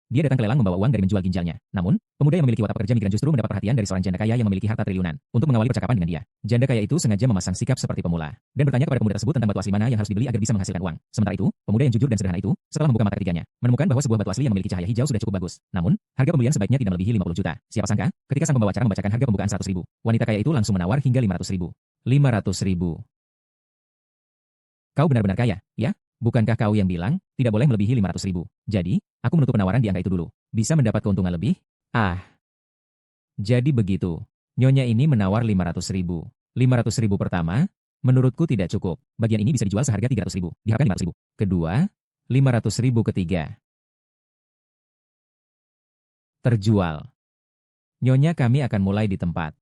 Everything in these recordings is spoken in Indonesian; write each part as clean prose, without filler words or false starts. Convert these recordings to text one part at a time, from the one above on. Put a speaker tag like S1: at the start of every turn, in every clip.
S1: Dia datang ke lelang membawa uang dari menjual ginjalnya. Namun, pemuda yang memiliki watak pekerja migran justru mendapat perhatian dari seorang janda kaya yang memiliki harta triliunan. Untuk mengawali percakapan dengan dia, janda kaya itu sengaja memasang sikap seperti pemula dan bertanya kepada pemuda tersebut tentang batu asli mana yang harus dibeli agar bisa menghasilkan uang. Sementara itu, pemuda yang jujur dan sederhana itu, setelah membuka mata ketiganya, menemukan bahwa sebuah batu asli yang memiliki cahaya hijau sudah cukup bagus. Namun, harga pembelian sebaiknya tidak melebihi 50 juta. Siapa sangka, ketika sang pembawa acara membacakan harga pembukaan 100.000, wanita kaya itu langsung menawar hingga 500.000. 500.000. Kau benar-benar kaya, ya? Bukankah kau yang bilang, tidak boleh melebihi 500.000? Jadi, aku menutup penawaran di angka itu dulu. Bisa mendapat keuntungan lebih? Ah, jadi begitu. Nyonya ini menawar 500.000. 500.000 pertama, menurutku tidak cukup. Bagian ini bisa dijual seharga 300.000. Diharapkan 500.000. Kedua, 500.000 ketiga. Terjual. Nyonya, kami akan mulai di tempat.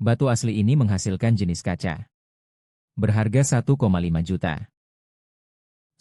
S1: Batu asli ini menghasilkan jenis kaca. Berharga 1,5 juta.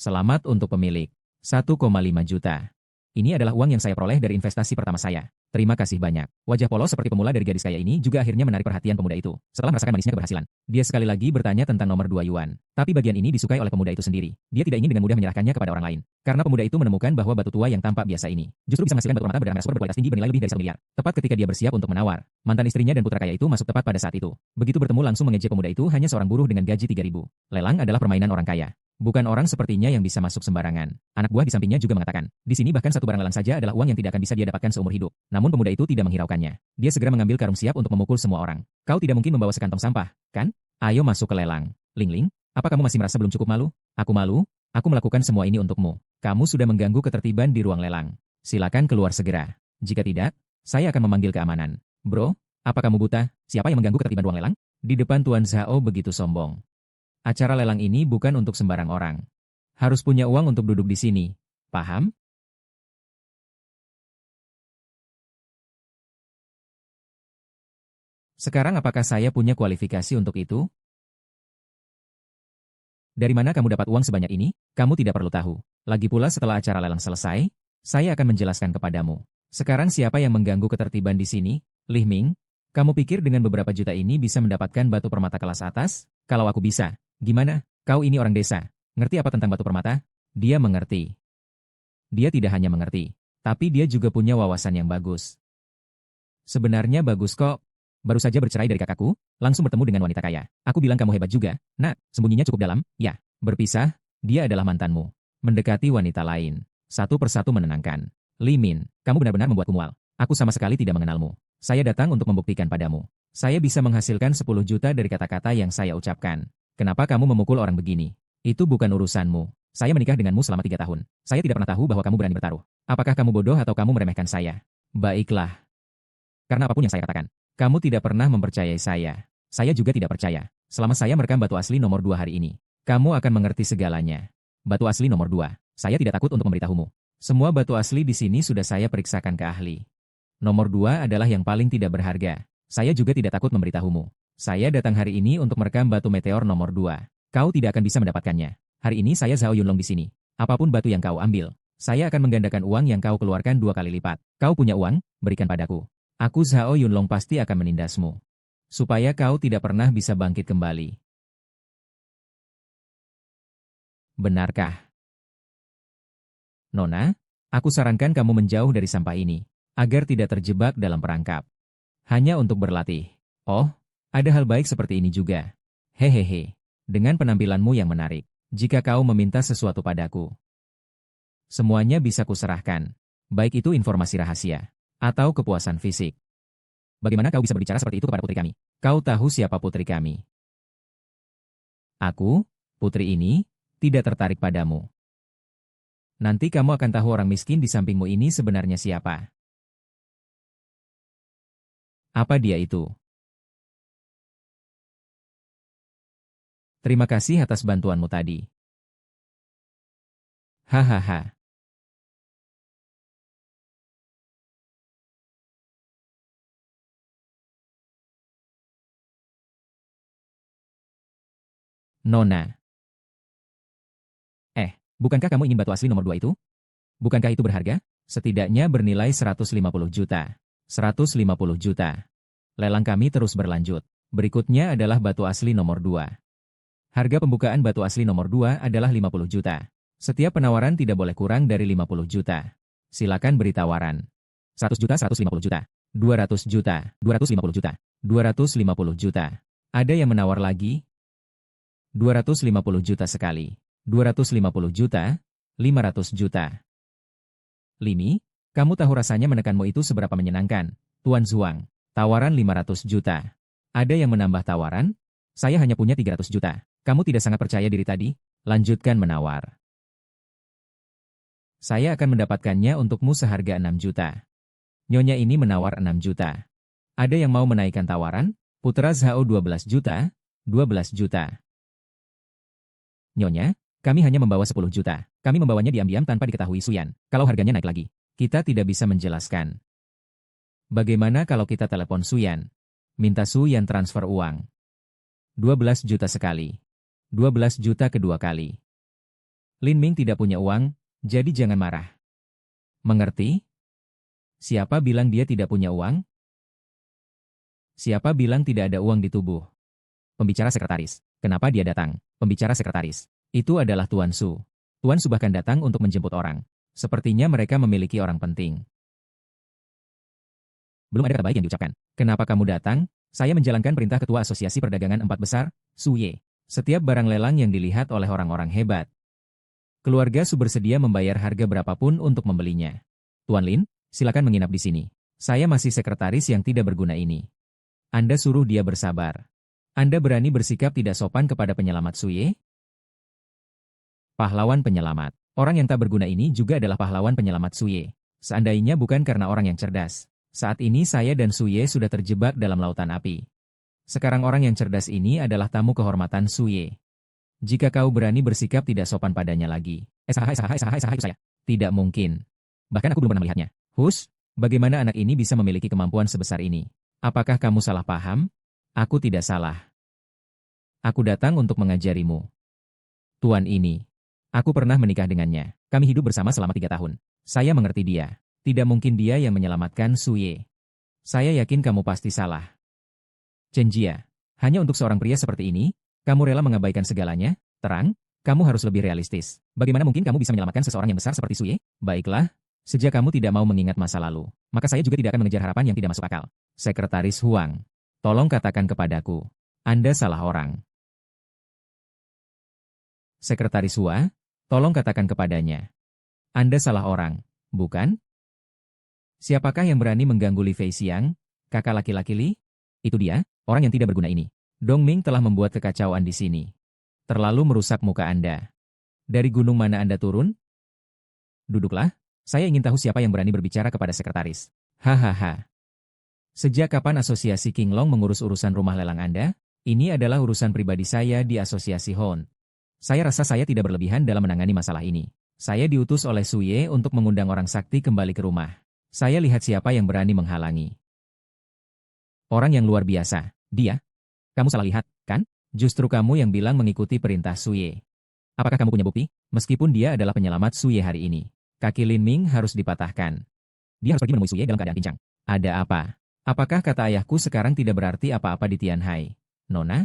S1: Selamat untuk pemilik. 1,5 juta. Ini adalah uang yang saya peroleh dari investasi pertama saya. Terima kasih banyak. Wajah polos seperti pemula dari gadis kaya ini juga akhirnya menarik perhatian pemuda itu. Setelah merasakan manisnya keberhasilan, dia sekali lagi bertanya tentang nomor 2 yuan. Tapi bagian ini disukai oleh pemuda itu sendiri. Dia tidak ingin dengan mudah menyerahkannya kepada orang lain. Karena pemuda itu menemukan bahwa batu tua yang tampak biasa ini justru bisa menghasilkan batu permata berdarah merah berkualitas tinggi bernilai lebih dari 1 miliar. Tepat ketika dia bersiap untuk menawar, mantan istrinya dan putra kaya itu masuk tepat pada saat itu. Begitu bertemu langsung mengejek pemuda itu hanya seorang buruh dengan gaji 3.000. Lelang adalah permainan orang kaya. Bukan orang sepertinya yang bisa masuk sembarangan. Anak buah di sampingnya juga mengatakan, di sini bahkan satu barang lelang saja adalah uang yang tidak akan bisa dia dapatkan seumur hidup. Namun pemuda itu tidak menghiraukannya. Dia segera mengambil karung siap untuk memukul semua orang. Kau tidak mungkin membawa sekantong sampah, kan? Ayo masuk ke lelang. Ling Ling, apa kamu masih merasa belum cukup malu? Aku malu? Aku melakukan semua ini untukmu. Kamu sudah mengganggu ketertiban di ruang lelang. Silakan keluar segera. Jika tidak, saya akan memanggil keamanan. Bro, apa kamu buta? Siapa yang mengganggu ketertiban ruang lelang? Di depan Tuan Zhao begitu sombong. Acara lelang ini bukan untuk sembarang orang. Harus punya uang untuk duduk di sini. Paham? Sekarang apakah saya punya kualifikasi untuk itu? Dari mana kamu dapat uang sebanyak ini? Kamu tidak perlu tahu. Lagi pula setelah acara lelang selesai, saya akan menjelaskan kepadamu. Sekarang siapa yang mengganggu ketertiban di sini? Li Ming, kamu pikir dengan beberapa juta ini bisa mendapatkan batu permata kelas atas? Kalau aku bisa, gimana? Kau ini orang desa. Ngerti apa tentang batu permata? Dia mengerti. Dia tidak hanya mengerti, tapi dia juga punya wawasan yang bagus. Sebenarnya bagus kok. Baru saja bercerai dari kakakku, langsung bertemu dengan wanita kaya. Aku bilang kamu hebat juga. Nak, sembunyinya cukup dalam, ya. Berpisah, dia adalah mantanmu. Mendekati wanita lain. Satu persatu menenangkan. Li Min, kamu benar-benar membuatku mual. Aku sama sekali tidak mengenalmu. Saya datang untuk membuktikan padamu. Saya bisa menghasilkan 10 juta dari kata-kata yang saya ucapkan. Kenapa kamu memukul orang begini? Itu bukan urusanmu. Saya menikah denganmu selama 3 tahun. Saya tidak pernah tahu bahwa kamu berani bertaruh. Apakah kamu bodoh atau kamu meremehkan saya? Baiklah. Karena apapun yang saya katakan, kamu tidak pernah mempercayai saya. Saya juga tidak percaya. Selama saya merekam batu asli nomor 2 hari ini, kamu akan mengerti segalanya. Batu asli nomor 2. Saya tidak takut untuk memberitahumu. Semua batu asli di sini sudah saya periksakan ke ahli. Nomor 2 adalah yang paling tidak berharga. Saya juga tidak takut memberitahumu. Saya datang hari ini untuk merekam batu meteor nomor 2. Kau tidak akan bisa mendapatkannya. Hari ini saya Zhao Yunlong di sini. Apapun batu yang kau ambil, saya akan menggandakan uang yang kau keluarkan 2 kali lipat. Kau punya uang, berikan padaku. Aku Zhao Yunlong pasti akan menindasmu. Supaya kau tidak pernah bisa bangkit kembali. Benarkah? Nona, aku sarankan kamu menjauh dari sampah ini, agar tidak terjebak dalam perangkap. Hanya untuk berlatih. Oh, ada hal baik seperti ini juga. Hehehe. Dengan penampilanmu yang menarik, jika kau meminta sesuatu padaku, semuanya bisa kuserahkan. Baik itu informasi rahasia atau kepuasan fisik. Bagaimana kau bisa berbicara seperti itu kepada putri kami? Kau tahu siapa putri kami? Aku, putri ini, tidak tertarik padamu. Nanti kamu akan tahu orang miskin di sampingmu ini sebenarnya siapa. Apa dia itu? Terima kasih atas bantuanmu tadi. Hahaha. Nona. Bukankah kamu ingin batu asli nomor 2 itu? Bukankah itu berharga? Setidaknya bernilai 150 juta. 150 juta. Lelang kami terus berlanjut. Berikutnya adalah batu asli nomor 2. Harga pembukaan batu asli nomor 2 adalah 50 juta. Setiap penawaran tidak boleh kurang dari 50 juta. Silakan beri tawaran. 100 juta, 150 juta. 200 juta, 250 juta. 250 juta. Ada yang menawar lagi? 250 juta sekali. 250 juta, 500 juta. Limi, kamu tahu rasanya menekanmu itu seberapa menyenangkan, Tuan Zhuang. Tawaran 500 juta. Ada yang menambah tawaran? Saya hanya punya 300 juta. Kamu tidak sangat percaya diri tadi? Lanjutkan menawar. Saya akan mendapatkannya untukmu seharga 6 juta. Nyonya ini menawar 6 juta. Ada yang mau menaikkan tawaran? Putra Zhao 12 juta, 12 juta. Nyonya, kami hanya membawa 10 juta. Kami membawanya diam-diam tanpa diketahui Suyan. Kalau harganya naik lagi, kita tidak bisa menjelaskan. Bagaimana kalau kita telepon Suyan? Minta Suyan transfer uang. 12 juta sekali. 12 juta kedua kali. Lin Ming tidak punya uang, jadi jangan marah. Mengerti? Siapa bilang dia tidak punya uang? Siapa bilang tidak ada uang di tubuh? Pembicara sekretaris. Kenapa dia datang? Pembicara sekretaris. Itu adalah Tuan Su. Tuan Su bahkan datang untuk menjemput orang. Sepertinya mereka memiliki orang penting. Belum ada kata baik yang diucapkan. Kenapa kamu datang? Saya menjalankan perintah Ketua Asosiasi Perdagangan 4 Besar, Su Ye. Setiap barang lelang yang dilihat oleh orang-orang hebat. Keluarga Su bersedia membayar harga berapapun untuk membelinya. Tuan Lin, silakan menginap di sini. Saya masih sekretaris yang tidak berguna ini. Anda suruh dia bersabar. Anda berani bersikap tidak sopan kepada penyelamat Su Ye? Pahlawan penyelamat. Orang yang tak berguna ini juga adalah pahlawan penyelamat Su Ye. Seandainya bukan karena orang yang cerdas. Saat ini saya dan Su Ye sudah terjebak dalam lautan api. Sekarang orang yang cerdas ini adalah tamu kehormatan Su Ye. Jika kau berani bersikap tidak sopan padanya lagi. Saya. Tidak mungkin. Bahkan aku belum pernah melihatnya. Hus, bagaimana anak ini bisa memiliki kemampuan sebesar ini? Apakah kamu salah paham? Aku tidak salah. Aku datang untuk mengajarimu. Tuan ini. Aku pernah menikah dengannya. Kami hidup bersama selama 3 tahun. Saya mengerti dia. Tidak mungkin dia yang menyelamatkan Su Ye. Saya yakin kamu pasti salah. Chen Jia, hanya untuk seorang pria seperti ini, kamu rela mengabaikan segalanya? Terang, kamu harus lebih realistis. Bagaimana mungkin kamu bisa menyelamatkan seseorang yang besar seperti Su Ye? Baiklah, sejak kamu tidak mau mengingat masa lalu, maka saya juga tidak akan mengejar harapan yang tidak masuk akal. Sekretaris Huang, tolong katakan kepadaku, Anda salah orang. Sekretaris Hua, tolong katakan kepadanya. Anda salah orang, bukan? Siapakah yang berani mengganggu Li Feixiang, kakak laki-laki Li? Itu dia, orang yang tidak berguna ini. Dong Ming telah membuat kekacauan di sini. Terlalu merusak muka Anda. Dari gunung mana Anda turun? Duduklah, saya ingin tahu siapa yang berani berbicara kepada sekretaris. Hahaha. Sejak kapan asosiasi King Long mengurus urusan rumah lelang Anda? Ini adalah urusan pribadi saya di asosiasi Hon. Saya rasa saya tidak berlebihan dalam menangani masalah ini. Saya diutus oleh Su Ye untuk mengundang orang sakti kembali ke rumah. Saya lihat siapa yang berani menghalangi. Orang yang luar biasa, dia. Kamu salah lihat, kan? Justru kamu yang bilang mengikuti perintah Su Ye. Apakah kamu punya bukti? Meskipun dia adalah penyelamat Su Ye hari ini. Kaki Lin Ming harus dipatahkan. Dia harus pergi menemui Su Ye dalam keadaan pincang. Ada apa? Apakah kata ayahku sekarang tidak berarti apa-apa di Tianhai? Nona?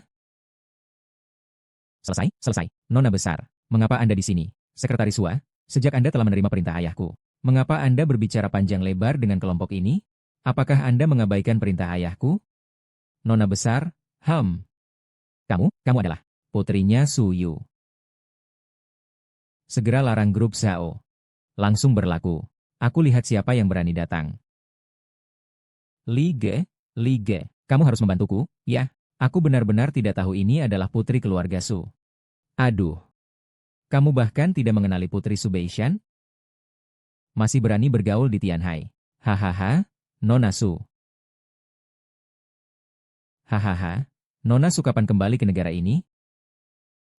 S1: Selesai. Nona besar. Mengapa Anda di sini? Sekretaris Hua, sejak Anda telah menerima perintah ayahku. Mengapa Anda berbicara panjang lebar dengan kelompok ini? Apakah Anda mengabaikan perintah ayahku? Nona besar, Kamu adalah putrinya Su Yu. Segera larang grup Zhao. Langsung berlaku. Aku lihat siapa yang berani datang. Li Ge, kamu harus membantuku, ya? Aku benar-benar tidak tahu ini adalah putri keluarga Su. Aduh. Kamu bahkan tidak mengenali putri Su Beishan? Masih berani bergaul di Tianhai. Hahaha, Nona Su. Hahaha, Nona Su kapan kembali ke negara ini?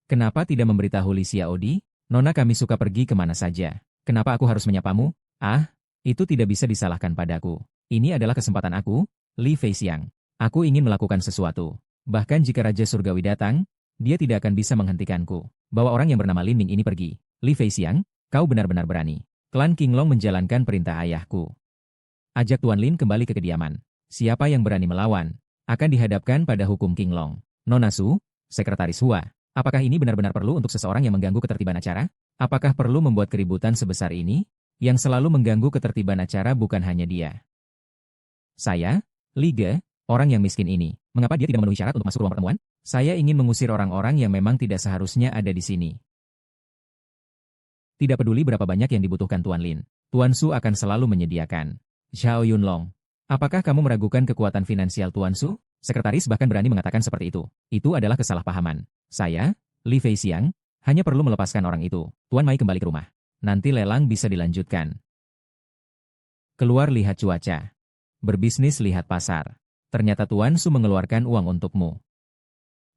S1: Kenapa tidak memberitahu Li Xiaodi? Nona kami suka pergi kemana saja. Kenapa aku harus menyapamu? Ah, itu tidak bisa disalahkan padaku. Ini adalah kesempatan aku, Li Feixiang. Aku ingin melakukan sesuatu. Bahkan jika Raja Surgawi datang, dia tidak akan bisa menghentikanku. Bawa orang yang bernama Lin Ming ini pergi. Li Feixiang, kau benar-benar berani. Klan King Long menjalankan perintah ayahku. Ajak Tuan Lin kembali ke kediaman. Siapa yang berani melawan, akan dihadapkan pada hukum King Long. Nona Su, Sekretaris Hua, Apakah ini benar-benar perlu untuk seseorang yang mengganggu ketertiban acara? Apakah perlu membuat keributan sebesar ini? Yang selalu mengganggu ketertiban acara bukan hanya dia. Saya, Liga, orang yang miskin ini. Mengapa dia tidak memenuhi syarat untuk masuk ruang pertemuan? Saya ingin mengusir orang-orang yang memang tidak seharusnya ada di sini. Tidak peduli berapa banyak yang dibutuhkan Tuan Lin, Tuan Su akan selalu menyediakan. Xiao Yunlong, apakah kamu meragukan kekuatan finansial Tuan Su? Sekretaris bahkan berani mengatakan seperti itu. Itu adalah kesalahpahaman. Saya, Li Feixiang, hanya perlu melepaskan orang itu. Tuan Mai kembali ke rumah. Nanti lelang bisa dilanjutkan. Keluar lihat cuaca. Berbisnis lihat pasar. Ternyata Tuan Su mengeluarkan uang untukmu.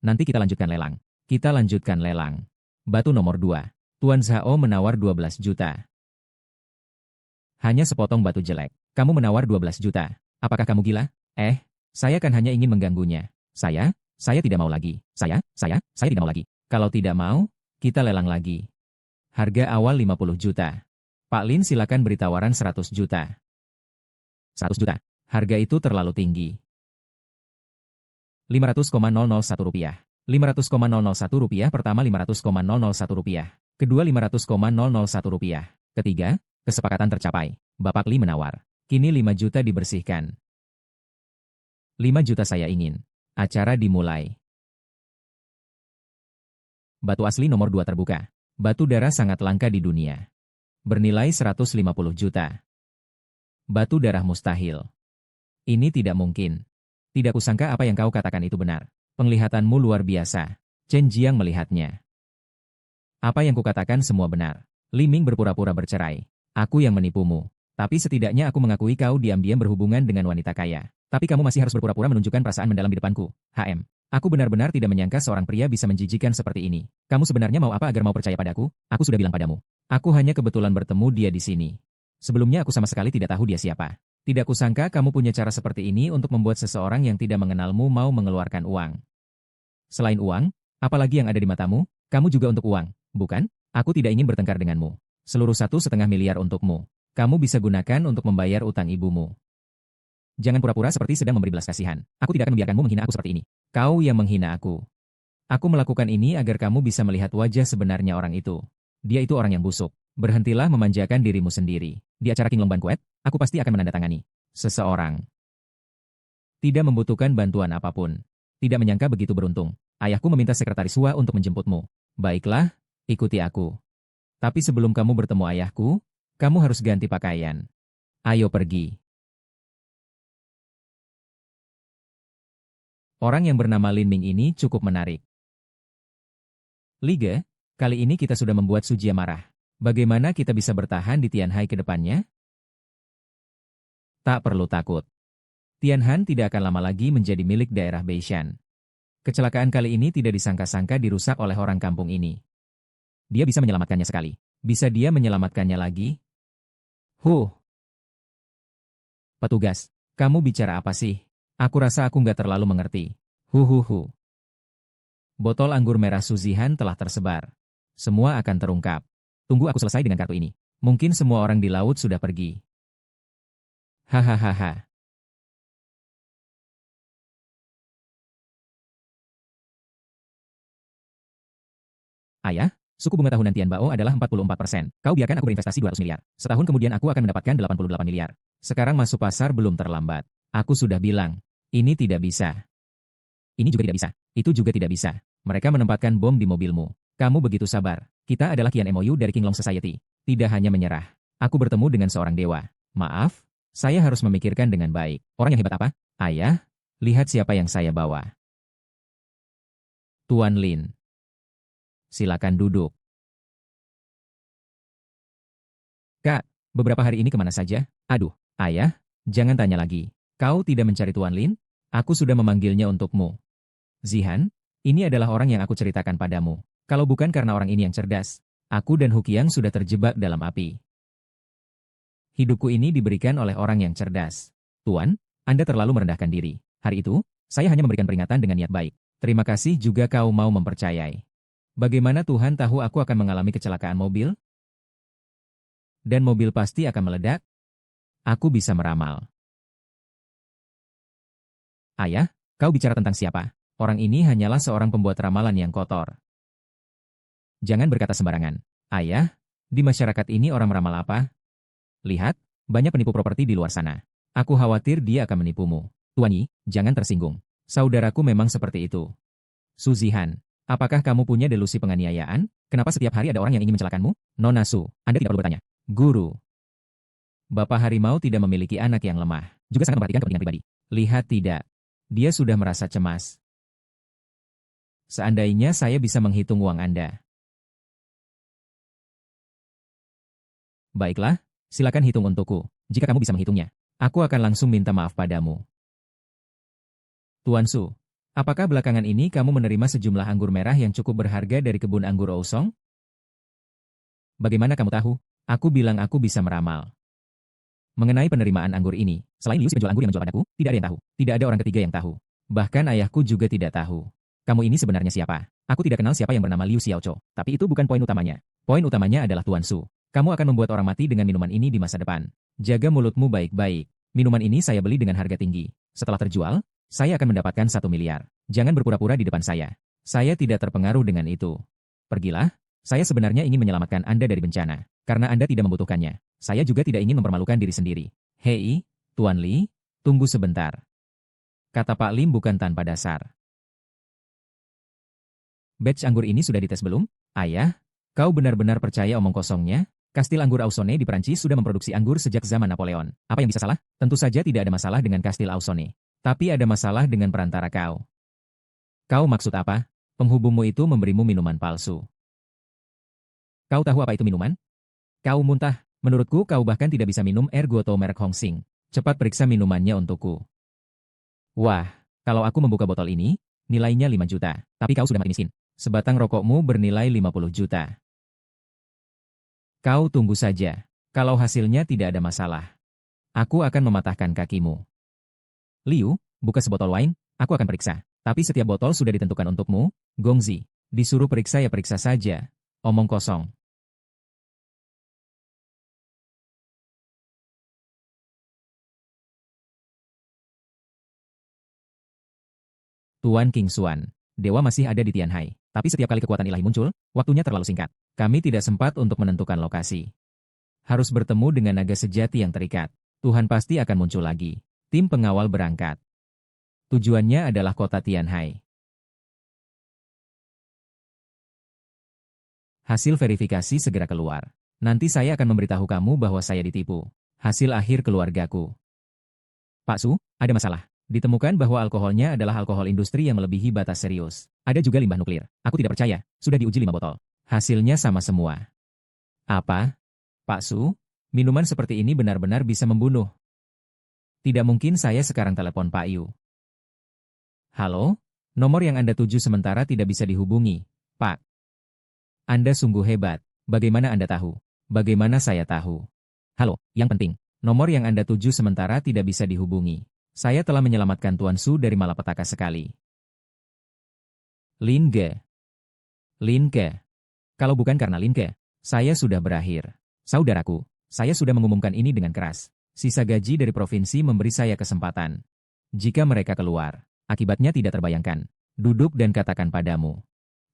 S1: Nanti kita lanjutkan lelang. Kita lanjutkan lelang. Batu nomor 2. Tuan Zhao menawar 12 juta. Hanya sepotong batu jelek. Kamu menawar 12 juta. Apakah kamu gila? Saya kan hanya ingin mengganggunya. Saya tidak mau lagi. Saya tidak mau lagi. Kalau tidak mau, kita lelang lagi. Harga awal 50 juta. Pak Lin silakan beri tawaran 100 juta. 100 juta. Harga itu terlalu tinggi. 500,001 rupiah. 500,001 rupiah pertama 500,001 rupiah. Kedua 500,001 rupiah. Ketiga, kesepakatan tercapai. Bapak Li menawar. Kini 5 juta dibersihkan. 5 juta saya ingin. Acara dimulai. Batu asli nomor 2 terbuka. Batu darah sangat langka di dunia. Bernilai 150 juta. Batu darah mustahil. Ini tidak mungkin. Tidak kusangka apa yang kau katakan itu benar. Penglihatanmu luar biasa. Chen Jiang melihatnya. Apa yang kukatakan semua benar. Li Ming berpura-pura bercerai. Aku yang menipumu. Tapi setidaknya aku mengakui kau diam-diam berhubungan dengan wanita kaya. Tapi kamu masih harus berpura-pura menunjukkan perasaan mendalam di depanku. Aku benar-benar tidak menyangka seorang pria bisa menjijikan seperti ini. Kamu sebenarnya mau apa agar mau percaya padaku? Aku sudah bilang padamu. Aku hanya kebetulan bertemu dia di sini. Sebelumnya aku sama sekali tidak tahu dia siapa. Tidak kusangka kamu punya cara seperti ini untuk membuat seseorang yang tidak mengenalmu mau mengeluarkan uang. Selain uang, apalagi yang ada di matamu? Kamu juga untuk uang, bukan? Aku tidak ingin bertengkar denganmu. Seluruh 1,5 miliar untukmu. Kamu bisa gunakan untuk membayar utang ibumu. Jangan pura-pura seperti sedang memberi belas kasihan. Aku tidak akan membiarkanmu menghina aku seperti ini. Kau yang menghina aku. Aku melakukan ini agar kamu bisa melihat wajah sebenarnya orang itu. Dia itu orang yang busuk. Berhentilah memanjakan dirimu sendiri. Di acara King Long Banquet, aku pasti akan menandatangani. Seseorang. Tidak membutuhkan bantuan apapun. Tidak menyangka begitu beruntung. Ayahku meminta sekretaris Hua untuk menjemputmu. Baiklah, ikuti aku. Tapi sebelum kamu bertemu ayahku, kamu harus ganti pakaian. Ayo pergi. Orang yang bernama Lin Ming ini cukup menarik. Liga, kali ini kita sudah membuat Sujia marah. Bagaimana kita bisa bertahan di Tianhai ke depannya? Tak perlu takut. Tianhan tidak akan lama lagi menjadi milik daerah Beishan. Kecelakaan kali ini tidak disangka-sangka dirusak oleh orang kampung ini. Dia bisa menyelamatkannya sekali. Bisa dia menyelamatkannya lagi? Petugas, kamu bicara apa sih? Aku rasa aku nggak terlalu mengerti. Botol anggur merah Suzihan telah tersebar. Semua akan terungkap. Tunggu aku selesai dengan kartu ini. Mungkin semua orang di laut sudah pergi. Hahaha. Ayah, suku bunga tahunan Tian Bao adalah 44%. Kau biarkan aku berinvestasi 200 miliar. Setahun kemudian aku akan mendapatkan 88 miliar. Sekarang masuk pasar belum terlambat. Aku sudah bilang, ini tidak bisa. Ini juga tidak bisa. Itu juga tidak bisa. Mereka menempatkan bom di mobilmu. Kamu begitu sabar. Kita adalah Kian MOU dari King Long Society. Tidak hanya menyerah. Aku bertemu dengan seorang dewa. Maaf, saya harus memikirkan dengan baik. Orang yang hebat apa? Ayah, lihat siapa yang saya bawa. Tuan Lin. Silakan duduk. Kak, beberapa hari ini kemana saja? Aduh, ayah, jangan tanya lagi. Kau tidak mencari Tuan Lin? Aku sudah memanggilnya untukmu. Zihan, ini adalah orang yang aku ceritakan padamu. Kalau bukan karena orang ini yang cerdas, aku dan Hukiang sudah terjebak dalam api. Hidupku ini diberikan oleh orang yang cerdas. Tuan, Anda terlalu merendahkan diri. Hari itu, saya hanya memberikan peringatan dengan niat baik. Terima kasih juga kau mau mempercayai. Bagaimana Tuhan tahu aku akan mengalami kecelakaan mobil? Dan mobil pasti akan meledak? Aku bisa meramal. Ayah, kau bicara tentang siapa? Orang ini hanyalah seorang pembuat ramalan yang kotor. Jangan berkata sembarangan. Ayah, di masyarakat ini orang meramal apa? Lihat, banyak penipu properti di luar sana. Aku khawatir dia akan menipumu. Tuan Yi, jangan tersinggung. Saudaraku memang seperti itu. Su Zihan, apakah kamu punya delusi penganiayaan? Kenapa setiap hari ada orang yang ingin mencelakakanmu? Nona Su, Anda tidak perlu bertanya. Guru. Bapak harimau tidak memiliki anak yang lemah, juga sangat memperhatikan kepentingan pribadi. Lihat tidak. Dia sudah merasa cemas. Seandainya saya bisa menghitung uang Anda. Baiklah, silakan hitung untukku. Jika kamu bisa menghitungnya, aku akan langsung minta maaf padamu. Tuan Su, apakah belakangan ini kamu menerima sejumlah anggur merah yang cukup berharga dari kebun anggur Ousong? Bagaimana kamu tahu? Aku bilang aku bisa meramal. Mengenai penerimaan anggur ini, selain Liu si penjual anggur yang menjual padaku, tidak ada yang tahu. Tidak ada orang ketiga yang tahu. Bahkan ayahku juga tidak tahu. Kamu ini sebenarnya siapa? Aku tidak kenal siapa yang bernama Liu Xiaocho. Tapi itu bukan poin utamanya. Poin utamanya adalah Tuan Su. Kamu akan membuat orang mati dengan minuman ini di masa depan. Jaga mulutmu baik-baik. Minuman ini saya beli dengan harga tinggi. Setelah terjual, saya akan mendapatkan 1 miliar. Jangan berpura-pura di depan saya. Saya tidak terpengaruh dengan itu. Pergilah, saya sebenarnya ingin menyelamatkan Anda dari bencana. Karena Anda tidak membutuhkannya. Saya juga tidak ingin mempermalukan diri sendiri. Hei, Tuan Li, tunggu sebentar. Kata Pak Lim bukan tanpa dasar. Batch anggur ini sudah dites belum? Ayah, kau benar-benar percaya omong kosongnya? Kastil Anggur Ausone di Perancis sudah memproduksi anggur sejak zaman Napoleon. Apa yang bisa salah? Tentu saja tidak ada masalah dengan Kastil Ausone. Tapi ada masalah dengan perantara kau. Kau maksud apa? Penghubungmu itu memberimu minuman palsu. Kau tahu apa itu minuman? Kau muntah. Menurutku kau bahkan tidak bisa minum air Guotou merek Hongsing. Cepat periksa minumannya untukku. Wah, kalau aku membuka botol ini, nilainya 5 juta. Tapi kau sudah mati miskin. Sebatang rokokmu bernilai 50 juta. Kau tunggu saja. Kalau hasilnya tidak ada masalah, aku akan mematahkan kakimu. Liu, buka sebotol wine, aku akan periksa. Tapi setiap botol sudah ditentukan untukmu, Gongzi. Disuruh periksa ya periksa saja. Omong kosong. Tuan King Xuan, dewa masih ada di Tianhai. Tapi setiap kali kekuatan ilahi muncul, waktunya terlalu singkat. Kami tidak sempat untuk menentukan lokasi. Harus bertemu dengan naga sejati yang terikat. Tuhan pasti akan muncul lagi. Tim pengawal berangkat. Tujuannya adalah kota Tianhai. Hasil verifikasi segera keluar. Nanti saya akan memberitahu kamu bahwa saya ditipu. Hasil akhir keluargaku. Pak Su, ada masalah. Ditemukan bahwa alkoholnya adalah alkohol industri yang melebihi batas serius. Ada juga limbah nuklir. Aku tidak percaya. Sudah diuji 5 botol. Hasilnya sama semua. Apa? Pak Su, minuman seperti ini benar-benar bisa membunuh. Tidak mungkin saya sekarang telepon Pak Yu. Halo? Nomor yang Anda tuju sementara tidak bisa dihubungi, Pak. Anda sungguh hebat. Bagaimana Anda tahu? Bagaimana saya tahu? Halo, yang penting. Nomor yang Anda tuju sementara tidak bisa dihubungi. Saya telah menyelamatkan Tuan Su dari malapetaka sekali. Lin Ge. Lin Ge. Kalau bukan karena Lin Ge, saya sudah berakhir. Saudaraku, saya sudah mengumumkan ini dengan keras. Sisa gaji dari provinsi memberi saya kesempatan. Jika mereka keluar, akibatnya tidak terbayangkan. Duduk dan katakan padamu.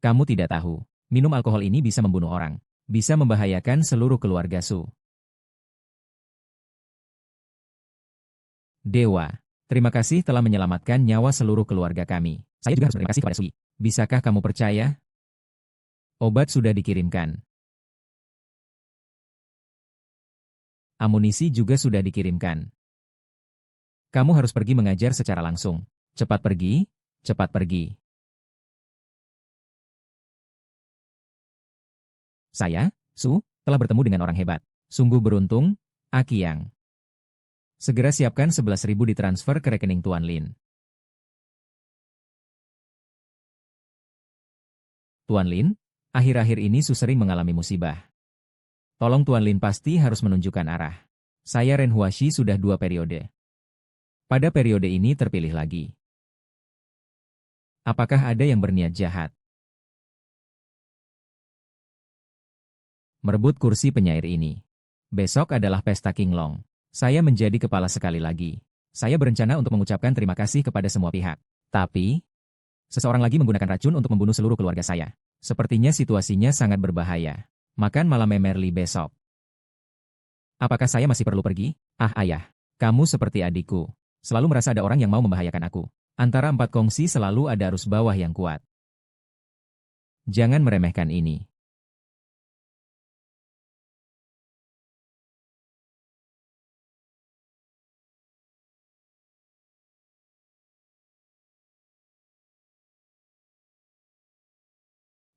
S1: Kamu tidak tahu, minum alkohol ini bisa membunuh orang. Bisa membahayakan seluruh keluarga Su. Dewa, terima kasih telah menyelamatkan nyawa seluruh keluarga kami. Saya juga harus berterima kasih kepada Sui. Bisakah kamu percaya? Obat sudah dikirimkan. Amunisi juga sudah dikirimkan. Kamu harus pergi mengajar secara langsung. Cepat pergi, cepat pergi. Saya, Su, telah bertemu dengan orang hebat. Sungguh beruntung, Akiang. Segera siapkan 11.000 ditransfer ke rekening Tuan Lin. Tuan Lin, akhir-akhir ini Su sering mengalami musibah. Tolong Tuan Lin pasti harus menunjukkan arah. Saya Ren Huashi sudah 2 periode. Pada periode ini terpilih lagi. Apakah ada yang berniat jahat? Merebut kursi penyair ini. Besok adalah pesta King Long. Saya menjadi kepala sekali lagi. Saya berencana untuk mengucapkan terima kasih kepada semua pihak. Tapi, seseorang lagi menggunakan racun untuk membunuh seluruh keluarga saya. Sepertinya situasinya sangat berbahaya. Makan malam Emerly besok. Apakah saya masih perlu pergi? Ah ayah, kamu seperti adikku. Selalu merasa ada orang yang mau membahayakan aku. Antara empat kongsi selalu ada arus bawah yang kuat. Jangan meremehkan ini.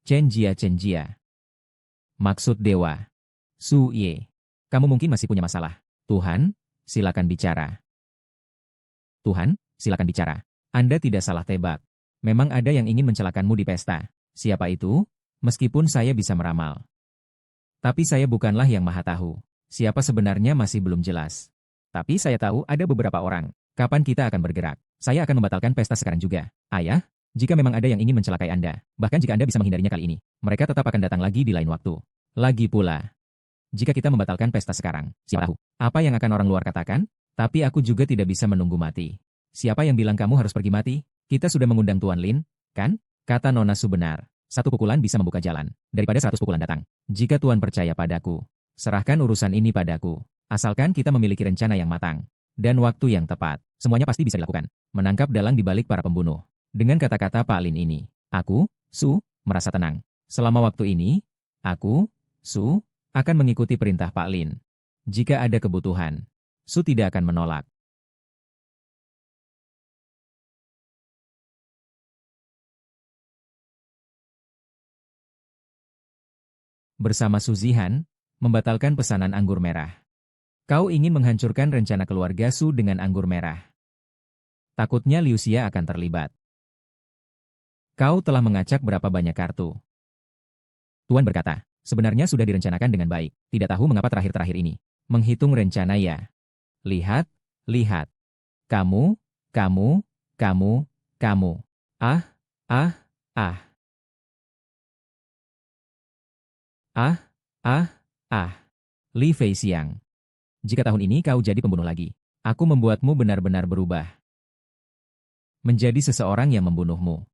S1: Chen Jia. Maksud dewa. Su Ye. Kamu mungkin masih punya masalah. Tuhan, silakan bicara. Tuhan, silakan bicara. Anda tidak salah tebak. Memang ada yang ingin mencelakanmu di pesta. Siapa itu? Meskipun saya bisa meramal. Tapi saya bukanlah yang maha tahu. Siapa sebenarnya masih belum jelas. Tapi saya tahu ada beberapa orang. Kapan kita akan bergerak? Saya akan membatalkan pesta sekarang juga. Ayah, jika memang ada yang ingin mencelakai Anda, bahkan jika Anda bisa menghindarinya kali ini, mereka tetap akan datang lagi di lain waktu. Lagi pula, jika kita membatalkan pesta sekarang, siapa tahu apa yang akan orang luar katakan? Tapi aku juga tidak bisa menunggu mati. Siapa yang bilang kamu harus pergi mati? Kita sudah mengundang Tuan Lin, kan? Kata Nona Su benar. Satu pukulan bisa membuka jalan, daripada 100 pukulan datang. Jika Tuan percaya padaku, serahkan urusan ini padaku. Asalkan kita memiliki rencana yang matang. Dan waktu yang tepat, semuanya pasti bisa dilakukan. Menangkap dalang di balik para pembunuh. Dengan kata-kata Pak Lin ini, aku, Su, merasa tenang. Selama waktu ini, aku, Su, akan mengikuti perintah Pak Lin. Jika ada kebutuhan, Su tidak akan menolak. Bersama Su Zihan, membatalkan pesanan anggur merah. Kau ingin menghancurkan rencana keluarga Su dengan anggur merah. Takutnya Liu Xia akan terlibat. Kau telah mengacak berapa banyak kartu? Tuan berkata, sebenarnya sudah direncanakan dengan baik. Tidak tahu mengapa terakhir-terakhir ini. Menghitung rencana ya. Lihat, lihat. Kamu, kamu, kamu, kamu. Ah, ah, ah, ah, ah, ah. Li Feixiang. Jika tahun ini kau jadi pembunuh lagi, aku membuatmu benar-benar berubah. Menjadi seseorang yang membunuhmu.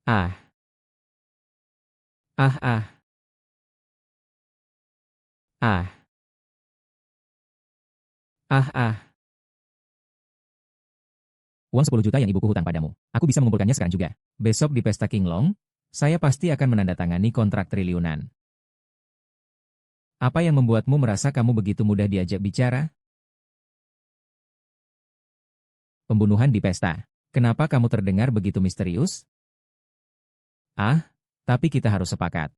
S1: Ah, ah, ah, ah, ah, ah. Uang 10 juta yang ibuku hutang padamu. Aku bisa mengumpulkannya sekarang juga. Besok di pesta King Long, saya pasti akan menandatangani kontrak triliunan. Apa yang membuatmu merasa kamu begitu mudah diajak bicara? Pembunuhan di pesta. Kenapa kamu terdengar begitu misterius? Ah, tapi kita harus sepakat.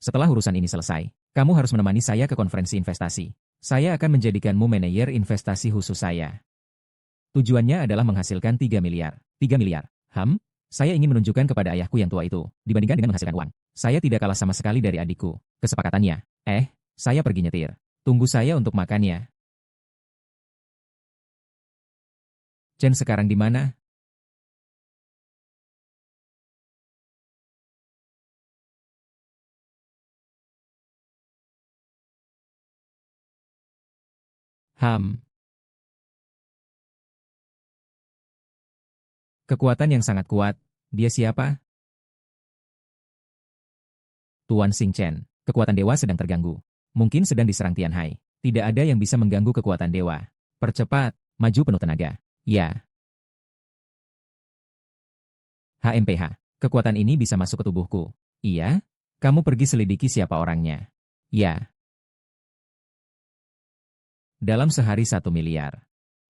S1: Setelah urusan ini selesai, kamu harus menemani saya ke konferensi investasi. Saya akan menjadikanmu manajer investasi khusus saya. Tujuannya adalah menghasilkan 3 miliar. 3 miliar. Saya ingin menunjukkan kepada ayahku yang tua itu, dibandingkan dengan menghasilkan uang. Saya tidak kalah sama sekali dari adikku. Kesepakatannya. Saya pergi nyetir. Tunggu saya untuk makannya. Chen sekarang di mana? Ham. Kekuatan yang sangat kuat. Dia siapa? Tuan Xing Chen. Kekuatan dewa sedang terganggu. Mungkin sedang diserang Tianhai. Tidak ada yang bisa mengganggu kekuatan dewa. Percepat, maju penuh tenaga. Ya. HMPH. Kekuatan ini bisa masuk ke tubuhku. Iya? Kamu pergi selidiki siapa orangnya. Ya. Dalam sehari 1 miliar.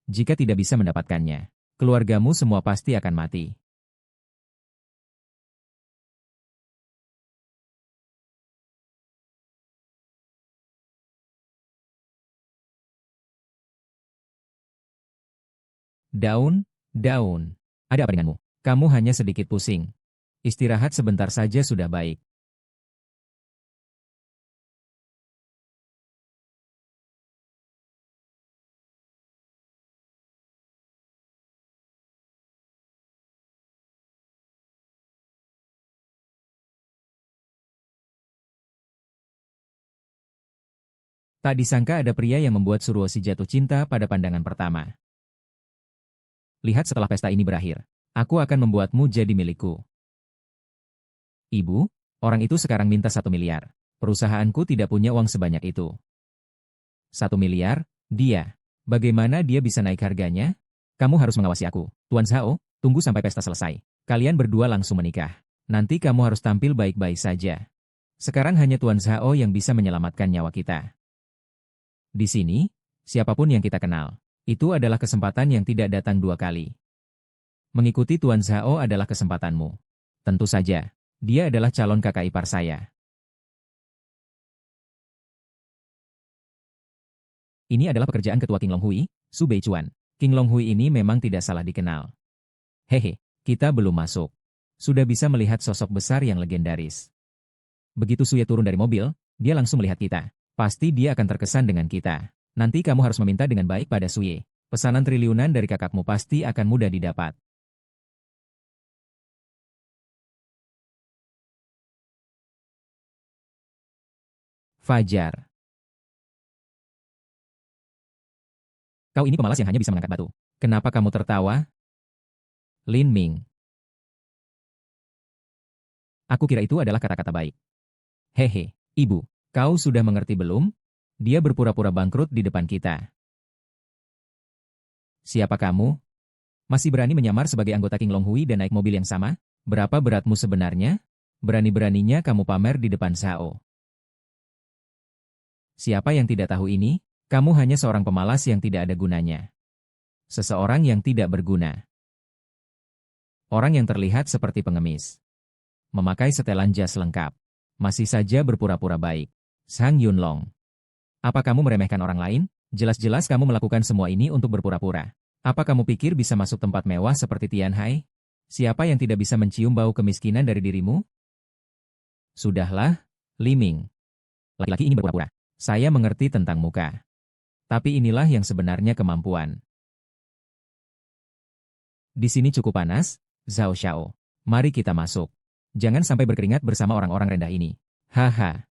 S1: Jika tidak bisa mendapatkannya, keluargamu semua pasti akan mati. Daun, daun. Ada apa denganmu? Kamu hanya sedikit pusing. Istirahat sebentar saja sudah baik. Tak disangka ada pria yang membuat Suruoshi jatuh cinta pada pandangan pertama. Lihat setelah pesta ini berakhir. Aku akan membuatmu jadi milikku. Ibu, orang itu sekarang minta 1 miliar. Perusahaanku tidak punya uang sebanyak itu. 1 miliar? Dia. Bagaimana dia bisa naik harganya? Kamu harus mengawasi aku. Tuan Zhao, tunggu sampai pesta selesai. Kalian berdua langsung menikah. Nanti kamu harus tampil baik-baik saja. Sekarang hanya Tuan Zhao yang bisa menyelamatkan nyawa kita. Di sini, siapapun yang kita kenal, itu adalah kesempatan yang tidak datang 2 kali. Mengikuti Tuan Zhao adalah kesempatanmu. Tentu saja, dia adalah calon kakak ipar saya. Ini adalah pekerjaan ketua King Long Hui, Su Beichuan. King Long Hui ini memang tidak salah dikenal. Hehe, kita belum masuk. Sudah bisa melihat sosok besar yang legendaris. Begitu Suye turun dari mobil, dia langsung melihat kita. Pasti dia akan terkesan dengan kita. Nanti kamu harus meminta dengan baik pada Suye. Pesanan triliunan dari kakakmu pasti akan mudah didapat. Fajar. Kau ini pemalas yang hanya bisa mengangkat batu. Kenapa kamu tertawa? Lin Ming. Aku kira itu adalah kata-kata baik. Hehe, ibu, kau sudah mengerti belum? Dia berpura-pura bangkrut di depan kita. Siapa kamu? Masih berani menyamar sebagai anggota King Long Hui dan naik mobil yang sama? Berapa beratmu sebenarnya? Berani-beraninya kamu pamer di depan Sao. Siapa yang tidak tahu ini? Kamu hanya seorang pemalas yang tidak ada gunanya. Seseorang yang tidak berguna. Orang yang terlihat seperti pengemis. Memakai setelan jas lengkap. Masih saja berpura-pura baik. Sang Yunlong. Apa kamu meremehkan orang lain? Jelas-jelas kamu melakukan semua ini untuk berpura-pura. Apa kamu pikir bisa masuk tempat mewah seperti Tian Hai? Siapa yang tidak bisa mencium bau kemiskinan dari dirimu? Sudahlah, Li Ming. Laki-laki ini berpura-pura. Saya mengerti tentang muka. Tapi inilah yang sebenarnya kemampuan. Di sini cukup panas, Zhao Xiao. Mari kita masuk. Jangan sampai berkeringat bersama orang-orang rendah ini. Haha.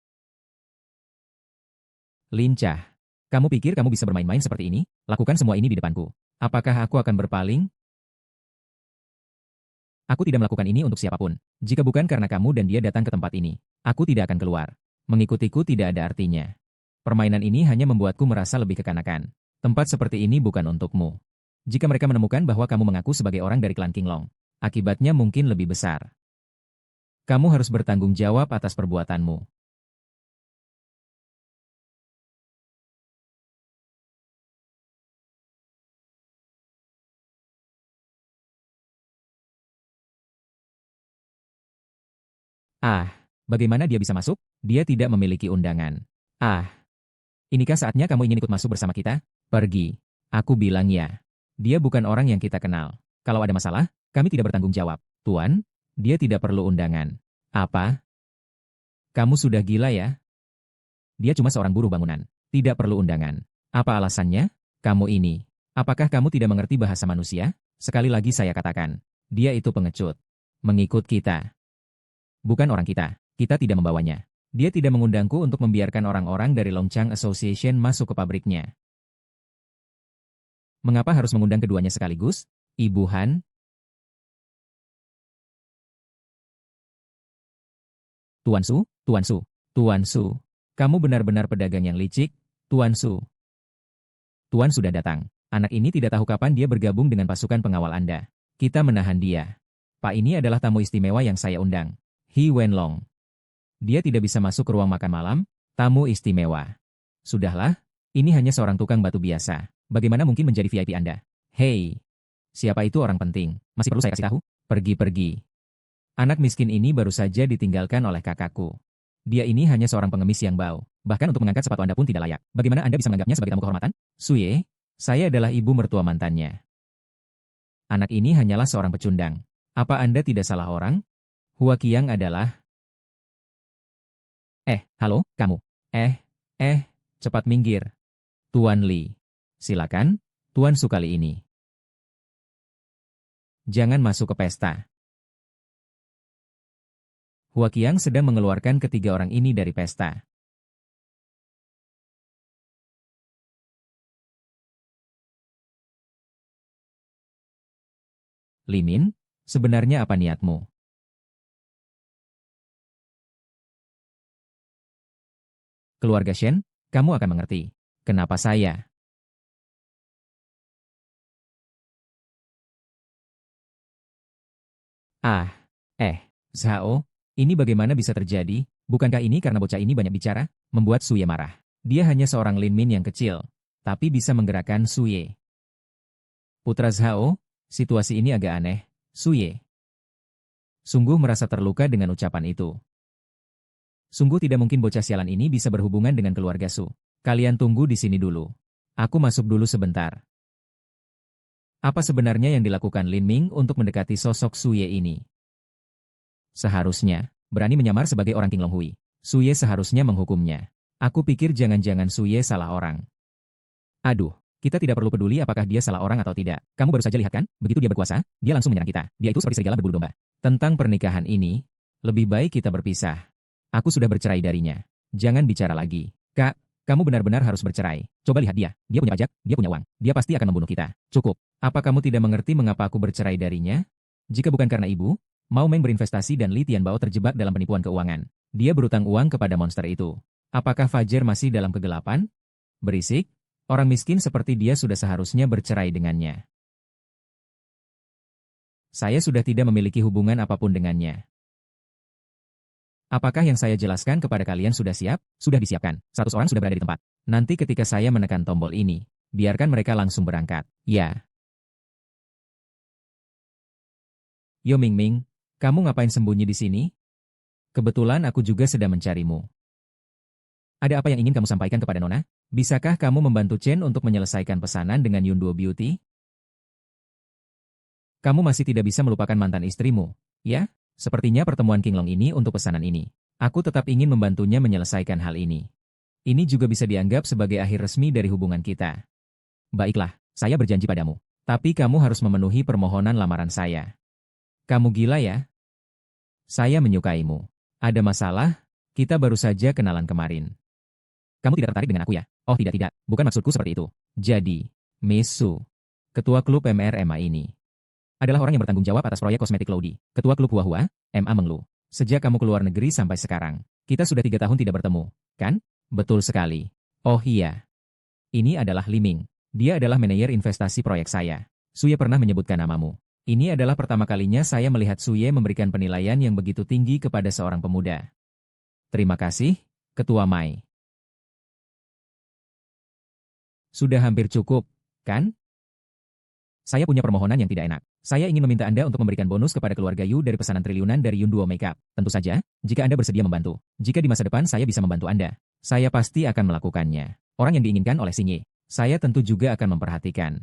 S1: Lincah. Kamu pikir kamu bisa bermain-main seperti ini? Lakukan semua ini di depanku. Apakah aku akan berpaling? Aku tidak melakukan ini untuk siapapun. Jika bukan karena kamu dan dia datang ke tempat ini, aku tidak akan keluar. Mengikutiku tidak ada artinya. Permainan ini hanya membuatku merasa lebih kekanakan. Tempat seperti ini bukan untukmu. Jika mereka menemukan bahwa kamu mengaku sebagai orang dari klan King Long, akibatnya mungkin lebih besar. Kamu harus bertanggung jawab atas perbuatanmu. Ah, bagaimana dia bisa masuk? Dia tidak memiliki undangan. Ah, inikah saatnya kamu ingin ikut masuk bersama kita? Pergi. Aku bilang ya. Dia bukan orang yang kita kenal. Kalau ada masalah, kami tidak bertanggung jawab. Tuan, dia tidak perlu undangan. Apa? Kamu sudah gila ya? Dia cuma seorang buruh bangunan. Tidak perlu undangan. Apa alasannya? Kamu ini. Apakah kamu tidak mengerti bahasa manusia? Sekali lagi saya katakan. Dia itu pengecut. Mengikut kita. Bukan orang kita. Kita tidak membawanya. Dia tidak mengundangku untuk membiarkan orang-orang dari Longchang Association masuk ke pabriknya. Mengapa harus mengundang keduanya sekaligus? Ibu Han? Tuan Su, Tuan Su, Tuan Su. Kamu benar-benar pedagang yang licik, Tuan Su. Tuan sudah datang. Anak ini tidak tahu kapan dia bergabung dengan pasukan pengawal Anda. Kita menahan dia. Pak ini adalah tamu istimewa yang saya undang. He Wenlong. Dia tidak bisa masuk ke ruang makan malam, tamu istimewa. Sudahlah, ini hanya seorang tukang batu biasa. Bagaimana mungkin menjadi VIP Anda? Hei, siapa itu orang penting? Masih perlu saya kasih tahu? Pergi-pergi. Anak miskin ini baru saja ditinggalkan oleh kakakku. Dia ini hanya seorang pengemis yang bau. Bahkan untuk mengangkat sepatu Anda pun tidak layak. Bagaimana Anda bisa menganggapnya sebagai tamu kehormatan? Suye, saya adalah ibu mertua mantannya. Anak ini hanyalah seorang pecundang. Apa Anda tidak salah orang? Hua Qiang adalah... halo, kamu. Cepat minggir. Tuan Li. Silakan, Tuan Su kali ini. Jangan masuk ke pesta. Hua Qiang sedang mengeluarkan ketiga orang ini dari pesta. Li Min, sebenarnya apa niatmu? Keluarga Shen, kamu akan mengerti. Kenapa saya? Ah, Zhao, ini bagaimana bisa terjadi? Bukankah ini karena bocah ini banyak bicara? Membuat Suye marah. Dia hanya seorang Lin Min yang kecil, tapi bisa menggerakkan Suye. Putra Zhao, situasi ini agak aneh. Suye sungguh merasa terluka dengan ucapan itu. Sungguh tidak mungkin bocah sialan ini bisa berhubungan dengan keluarga Su. Kalian tunggu di sini dulu. Aku masuk dulu sebentar. Apa sebenarnya yang dilakukan Lin Ming untuk mendekati sosok Suye ini? Seharusnya, berani menyamar sebagai orang King Long Hui. Suye seharusnya menghukumnya. Aku pikir jangan-jangan Suye salah orang. Aduh, kita tidak perlu peduli apakah dia salah orang atau tidak. Kamu baru saja lihat kan, begitu dia berkuasa, dia langsung menyerang kita. Dia itu seperti serigala berbulu domba. Tentang pernikahan ini, lebih baik kita berpisah. Aku sudah bercerai darinya. Jangan bicara lagi. Kak, kamu benar-benar harus bercerai. Coba lihat dia. Dia punya pajak, dia punya uang. Dia pasti akan membunuh kita. Cukup. Apa kamu tidak mengerti mengapa aku bercerai darinya? Jika bukan karena ibu, Mao Meng berinvestasi dan Li Tianbao terjebak dalam penipuan keuangan. Dia berutang uang kepada monster itu. Apakah Fajar masih dalam kegelapan? Berisik. Orang miskin seperti dia sudah seharusnya bercerai dengannya. Saya sudah tidak memiliki hubungan apapun dengannya. Apakah yang saya jelaskan kepada kalian sudah siap? Sudah disiapkan. 100 orang sudah berada di tempat. Nanti ketika saya menekan tombol ini, biarkan mereka langsung berangkat. Ya. Yo Ming Ming, kamu ngapain sembunyi di sini? Kebetulan aku juga sedang mencarimu. Ada apa yang ingin kamu sampaikan kepada Nona? Bisakah kamu membantu Chen untuk menyelesaikan pesanan dengan Yunduo Beauty? Kamu masih tidak bisa melupakan mantan istrimu, ya? Sepertinya pertemuan King Long ini untuk pesanan ini. Aku tetap ingin membantunya menyelesaikan hal ini. Ini juga bisa dianggap sebagai akhir resmi dari hubungan kita. Baiklah, saya berjanji padamu. Tapi kamu harus memenuhi permohonan lamaran saya. Kamu gila ya? Saya menyukaimu. Ada masalah? Kita baru saja kenalan kemarin. Kamu tidak tertarik dengan aku ya? Oh tidak, bukan maksudku seperti itu. Jadi, Miss Su, ketua klub MRMA ini, adalah orang yang bertanggung jawab atas proyek kosmetik Lodi, ketua klub Hua-Hua, MA Menglu. Sejak kamu keluar negeri sampai sekarang, kita sudah 3 tahun tidak bertemu, kan? Betul sekali. Oh iya, ini adalah Li Ming. Dia adalah manajer investasi proyek saya. Suye pernah menyebutkan namamu. Ini adalah pertama kalinya saya melihat Suye memberikan penilaian yang begitu tinggi kepada seorang pemuda. Terima kasih, Ketua Mai. Sudah hampir cukup, kan? Saya punya permohonan yang tidak enak. Saya ingin meminta Anda untuk memberikan bonus kepada keluarga Yu dari pesanan triliunan dari Yunduo Makeup. Tentu saja, jika Anda bersedia membantu. Jika di masa depan saya bisa membantu Anda, saya pasti akan melakukannya. Orang yang diinginkan oleh Xingye. Saya tentu juga akan memperhatikan.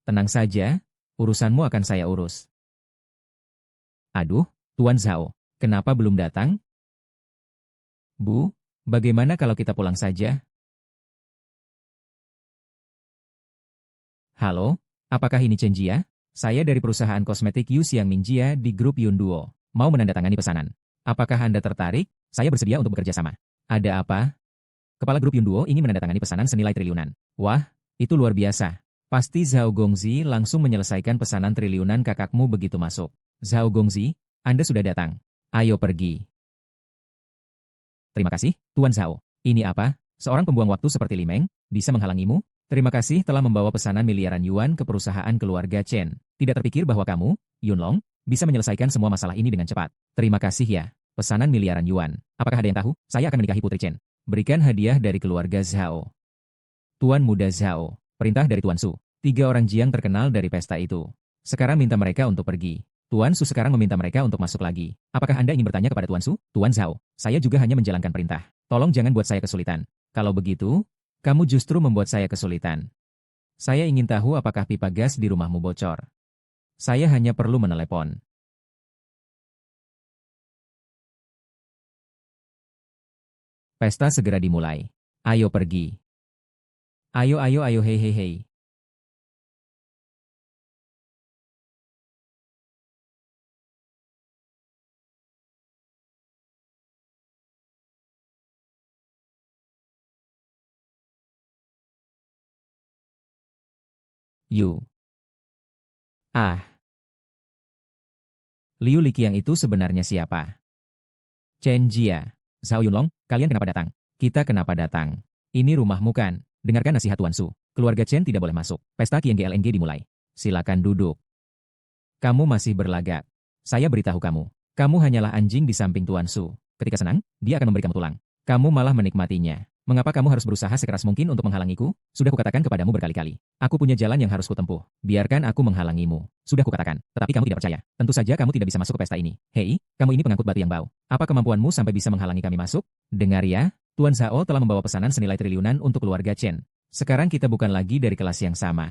S1: Tenang saja, urusanmu akan saya urus. Aduh, Tuan Zhao, kenapa belum datang? Bu, bagaimana kalau kita pulang saja? Halo, apakah ini Chen Jia? Saya dari perusahaan kosmetik Yu Xiang Mingjia di grup Yunduo. Mau menandatangani pesanan. Apakah Anda tertarik? Saya bersedia untuk bekerja sama. Ada apa? Kepala grup Yunduo ingin menandatangani pesanan senilai triliunan. Wah, itu luar biasa. Pasti Zhao Gongzi langsung menyelesaikan pesanan triliunan kakakmu begitu masuk. Zhao Gongzi, Anda sudah datang. Ayo pergi. Terima kasih, Tuan Zhao. Ini apa? Seorang pembuang waktu seperti Li Meng, bisa menghalangimu? Terima kasih telah membawa pesanan miliaran yuan ke perusahaan keluarga Chen. Tidak terpikir bahwa kamu, Yun Long, bisa menyelesaikan semua masalah ini dengan cepat. Terima kasih ya. Pesanan miliaran yuan. Apakah ada yang tahu? Saya akan menikahi Putri Chen. Berikan hadiah dari keluarga Zhao. Tuan Muda Zhao. Perintah dari Tuan Su. 3 orang jiang terkenal dari pesta itu. Sekarang minta mereka untuk pergi. Tuan Su sekarang meminta mereka untuk masuk lagi. Apakah Anda ingin bertanya kepada Tuan Su? Tuan Zhao, saya juga hanya menjalankan perintah. Tolong jangan buat saya kesulitan. Kalau begitu, kamu justru membuat saya kesulitan. Saya ingin tahu apakah pipa gas di rumahmu bocor. Saya hanya perlu menelepon. Pesta segera dimulai. Ayo pergi. Ayo hei hei hei. You. Ah. Liu Liqiang itu sebenarnya siapa? Chen Jia. Zhao Yunlong, kalian kenapa datang? Kita kenapa datang? Ini rumahmu kan? Dengarkan nasihat Tuan Su. Keluarga Chen tidak boleh masuk. Pesta QNGLNG dimulai. Silakan duduk. Kamu masih berlagak. Saya beritahu kamu. Kamu hanyalah anjing di samping Tuan Su. Ketika senang, dia akan memberi kamu tulang. Kamu malah menikmatinya. Mengapa kamu harus berusaha sekeras mungkin untuk menghalangiku? Sudah kukatakan kepadamu berkali-kali. Aku punya jalan yang harus kutempuh. Biarkan aku menghalangimu. Sudah kukatakan, tetapi kamu tidak percaya. Tentu saja kamu tidak bisa masuk ke pesta ini. Hei, kamu ini pengangkut batu yang bau. Apa kemampuanmu sampai bisa menghalangi kami masuk? Dengar ya, Tuan Zhao telah membawa pesanan senilai triliunan untuk keluarga Chen. Sekarang kita bukan lagi dari kelas yang sama.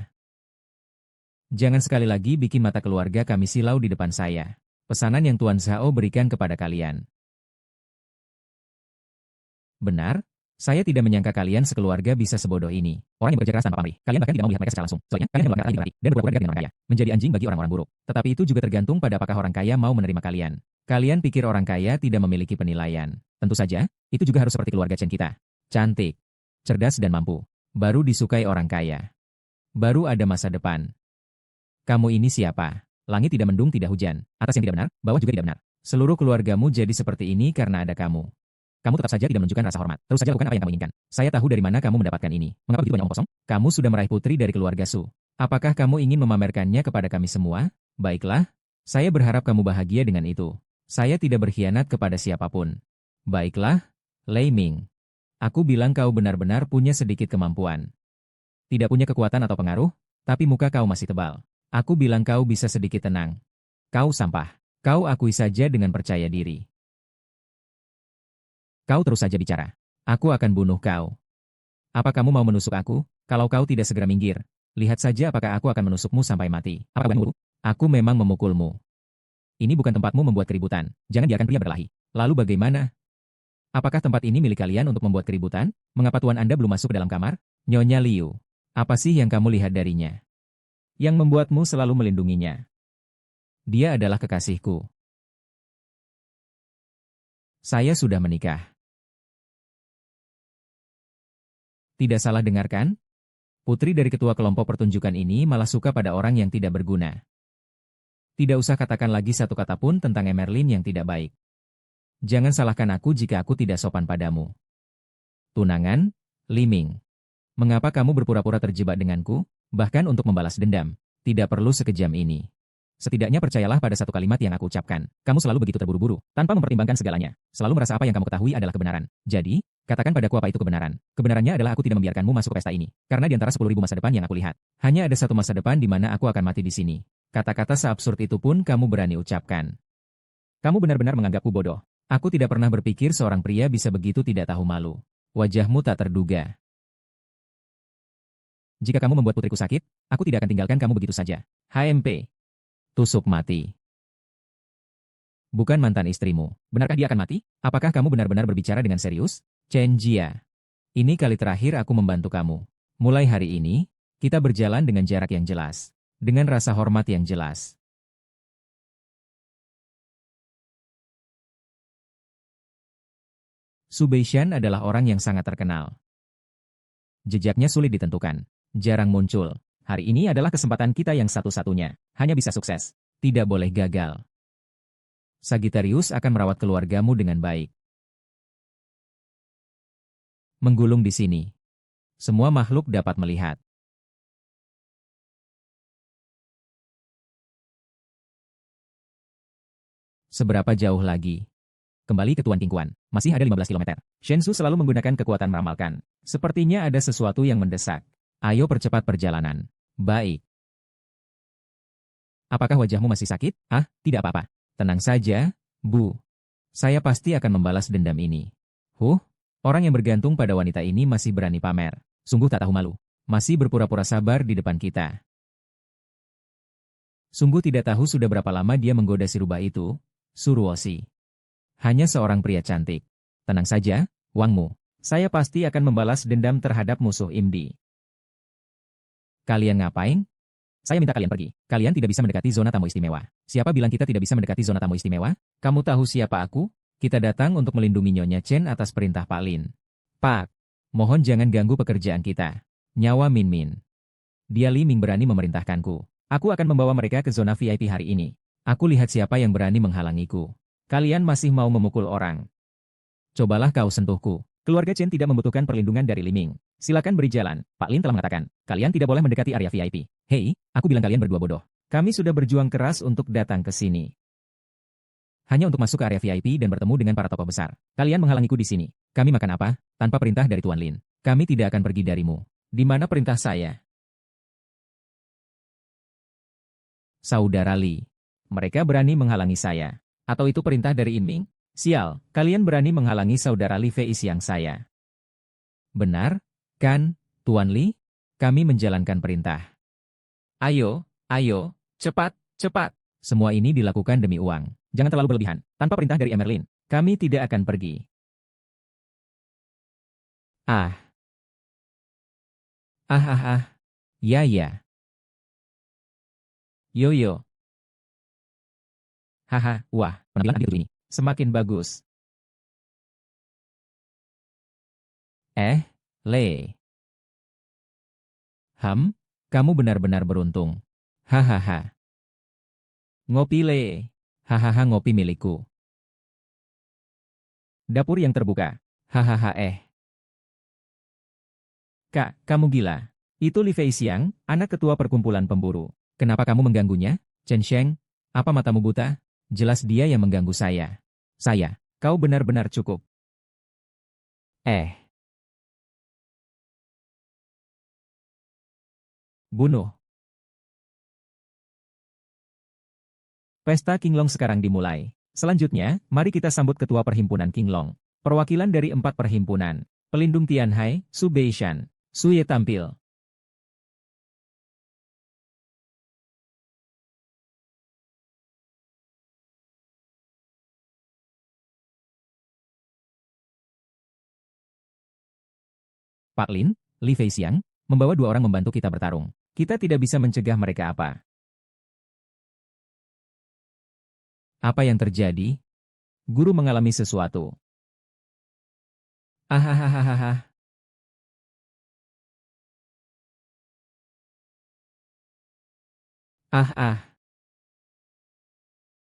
S1: Jangan sekali lagi bikin mata keluarga kami silau di depan saya. Pesanan yang Tuan Zhao berikan kepada kalian. Benar? Saya tidak menyangka kalian sekeluarga bisa sebodoh ini. Orang yang bekerja keras tanpa pamrih. Kalian bahkan tidak mau melihat mereka secara langsung. Soalnya, kalian hanya melanggar akal dan berpura-pura dekat dengan orang kaya. Menjadi anjing bagi orang-orang buruk. Tetapi itu juga tergantung pada apakah orang kaya mau menerima kalian. Kalian pikir orang kaya tidak memiliki penilaian. Tentu saja, itu juga harus seperti keluarga Chen kita. Cantik, cerdas dan mampu. Baru disukai orang kaya. Baru ada masa depan. Kamu ini siapa? Langit tidak mendung, tidak hujan. Atas yang tidak benar, bawah juga tidak benar. Seluruh keluargamu jadi seperti ini karena ada kamu. Kamu tetap saja tidak menunjukkan rasa hormat. Terus saja lakukan apa yang kamu inginkan. Saya tahu dari mana kamu mendapatkan ini. Mengapa begitu banyak omong kosong? Kamu sudah meraih putri dari keluarga Su. Apakah kamu ingin memamerkannya kepada kami semua? Baiklah. Saya berharap kamu bahagia dengan itu. Saya tidak berkhianat kepada siapapun. Baiklah, Lei Ming. Aku bilang kau benar-benar punya sedikit kemampuan. Tidak punya kekuatan atau pengaruh, tapi muka kau masih tebal. Aku bilang kau bisa sedikit tenang. Kau sampah. Kau akui saja dengan percaya diri. Kau terus saja bicara. Aku akan bunuh kau. Apa kamu mau menusuk aku? Kalau kau tidak segera minggir, lihat saja apakah aku akan menusukmu sampai mati. Apakah kamu? Aku memang memukulmu. Ini bukan tempatmu membuat keributan. Jangan biarkan pria berkelahi. Lalu bagaimana? Apakah tempat ini milik kalian untuk membuat keributan? Mengapa tuan Anda belum masuk ke dalam kamar? Nyonya Liu. Apa sih yang kamu lihat darinya? Yang membuatmu selalu melindunginya. Dia adalah kekasihku. Saya sudah menikah. Tidak salah dengarkan? Putri dari ketua kelompok pertunjukan ini malah suka pada orang yang tidak berguna. Tidak usah katakan lagi satu kata pun tentang Emerlin yang tidak baik. Jangan salahkan aku jika aku tidak sopan padamu. Tunangan, Li Ming. Mengapa kamu berpura-pura terjebak denganku? Bahkan untuk membalas dendam. Tidak perlu sekejam ini. Setidaknya percayalah pada satu kalimat yang aku ucapkan. Kamu selalu begitu terburu-buru, tanpa mempertimbangkan segalanya. Selalu merasa apa yang kamu ketahui adalah kebenaran. Jadi, katakan padaku apa itu kebenaran. Kebenarannya adalah aku tidak membiarkanmu masuk ke pesta ini. Karena di antara 10.000 masa depan yang aku lihat, hanya ada satu masa depan di mana aku akan mati di sini. Kata-kata seabsurd itu pun kamu berani ucapkan. Kamu benar-benar menganggapku bodoh. Aku tidak pernah berpikir seorang pria bisa begitu tidak tahu malu. Wajahmu tak terduga. Jika kamu membuat putriku sakit, aku tidak akan tinggalkan kamu begitu saja. HMP. Tusuk mati. Bukan mantan istrimu. Benarkah dia akan mati? Apakah kamu benar-benar berbicara dengan serius? Chen Jia. Ini kali terakhir aku membantu kamu. Mulai hari ini, kita berjalan dengan jarak yang jelas. Dengan rasa hormat yang jelas. Su Beishan adalah orang yang sangat terkenal. Jejaknya sulit ditentukan. Jarang muncul. Hari ini adalah kesempatan kita yang satu-satunya. Hanya bisa sukses. Tidak boleh gagal. Sagittarius akan merawat keluargamu dengan baik. Menggulung di sini. Semua makhluk dapat melihat. Seberapa jauh lagi? Kembali ke Tuan Qingquan. Masih ada 15 km. Shensu selalu menggunakan kekuatan meramalkan. Sepertinya ada sesuatu yang mendesak. Ayo percepat perjalanan. Baik. Apakah wajahmu masih sakit? Ah, tidak apa-apa. Tenang saja, Bu. Saya pasti akan membalas dendam ini. Orang yang bergantung pada wanita ini masih berani pamer. Sungguh tak tahu malu. Masih berpura-pura sabar di depan kita. Sungguh tidak tahu sudah berapa lama dia menggoda si rubah itu, Suruosi. Hanya seorang pria cantik. Tenang saja, Wangmu. Saya pasti akan membalas dendam terhadap musuh Imdi. Kalian ngapain? Saya minta kalian pergi. Kalian tidak bisa mendekati zona tamu istimewa. Siapa bilang kita tidak bisa mendekati zona tamu istimewa? Kamu tahu siapa aku? Kita datang untuk melindungi Nyonya Chen atas perintah Pak Lin. Pak, mohon jangan ganggu pekerjaan kita. Nyawa Min Min. Dia Li Ming berani memerintahkanku. Aku akan membawa mereka ke zona VIP hari ini. Aku lihat siapa yang berani menghalangiku. Kalian masih mau memukul orang. Cobalah kau sentuhku. Keluarga Chen tidak membutuhkan perlindungan dari Li Ming. Silakan beri jalan. Pak Lin telah mengatakan, kalian tidak boleh mendekati area VIP. Hei, aku bilang kalian berdua bodoh. Kami sudah berjuang keras untuk datang ke sini. Hanya untuk masuk ke area VIP dan bertemu dengan para tokoh besar. Kalian menghalangiku di sini. Kami makan apa? Tanpa perintah dari Tuan Lin. Kami tidak akan pergi darimu. Di mana perintah saya? Saudara Li. Mereka berani menghalangi saya. Atau itu perintah dari In Ming? Sial, kalian berani menghalangi saudara Li Fei Xiang saya. Benar, kan, Tuan Li? Kami menjalankan perintah. Ayo, ayo, cepat, cepat. Semua ini dilakukan demi uang. Jangan terlalu berlebihan. Tanpa perintah dari Emerlin, kami tidak akan pergi. Ah. Ah ah ah. Ya ya. Yo yo. Haha, wah, penampilan adikku ini. Semakin bagus. Le. Kamu benar-benar beruntung. Hahaha. Ngopi Le. Hahaha ngopi milikku. Dapur yang terbuka. Hahaha Kak, kamu gila. Itu Li Fei Xiang, anak ketua perkumpulan pemburu. Kenapa kamu mengganggunya? Chen Sheng, apa matamu buta? Jelas dia yang mengganggu saya. Kau benar-benar cukup. Bunuh. Pesta Qinglong sekarang dimulai. Selanjutnya, mari kita sambut ketua perhimpunan Qinglong. Perwakilan dari 4 perhimpunan. Pelindung Tianhai, Su Beishan. Su Ye tampil. Pak Lin, Li Fei Xiang, membawa 2 orang membantu kita bertarung. Kita tidak bisa mencegah mereka apa. Apa yang terjadi? Guru mengalami sesuatu. Ahahaha. Ah.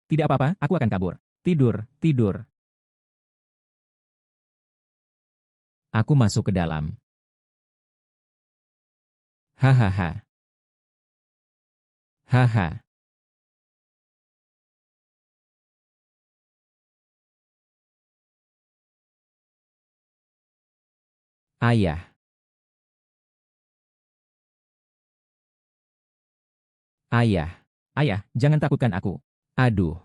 S1: Tidak apa-apa, aku akan kabur. Tidur. Aku masuk ke dalam. Hahaha. Haha. Ayah. Ayah, jangan takutkan aku. Aduh.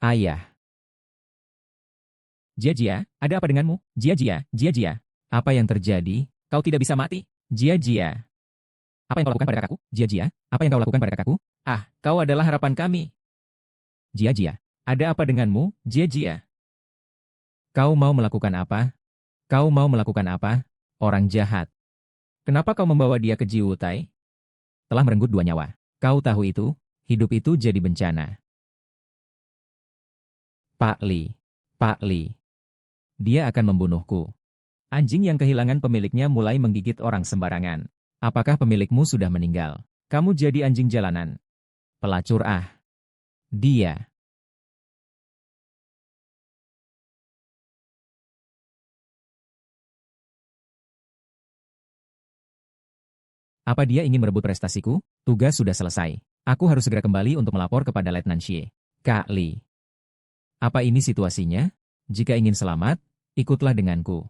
S1: Ayah. Jia, ada apa denganmu? Jia. Apa yang terjadi? Kau tidak bisa mati? Jia. Apa yang kau lakukan pada kakakku? Jia, apa yang kau lakukan pada kakakku? Ah, kau adalah harapan kami. Jia, ada apa denganmu? Jia. Kau mau melakukan apa? Orang jahat. Kenapa kau membawa dia ke Jiwutai? Telah merenggut 2 nyawa. Kau tahu itu? Hidup itu jadi bencana. Pak Li. Dia akan membunuhku. Anjing yang kehilangan pemiliknya mulai menggigit orang sembarangan. Apakah pemilikmu sudah meninggal? Kamu jadi anjing jalanan. Pelacur Dia. Apa dia ingin merebut prestasiku? Tugas sudah selesai. Aku harus segera kembali untuk melapor kepada Letnan Xie. Kak Li. Apa ini situasinya? Jika ingin selamat, ikutlah denganku.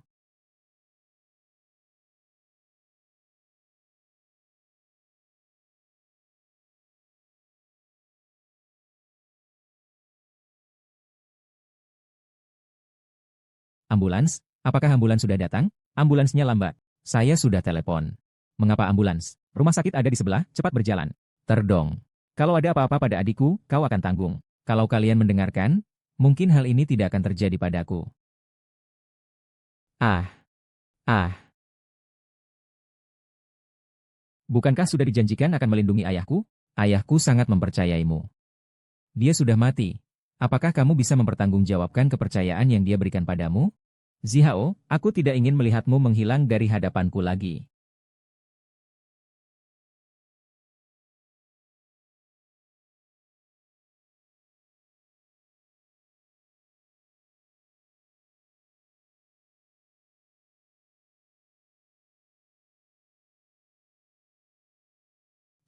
S1: Ambulans? Apakah ambulans sudah datang? Ambulansnya lambat. Saya sudah telepon. Mengapa ambulans? Rumah sakit ada di sebelah, cepat berjalan. Terdong. Kalau ada apa-apa pada adikku, kau akan tanggung. Kalau kalian mendengarkan, mungkin hal ini tidak akan terjadi padaku. Ah. Bukankah sudah dijanjikan akan melindungi ayahku? Ayahku sangat mempercayaimu. Dia sudah mati. Apakah kamu bisa mempertanggungjawabkan kepercayaan yang dia berikan padamu? Zihao, aku tidak ingin melihatmu menghilang dari hadapanku lagi.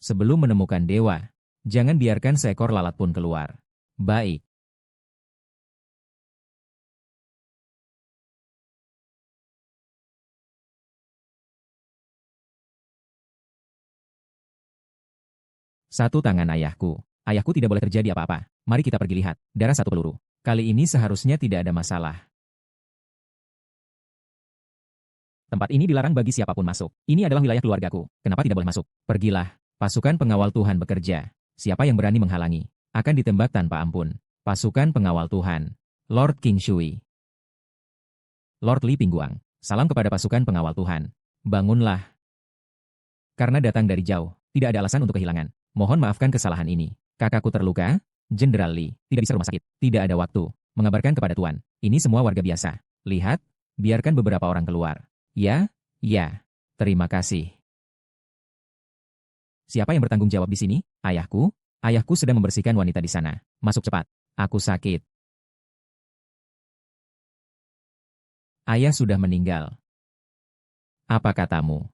S1: Sebelum menemukan dewa, jangan biarkan seekor lalat pun keluar. Baik. Satu tangan ayahku. Ayahku tidak boleh terjadi apa-apa. Mari kita pergi lihat. Darah satu peluru. Kali ini seharusnya tidak ada masalah. Tempat ini dilarang bagi siapapun masuk. Ini adalah wilayah keluargaku. Kenapa tidak boleh masuk? Pergilah. Pasukan pengawal Tuhan bekerja. Siapa yang berani menghalangi, akan ditembak tanpa ampun. Pasukan pengawal Tuhan. Lord King Shui. Lord Li Pingguang. Salam kepada pasukan pengawal Tuhan. Bangunlah. Karena datang dari jauh, tidak ada alasan untuk kehilangan. Mohon maafkan kesalahan ini. Kakakku terluka. Jenderal Li. Tidak bisa rumah sakit. Tidak ada waktu. Mengabarkan kepada Tuan. Ini semua warga biasa. Lihat. Biarkan beberapa orang keluar. Ya, ya. Terima kasih. Siapa yang bertanggung jawab di sini? Ayahku? Ayahku sedang membersihkan wanita di sana. Masuk cepat. Aku sakit. Ayah sudah meninggal. Apa katamu?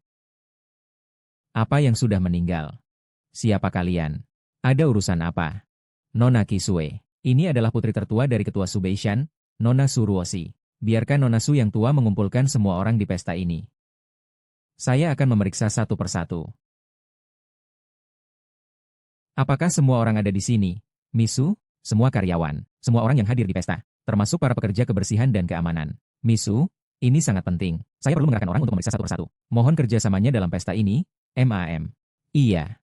S1: Apa yang sudah meninggal? Siapa kalian? Ada urusan apa? Nona Kisue. Ini adalah putri tertua dari ketua Subeishan, Nona Suruoshi. Biarkan Nona Su yang tua mengumpulkan semua orang di pesta ini. Saya akan memeriksa satu persatu. Apakah semua orang ada di sini? Misu, semua karyawan, semua orang yang hadir di pesta, termasuk para pekerja kebersihan dan keamanan. Misu, ini sangat penting. Saya perlu mengerahkan orang untuk memeriksa satu persatu. Mohon kerjasamanya dalam pesta ini. MAM. Iya.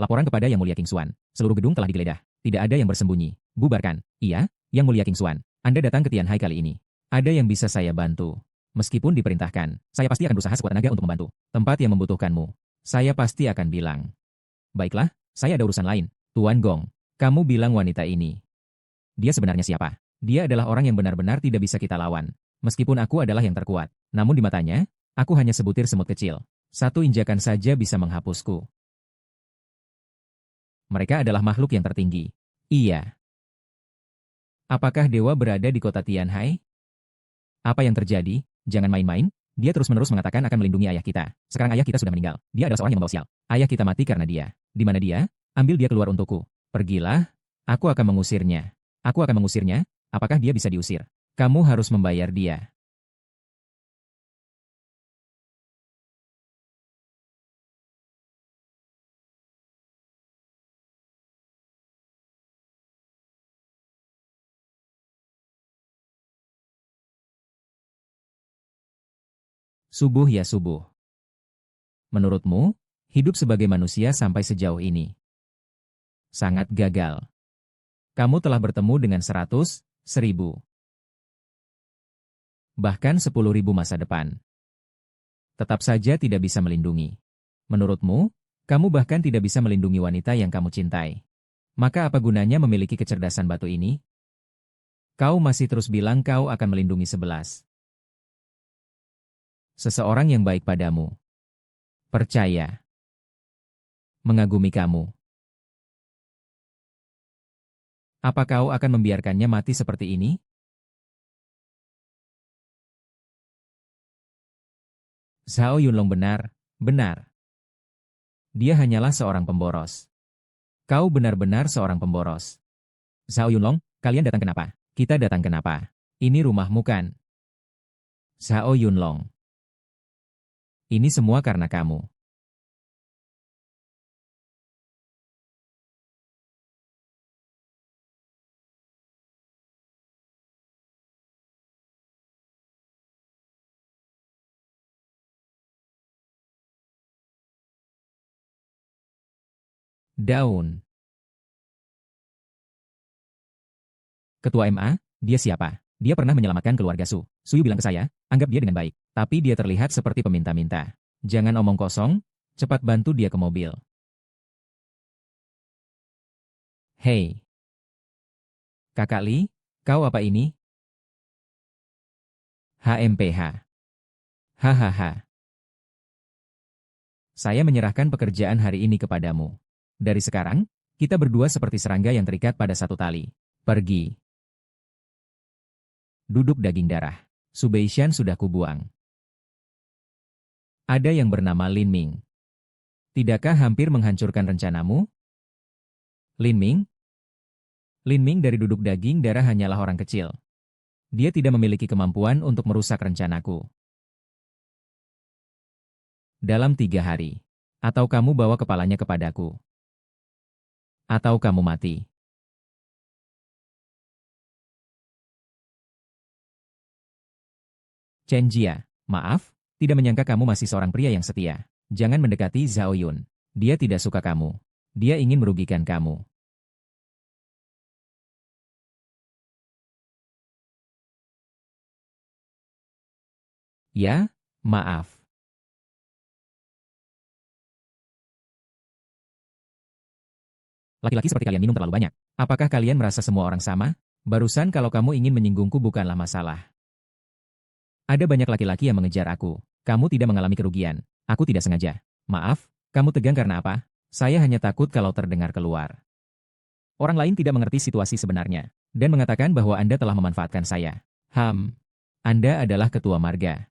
S1: Laporan kepada Yang Mulia King Xuan. Seluruh gedung telah digeledah. Tidak ada yang bersembunyi. Bubarkan. Iya, Yang Mulia King Xuan. Anda datang ke Tianhai kali ini. Ada yang bisa saya bantu. Meskipun diperintahkan, saya pasti akan berusaha sekuat tenaga untuk membantu. Tempat yang membutuhkanmu, saya pasti akan bilang. Baiklah, saya ada urusan lain. Tuan Gong, kamu bilang wanita ini. Dia sebenarnya siapa? Dia adalah orang yang benar-benar tidak bisa kita lawan. Meskipun aku adalah yang terkuat. Namun di matanya, aku hanya sebutir semut kecil. Satu injakan saja bisa menghapusku. Mereka adalah makhluk yang tertinggi. Iya. Apakah dewa berada di kota Tianhai? Apa yang terjadi? Jangan main-main. Dia terus-menerus mengatakan akan melindungi ayah kita. Sekarang ayah kita sudah meninggal. Dia adalah seorang yang membawa sial. Ayah kita mati karena dia. Di mana dia? Ambil dia keluar untukku. Pergilah. Aku akan mengusirnya. Aku akan mengusirnya. Apakah dia bisa diusir? Kamu harus membayar dia. Subuh ya subuh. Menurutmu, hidup sebagai manusia sampai sejauh ini sangat gagal. Kamu telah bertemu dengan 100, 1000, bahkan 10.000 masa depan. Tetap saja tidak bisa melindungi. Menurutmu, kamu bahkan tidak bisa melindungi wanita yang kamu cintai. Maka apa gunanya memiliki kecerdasan batu ini? Kau masih terus bilang kau akan melindungi 11. Seseorang yang baik padamu. Percaya. Mengagumi kamu. Apa kau akan membiarkannya mati seperti ini? Zhao Yunlong benar, benar. Dia hanyalah seorang pemboros. Kau benar-benar seorang pemboros. Zhao Yunlong, kalian datang kenapa? Kita datang kenapa? Ini rumahmu kan? Zhao Yunlong. Ini semua karena kamu. Daun. Ketua MA, dia siapa? Dia pernah menyelamatkan keluarga Su. Suyu bilang ke saya, anggap dia dengan baik. Tapi dia terlihat seperti peminta-minta. Jangan omong kosong, cepat bantu dia ke mobil. Hei. Kakak Li, kau apa ini? HMPH. Hahaha. Saya menyerahkan pekerjaan hari ini kepadamu. Dari sekarang, kita berdua seperti serangga yang terikat pada satu tali. Pergi. Duduk daging darah. Subeishan sudah kubuang. Ada yang bernama Lin Ming. Tidakkah hampir menghancurkan rencanamu? Lin Ming? Lin Ming dari duduk daging darah hanyalah orang kecil. Dia tidak memiliki kemampuan untuk merusak rencanaku. Dalam 3 hari. Atau kamu bawa kepalanya kepadaku. Atau kamu mati. Chen Jia, maaf, tidak menyangka kamu masih seorang pria yang setia. Jangan mendekati Zhao Yun. Dia tidak suka kamu. Dia ingin merugikan kamu. Ya, maaf. Laki-laki seperti kalian minum terlalu banyak. Apakah kalian merasa semua orang sama? Barusan kalau kamu ingin menyinggungku bukanlah masalah. Ada banyak laki-laki yang mengejar aku. Kamu tidak mengalami kerugian. Aku tidak sengaja. Maaf, kamu tegang karena apa? Saya hanya takut kalau terdengar keluar. Orang lain tidak mengerti situasi sebenarnya, dan mengatakan bahwa Anda telah memanfaatkan saya. Anda adalah ketua marga.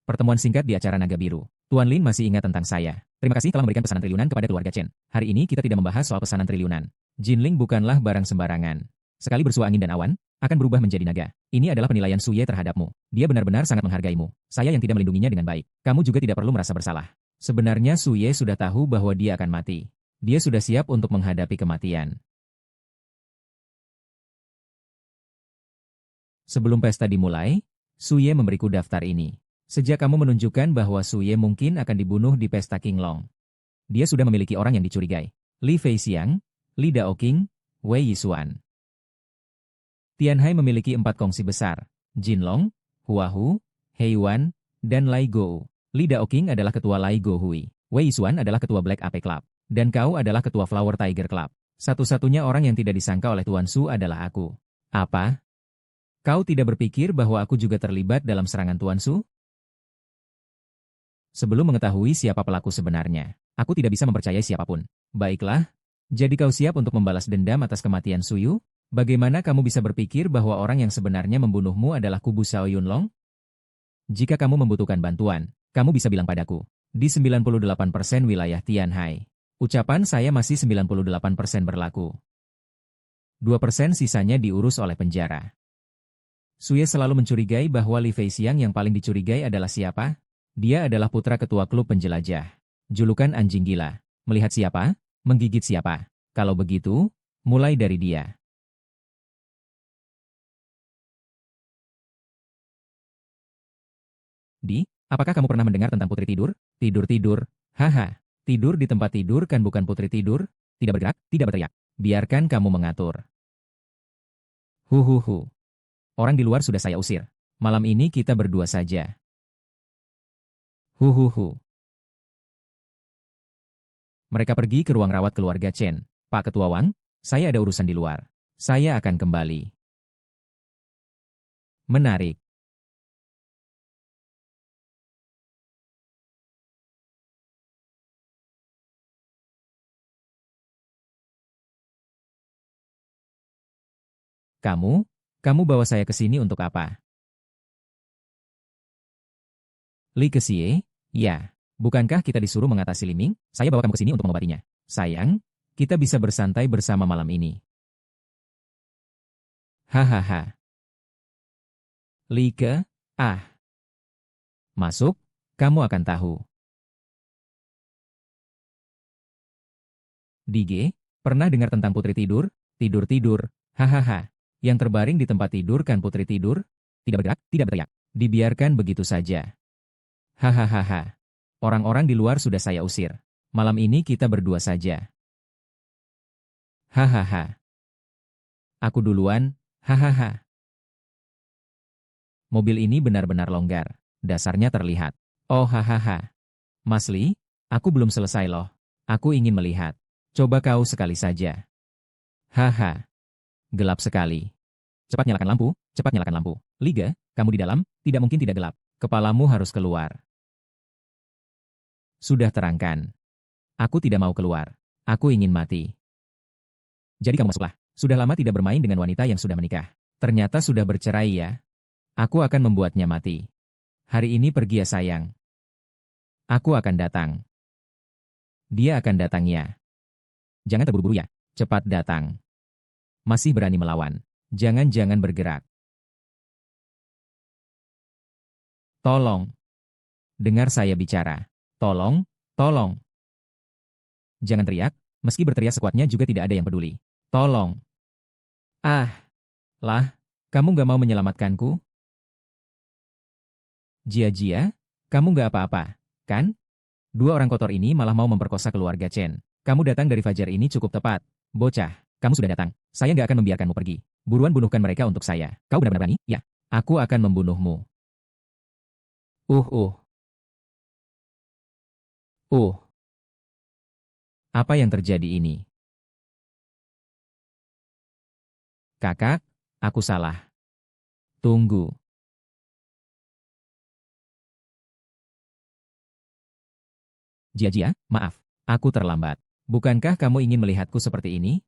S1: Pertemuan singkat di acara Naga Biru. Tuan Lin masih ingat tentang saya. Terima kasih telah memberikan pesanan triliunan kepada keluarga Chen. Hari ini kita tidak membahas soal pesanan triliunan. Jinling bukanlah barang sembarangan. Sekali bersua angin dan awan, akan berubah menjadi naga. Ini adalah penilaian Suye terhadapmu. Dia benar-benar sangat menghargaimu. Saya yang tidak melindunginya dengan baik. Kamu juga tidak perlu merasa bersalah. Sebenarnya Suye sudah tahu bahwa dia akan mati. Dia sudah siap untuk menghadapi kematian. Sebelum pesta dimulai, Suye memberiku daftar ini. Sejak kamu menunjukkan bahwa Suye mungkin akan dibunuh di pesta Qinglong, dia sudah memiliki orang yang dicurigai. Li Feixiang, Li Daoqing, Wei Yisuan. Tianhai memiliki 4 kongsi besar, Jinlong, Huahu, Heiyuan, dan Lai Gou. Li Daoqing adalah ketua Lai Gou Hui. Wei Yisuan adalah ketua Black Ape Club. Dan kau adalah ketua Flower Tiger Club. Satu-satunya orang yang tidak disangka oleh Tuan Su adalah aku. Apa? Kau tidak berpikir bahwa aku juga terlibat dalam serangan Tuan Su? Sebelum mengetahui siapa pelaku sebenarnya, aku tidak bisa mempercayai siapapun. Baiklah, jadi kau siap untuk membalas dendam atas kematian Suyu? Bagaimana kamu bisa berpikir bahwa orang yang sebenarnya membunuhmu adalah kubu Xiao Yunlong? Jika kamu membutuhkan bantuan, kamu bisa bilang padaku. Di 98% wilayah Tianhai, ucapan saya masih 98% berlaku. 2% sisanya diurus oleh penjara. Suye selalu mencurigai bahwa Li Feixiang yang paling dicurigai adalah siapa? Dia adalah putra ketua klub penjelajah. Julukan anjing gila. Melihat siapa? Menggigit siapa? Kalau begitu, mulai dari dia. Apakah kamu pernah mendengar tentang putri tidur? Tidur-tidur. Haha. Tidur di tempat tidur kan bukan putri tidur? Tidak bergerak, tidak berteriak. Biarkan kamu mengatur. Huhuhu. Orang di luar sudah saya usir. Malam ini kita berdua saja. Huhuhu. Mereka pergi ke ruang rawat keluarga Chen. Pak Ketua Wang, saya ada urusan di luar. Saya akan kembali. Menarik. Kamu bawa saya ke sini untuk apa? Li Kesie? Ya. Bukankah kita disuruh mengatasi Li Ming? Saya bawa kamu ke sini untuk mengobatinya. Sayang, kita bisa bersantai bersama malam ini. Hahaha. Li Ke? Masuk, kamu akan tahu. Dige, pernah dengar tentang putri tidur? Tidur-tidur. Hahaha. Yang terbaring di tempat tidur kan putri tidur? Tidak bergerak, tidak berteriak. Dibiarkan begitu saja. Hahaha. Orang-orang di luar sudah saya usir. Malam ini kita berdua saja. Hahaha. Aku duluan, hahaha. Mobil ini benar-benar longgar. Dasarnya terlihat. Oh hahaha. Mas Li, aku belum selesai loh. Aku ingin melihat. Coba kau sekali saja. Haha. Gelap sekali. Cepat nyalakan lampu, cepat nyalakan lampu. Liga, kamu di dalam, tidak mungkin tidak gelap. Kepalamu harus keluar. Sudah terangkan. Aku tidak mau keluar. Aku ingin mati. Jadi kamu masuklah. Sudah lama tidak bermain dengan wanita yang sudah menikah. Ternyata sudah bercerai ya. Aku akan membuatnya mati. Hari ini pergi ya sayang. Aku akan datang. Dia akan datang ya. Jangan terburu-buru ya. Cepat datang. Masih berani melawan. Jangan-jangan bergerak. Tolong. Dengar saya bicara. Tolong, tolong. Jangan teriak, meski berteriak sekuatnya juga tidak ada yang peduli. Tolong. Ah, lah, kamu gak mau menyelamatkanku? Jia-jia, kamu gak apa-apa, kan? Dua orang kotor ini malah mau memperkosa keluarga Chen. Kamu datang dari fajar ini cukup tepat. Bocah, kamu sudah datang. Saya gak akan membiarkanmu pergi. Buruan bunuhkan mereka untuk saya. Kau benar-benar berani? Ya. Aku akan membunuhmu. Uh, uh, uh. Apa yang terjadi ini? Kakak, aku salah. Tunggu. Jia-jia, maaf. Aku terlambat. Bukankah kamu ingin melihatku seperti ini?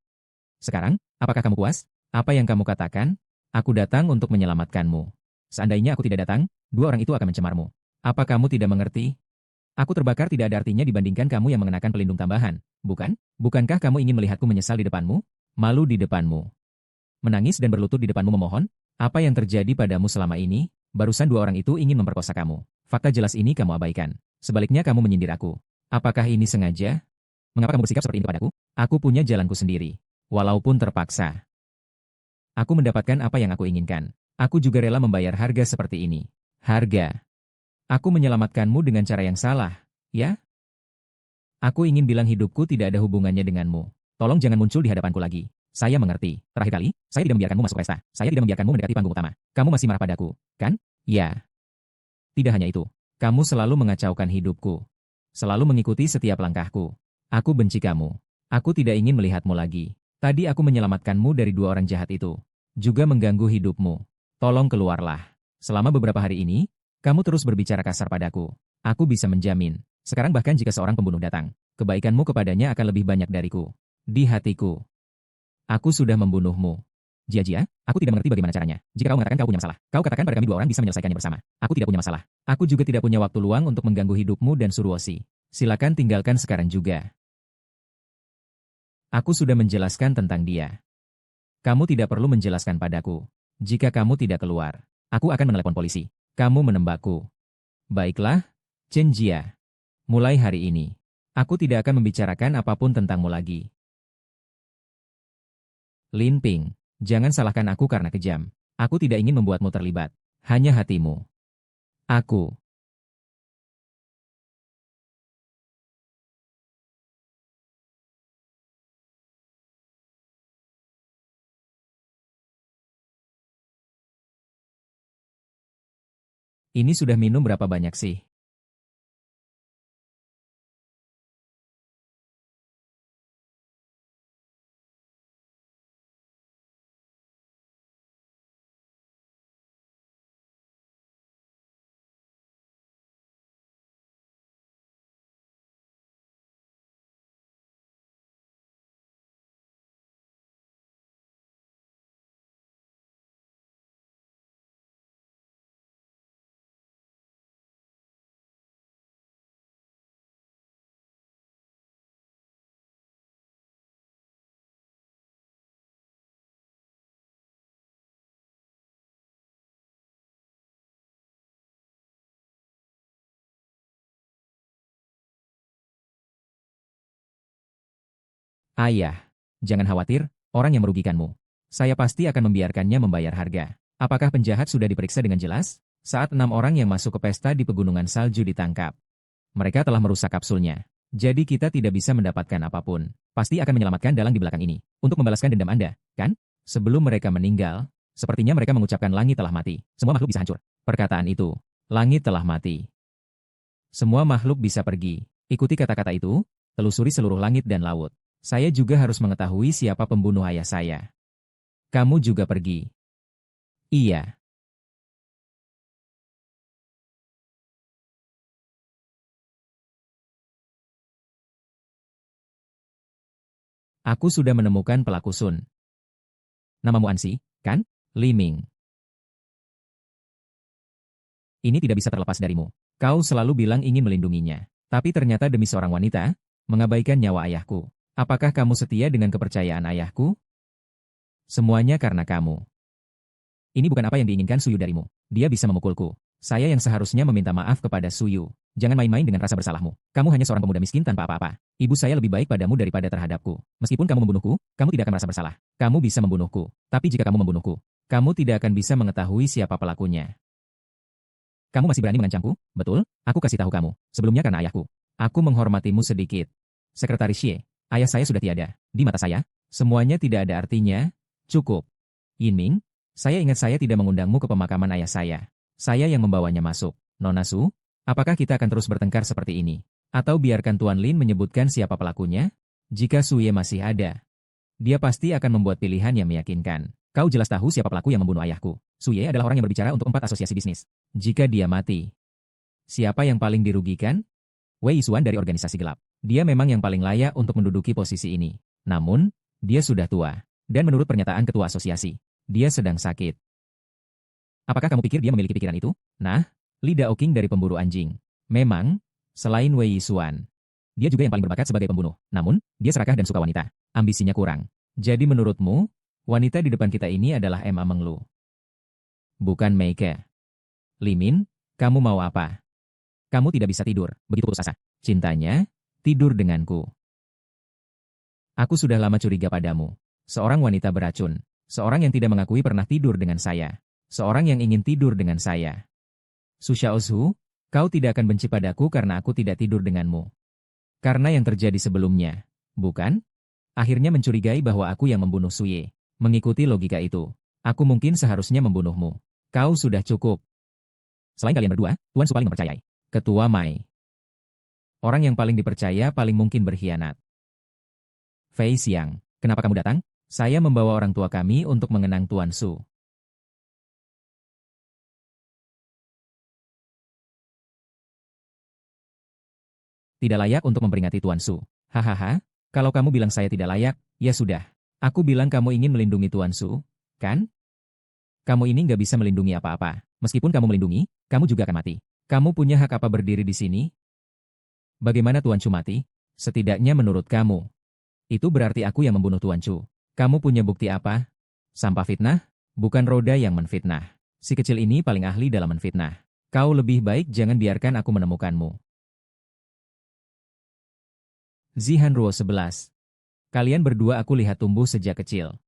S1: Sekarang, apakah kamu puas? Apa yang kamu katakan? Aku datang untuk menyelamatkanmu. Seandainya aku tidak datang, dua orang itu akan mencemarmu. Apa kamu tidak mengerti? Aku terbakar tidak ada artinya dibandingkan kamu yang mengenakan pelindung tambahan, bukan? Bukankah kamu ingin melihatku menyesal di depanmu? Malu di depanmu. Menangis dan berlutut di depanmu memohon? Apa yang terjadi padamu selama ini? Barusan dua orang itu ingin memperkosa kamu. Fakta jelas ini kamu abaikan. Sebaliknya kamu menyindir aku. Apakah ini sengaja? Mengapa kamu bersikap seperti ini padaku? Aku punya jalanku sendiri. Walaupun terpaksa. Aku mendapatkan apa yang aku inginkan. Aku juga rela membayar harga seperti ini. Harga. Aku menyelamatkanmu dengan cara yang salah, ya? Aku ingin bilang hidupku tidak ada hubungannya denganmu. Tolong jangan muncul di hadapanku lagi. Saya mengerti. Terakhir kali, saya tidak membiarkanmu masuk pesta. Saya tidak membiarkanmu mendekati panggung utama. Kamu masih marah padaku, kan? Ya. Tidak hanya itu. Kamu selalu mengacaukan hidupku. Selalu mengikuti setiap langkahku. Aku benci kamu. Aku tidak ingin melihatmu lagi. Tadi aku menyelamatkanmu dari dua orang jahat itu. Juga mengganggu hidupmu. Tolong keluarlah. Selama beberapa hari ini, kamu terus berbicara kasar padaku. Aku bisa menjamin. Sekarang bahkan jika seorang pembunuh datang, kebaikanmu kepadanya akan lebih banyak dariku. Di hatiku. Aku sudah membunuhmu. Jia-jia, aku tidak mengerti bagaimana caranya. Jika kau mengatakan kau punya masalah, kau katakan pada kami dua orang bisa menyelesaikannya bersama. Aku tidak punya masalah. Aku juga tidak punya waktu luang untuk mengganggu hidupmu dan Suruoshi. Silakan tinggalkan sekarang juga. Aku sudah menjelaskan tentang dia. Kamu tidak perlu menjelaskan padaku. Jika kamu tidak keluar, aku akan menelepon polisi. Kamu menembakku. Baiklah, Chen Jia. Mulai hari ini, aku tidak akan membicarakan apapun tentangmu lagi. Lin Ping, jangan salahkan aku karena kejam. Aku tidak ingin membuatmu terlibat. Hanya hatimu. Aku. Ini sudah minum berapa banyak sih? Ayah, jangan khawatir, orang yang merugikanmu. Saya pasti akan membiarkannya membayar harga. Apakah penjahat sudah diperiksa dengan jelas? Saat 6 orang yang masuk ke pesta di pegunungan salju ditangkap. Mereka telah merusak kapsulnya. Jadi kita tidak bisa mendapatkan apapun. Pasti akan menyelamatkan dalang di belakang ini. Untuk membalaskan dendam Anda, kan? Sebelum mereka meninggal, sepertinya mereka mengucapkan langit telah mati. Semua makhluk bisa hancur. Perkataan itu, langit telah mati. Semua makhluk bisa pergi. Ikuti kata-kata itu, telusuri seluruh langit dan laut. Saya juga harus mengetahui siapa pembunuh ayah saya. Kamu juga pergi. Iya, aku sudah menemukan pelaku Sun. Namamu Ansi, kan? Li Ming. Ini tidak bisa terlepas darimu. Kau selalu bilang ingin melindunginya. Tapi ternyata demi seorang wanita, Mengabaikan nyawa ayahku. Apakah kamu setia dengan kepercayaan ayahku? Semuanya karena kamu. Ini bukan apa yang diinginkan Suyu darimu. Dia bisa memukulku. Saya yang seharusnya meminta maaf kepada Suyu. Jangan main-main dengan rasa bersalahmu. Kamu hanya seorang pemuda miskin tanpa apa-apa. Ibu saya lebih baik padamu daripada terhadapku. Meskipun kamu membunuhku, kamu tidak akan merasa bersalah. Kamu bisa membunuhku. Tapi jika kamu membunuhku, kamu tidak akan bisa mengetahui siapa pelakunya. Kamu masih berani mengancamku? Betul, aku kasih tahu kamu. Sebelumnya karena ayahku. Aku menghormatimu sedikit. Sekretaris Xie, ayah saya sudah tiada. Di mata saya, semuanya tidak ada artinya. Cukup. Yinming, saya ingat saya tidak mengundangmu ke pemakaman ayah saya. Saya yang membawanya masuk. Nona Su, apakah kita akan terus bertengkar seperti ini? Atau biarkan Tuan Lin menyebutkan siapa pelakunya? Jika Suye masih ada, dia pasti akan membuat pilihan yang meyakinkan. Kau jelas tahu siapa pelaku yang membunuh ayahku. Suye adalah orang yang berbicara untuk 4 asosiasi bisnis. Jika dia mati, siapa yang paling dirugikan? Wei Yisuan dari organisasi gelap. Dia memang yang paling layak untuk menduduki posisi ini. Namun, dia sudah tua. Dan menurut pernyataan ketua asosiasi, dia sedang sakit. Apakah kamu pikir dia memiliki pikiran itu? Nah, Li Daoqing dari pemburu anjing. Memang, selain Wei Yisuan, dia juga yang paling berbakat sebagai pembunuh. Namun, dia serakah dan suka wanita. Ambisinya kurang. Jadi menurutmu, wanita di depan kita ini adalah Ma Menglu, bukan Meike. Li Min, kamu mau apa? Kamu tidak bisa tidur, begitu putus asa. Cintanya, tidur denganku. Aku sudah lama curiga padamu. Seorang wanita beracun. Seorang yang tidak mengakui pernah tidur dengan saya. Seorang yang ingin tidur dengan saya. Su Xiaozhu, kau tidak akan benci padaku karena aku tidak tidur denganmu. Karena yang terjadi sebelumnya, bukan? Akhirnya mencurigai bahwa aku yang membunuh Suye. Mengikuti logika itu, aku mungkin seharusnya membunuhmu. Kau sudah cukup. Selain kalian berdua, Tuan Su paling mempercayai. Ketua Mai. Orang yang paling dipercaya paling mungkin berkhianat. Fei Xiang, kenapa kamu datang? Saya membawa orang tua kami untuk mengenang Tuan Su. Tidak layak untuk memperingati Tuan Su. Hahaha, kalau kamu bilang saya tidak layak, ya sudah. Aku bilang kamu ingin melindungi Tuan Su, kan? Kamu ini nggak bisa melindungi apa-apa. Meskipun kamu melindungi, kamu juga akan mati. Kamu punya hak apa berdiri di sini? Bagaimana Tuan Chu mati? Setidaknya menurut kamu. Itu berarti aku yang membunuh Tuan Chu. Kamu punya bukti apa? Sampah fitnah? Bukan roda yang menfitnah. Si kecil ini paling ahli dalam menfitnah. Kau lebih baik jangan biarkan aku menemukanmu. Zihan Ruo 11. Kalian berdua aku lihat tumbuh sejak kecil.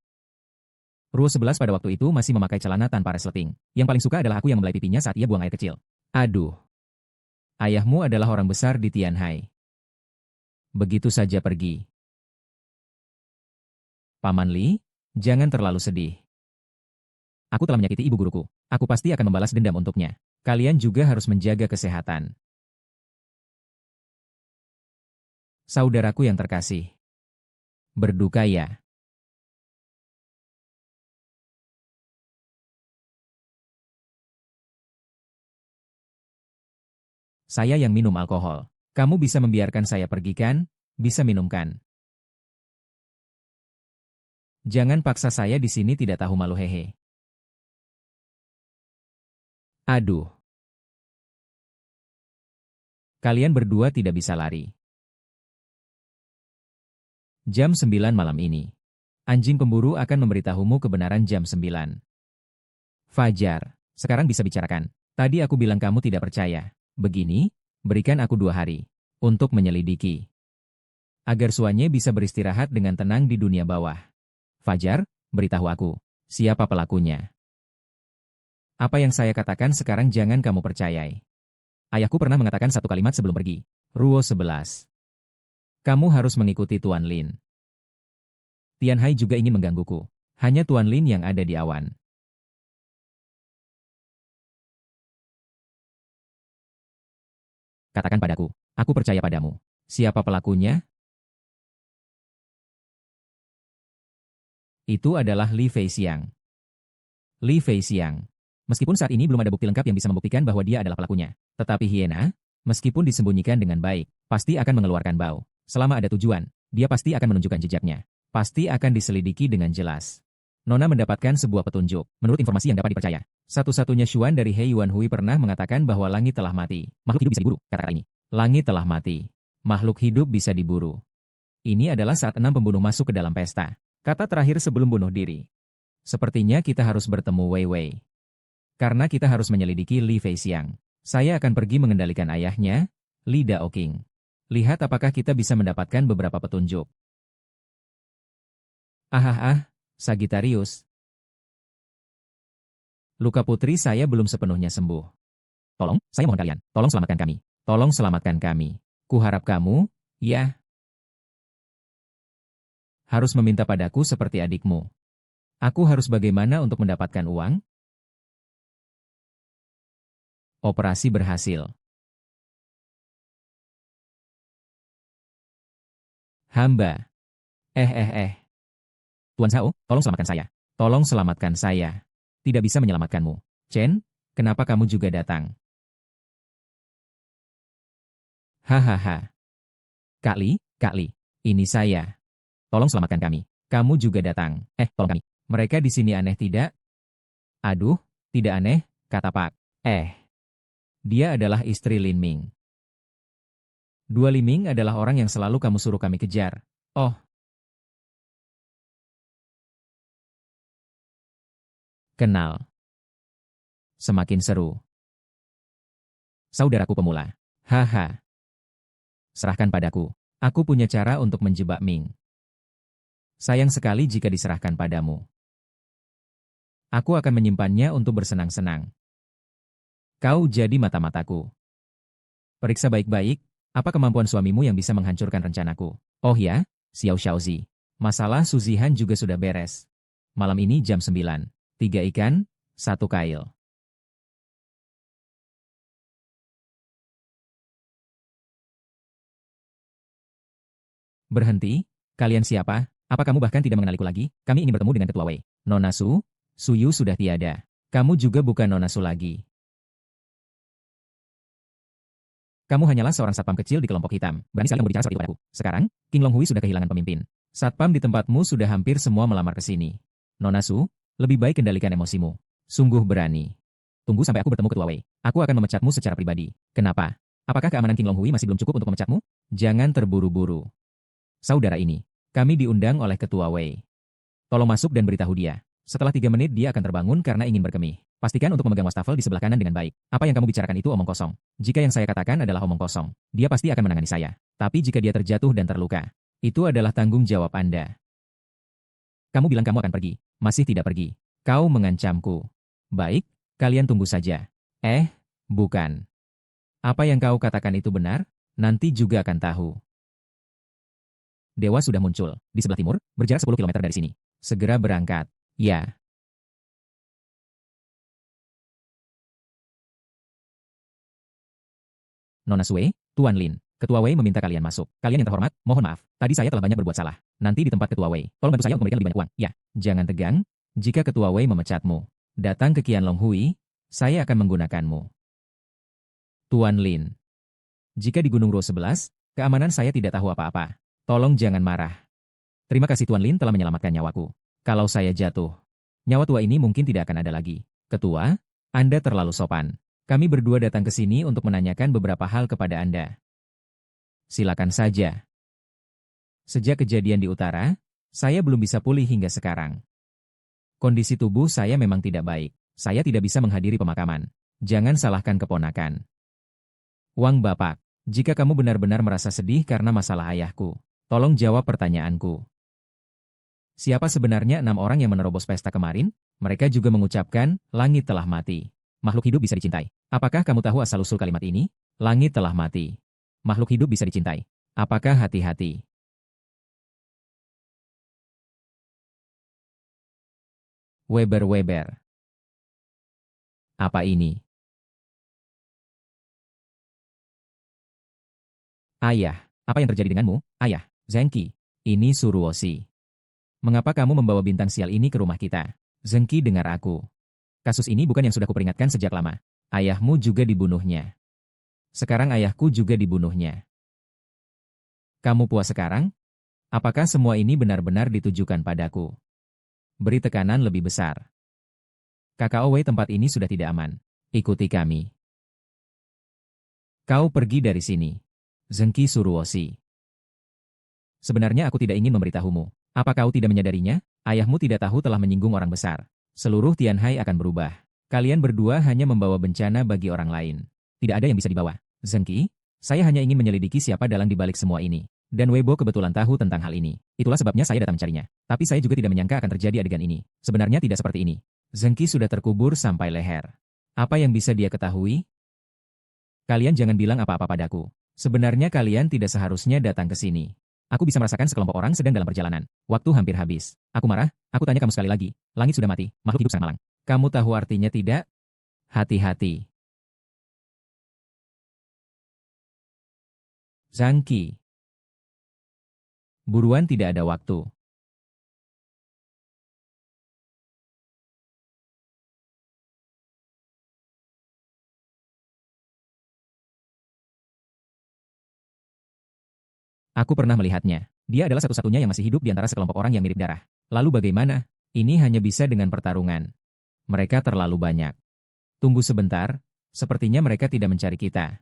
S1: Ruo 11 pada waktu itu masih memakai celana tanpa resleting. Yang paling suka adalah aku yang membelai pipinya saat ia buang air kecil. Aduh. Ayahmu adalah orang besar di Tianhai. Begitu saja pergi. Paman Li, jangan terlalu sedih. Aku telah menyakiti ibu guruku. Aku pasti akan membalas dendam untuknya. Kalian juga harus menjaga kesehatan. Saudaraku yang terkasih. Berduka ya. Saya yang minum alkohol. Kamu bisa membiarkan saya pergi kan? Bisa minum kan? Jangan paksa saya di sini tidak tahu malu hehe. Aduh. Kalian berdua tidak bisa lari. Jam 9 malam ini. Anjing pemburu akan memberitahumu kebenaran jam 9. Fajar, sekarang bisa bicarakan. Tadi aku bilang kamu tidak percaya. Begini, berikan aku 2 hari. Untuk menyelidiki. Agar Suanye bisa beristirahat dengan tenang di dunia bawah. Fajar, beritahu aku. Siapa pelakunya? Apa yang saya katakan sekarang jangan kamu percayai. Ayahku pernah mengatakan satu kalimat sebelum pergi. Ruo 11. Kamu harus mengikuti Tuan Lin. Tianhai juga ingin menggangguku. Hanya Tuan Lin yang ada di awan. Katakan padaku, aku percaya padamu. Siapa pelakunya? Itu adalah Li Feixiang. Li Feixiang. Meskipun saat ini belum ada bukti lengkap yang bisa membuktikan bahwa dia adalah pelakunya. Tetapi hiena, meskipun disembunyikan dengan baik, pasti akan mengeluarkan bau. Selama ada tujuan, dia pasti akan menunjukkan jejaknya. Pasti akan diselidiki dengan jelas. Nona mendapatkan sebuah petunjuk. Menurut informasi yang dapat dipercaya, satu-satunya Xuan dari He Yuan Hui pernah mengatakan bahwa langit telah mati. Makhluk hidup bisa diburu, kata-kata ini. Langit telah mati. Makhluk hidup bisa diburu. Ini adalah saat 6 pembunuh masuk ke dalam pesta. Kata terakhir sebelum bunuh diri. Sepertinya kita harus bertemu Wei Wei. Karena kita harus menyelidiki Li Feixiang. Saya akan pergi mengendalikan ayahnya, Li Daoqing. Lihat apakah kita bisa mendapatkan beberapa petunjuk. Sagittarius. Luka putri saya belum sepenuhnya sembuh. Tolong, saya mohon kalian, tolong selamatkan kami. Tolong selamatkan kami. Kuharap kamu, ya, harus meminta padaku seperti adikmu. Aku harus bagaimana untuk mendapatkan uang? Operasi berhasil. Hamba. Tuan Zhao, tolong selamatkan saya. Tolong selamatkan saya. Tidak bisa menyelamatkanmu. Chen, kenapa kamu juga datang? Hahaha. Kak Li, ini saya. Tolong selamatkan kami. Kamu juga datang. Tolong kami. Mereka di sini aneh tidak? Aduh, tidak aneh, kata Pak. Dia adalah istri Lin Ming. Dua Li Ming adalah orang yang selalu kamu suruh kami kejar. Oh. Kenal. Semakin seru. Saudaraku pemula. Haha. Serahkan padaku. Aku punya cara untuk menjebak Ming. Sayang sekali jika diserahkan padamu. Aku akan menyimpannya untuk bersenang-senang. Kau jadi mata-mataku. Periksa baik-baik, apa kemampuan suamimu yang bisa menghancurkan rencanaku? Oh ya, Xiao Xiaozi. Masalah Suzihan juga sudah beres. Malam ini jam 9. 3 ikan, 1 kail. Berhenti, kalian siapa? Apa kamu bahkan tidak mengenaliku lagi? Kami ingin bertemu dengan Ketua Wei. Nona Su, Suyu sudah tiada. Kamu juga bukan Nona Su lagi. Kamu hanyalah seorang satpam kecil di kelompok hitam. Berani sekali berbicara seperti itu padaku. Sekarang, King Long Hui sudah kehilangan pemimpin. Satpam di tempatmu sudah hampir semua melamar ke sini. Nona Su, lebih baik kendalikan emosimu. Sungguh berani. Tunggu sampai aku bertemu Ketua Wei. Aku akan memecatmu secara pribadi. Kenapa? Apakah keamanan King Long Hui masih belum cukup untuk memecatmu? Jangan terburu-buru. Saudara ini, kami diundang oleh Ketua Wei. Tolong masuk dan beritahu dia. Setelah 3 menit dia akan terbangun karena ingin berkemih. Pastikan untuk memegang wastafel di sebelah kanan dengan baik. Apa yang kamu bicarakan itu omong kosong. Jika yang saya katakan adalah omong kosong, dia pasti akan menangani saya. Tapi jika dia terjatuh dan terluka, itu adalah tanggung jawab Anda. Kamu bilang kamu akan pergi. Masih tidak pergi. Kau mengancamku. Baik, kalian tunggu saja. Bukan. Apa yang kau katakan itu benar? Nanti juga akan tahu. Dewa sudah muncul. Di sebelah timur, berjarak 10 km dari sini. Segera berangkat. Ya. Nona Sue, Tuan Lin, Ketua Wei meminta kalian masuk. Kalian yang terhormat, mohon maaf. Tadi saya telah banyak berbuat salah. Nanti di tempat Ketua Wei, tolong bantu saya untuk memberikan lebih banyak uang. Ya, jangan tegang. Jika Ketua Wei memecatmu, datang ke Qianlong Hui, saya akan menggunakanmu. Tuan Lin. Jika di Gunung Ro 11, keamanan saya tidak tahu apa-apa. Tolong jangan marah. Terima kasih Tuan Lin telah menyelamatkan nyawaku. Kalau saya jatuh, nyawa tua ini mungkin tidak akan ada lagi. Ketua, Anda terlalu sopan. Kami berdua datang ke sini untuk menanyakan beberapa hal kepada Anda. Silakan saja. Sejak kejadian di utara, saya belum bisa pulih hingga sekarang. Kondisi tubuh saya memang tidak baik. Saya tidak bisa menghadiri pemakaman. Jangan salahkan keponakan. Wang Bapak, jika kamu benar-benar merasa sedih karena masalah ayahku, tolong jawab pertanyaanku. Siapa sebenarnya 6 orang yang menerobos pesta kemarin? Mereka juga mengucapkan, langit telah mati. Makhluk hidup bisa dicintai. Apakah kamu tahu asal-usul kalimat ini? Langit telah mati. Makhluk hidup bisa dicintai. Apakah hati-hati? Weber. Apa ini? Ayah, apa yang terjadi denganmu? Ayah, Zengki. Ini Suruoshi. Mengapa kamu membawa bintang sial ini ke rumah kita? Zengki, dengar aku. Kasus ini bukan yang sudah kuperingatkan sejak lama. Ayahmu juga dibunuhnya. Sekarang ayahku juga dibunuhnya. Kamu puas sekarang? Apakah semua ini benar-benar ditujukan padaku? Beri tekanan lebih besar. KKOW tempat ini sudah tidak aman. Ikuti kami. Kau pergi dari sini. Zengki Suruoshi. Sebenarnya aku tidak ingin memberitahumu. Apa kau tidak menyadarinya? Ayahmu tidak tahu telah menyinggung orang besar. Seluruh Tianhai akan berubah. Kalian berdua hanya membawa bencana bagi orang lain. Tidak ada yang bisa dibawa. Zengki, saya hanya ingin menyelidiki siapa dalang di balik semua ini. Dan Weibo kebetulan tahu tentang hal ini. Itulah sebabnya saya datang mencarinya. Tapi saya juga tidak menyangka akan terjadi adegan ini. Sebenarnya tidak seperti ini. Zengki sudah terkubur sampai leher. Apa yang bisa dia ketahui? Kalian jangan bilang apa-apa padaku. Sebenarnya kalian tidak seharusnya datang ke sini. Aku bisa merasakan sekelompok orang sedang dalam perjalanan. Waktu hampir habis. Aku marah, aku tanya kamu sekali lagi. Langit sudah mati, makhluk hidup sangat malang. Kamu tahu artinya tidak? Hati-hati. Zangki. Buruan, tidak ada waktu. Aku pernah melihatnya. Dia adalah satu-satunya yang masih hidup di antara sekelompok orang yang mirip darah. Lalu bagaimana? Ini hanya bisa dengan pertarungan. Mereka terlalu banyak. Tunggu sebentar, sepertinya mereka tidak mencari kita.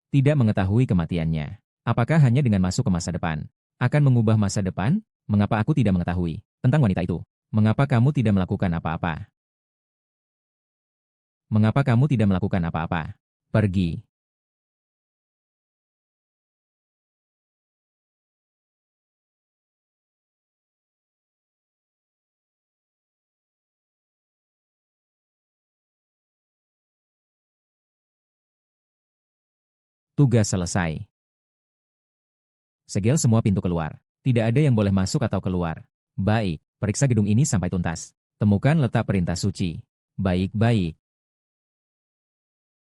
S1: Tidak mengetahui kematiannya. Apakah hanya dengan masuk ke masa depan akan mengubah masa depan? Mengapa aku tidak mengetahui tentang wanita itu? Mengapa kamu tidak melakukan apa-apa? Mengapa kamu tidak melakukan apa-apa? Pergi. Tugas selesai. Segel semua pintu keluar. Tidak ada yang boleh masuk atau keluar. Baik, periksa gedung ini sampai tuntas. Temukan letak perintah suci. Baik-baik.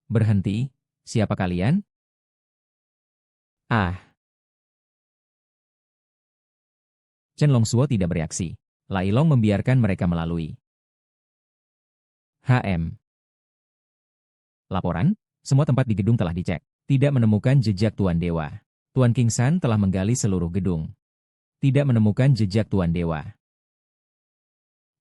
S1: Berhenti. Siapa kalian? Ah. Chen Longsuo tidak bereaksi. Lai Long membiarkan mereka melalui. HM. Laporan, semua tempat di gedung telah dicek. Tidak menemukan jejak Tuan Dewa. Tuan King San telah menggali seluruh gedung. Tidak menemukan jejak Tuan Dewa.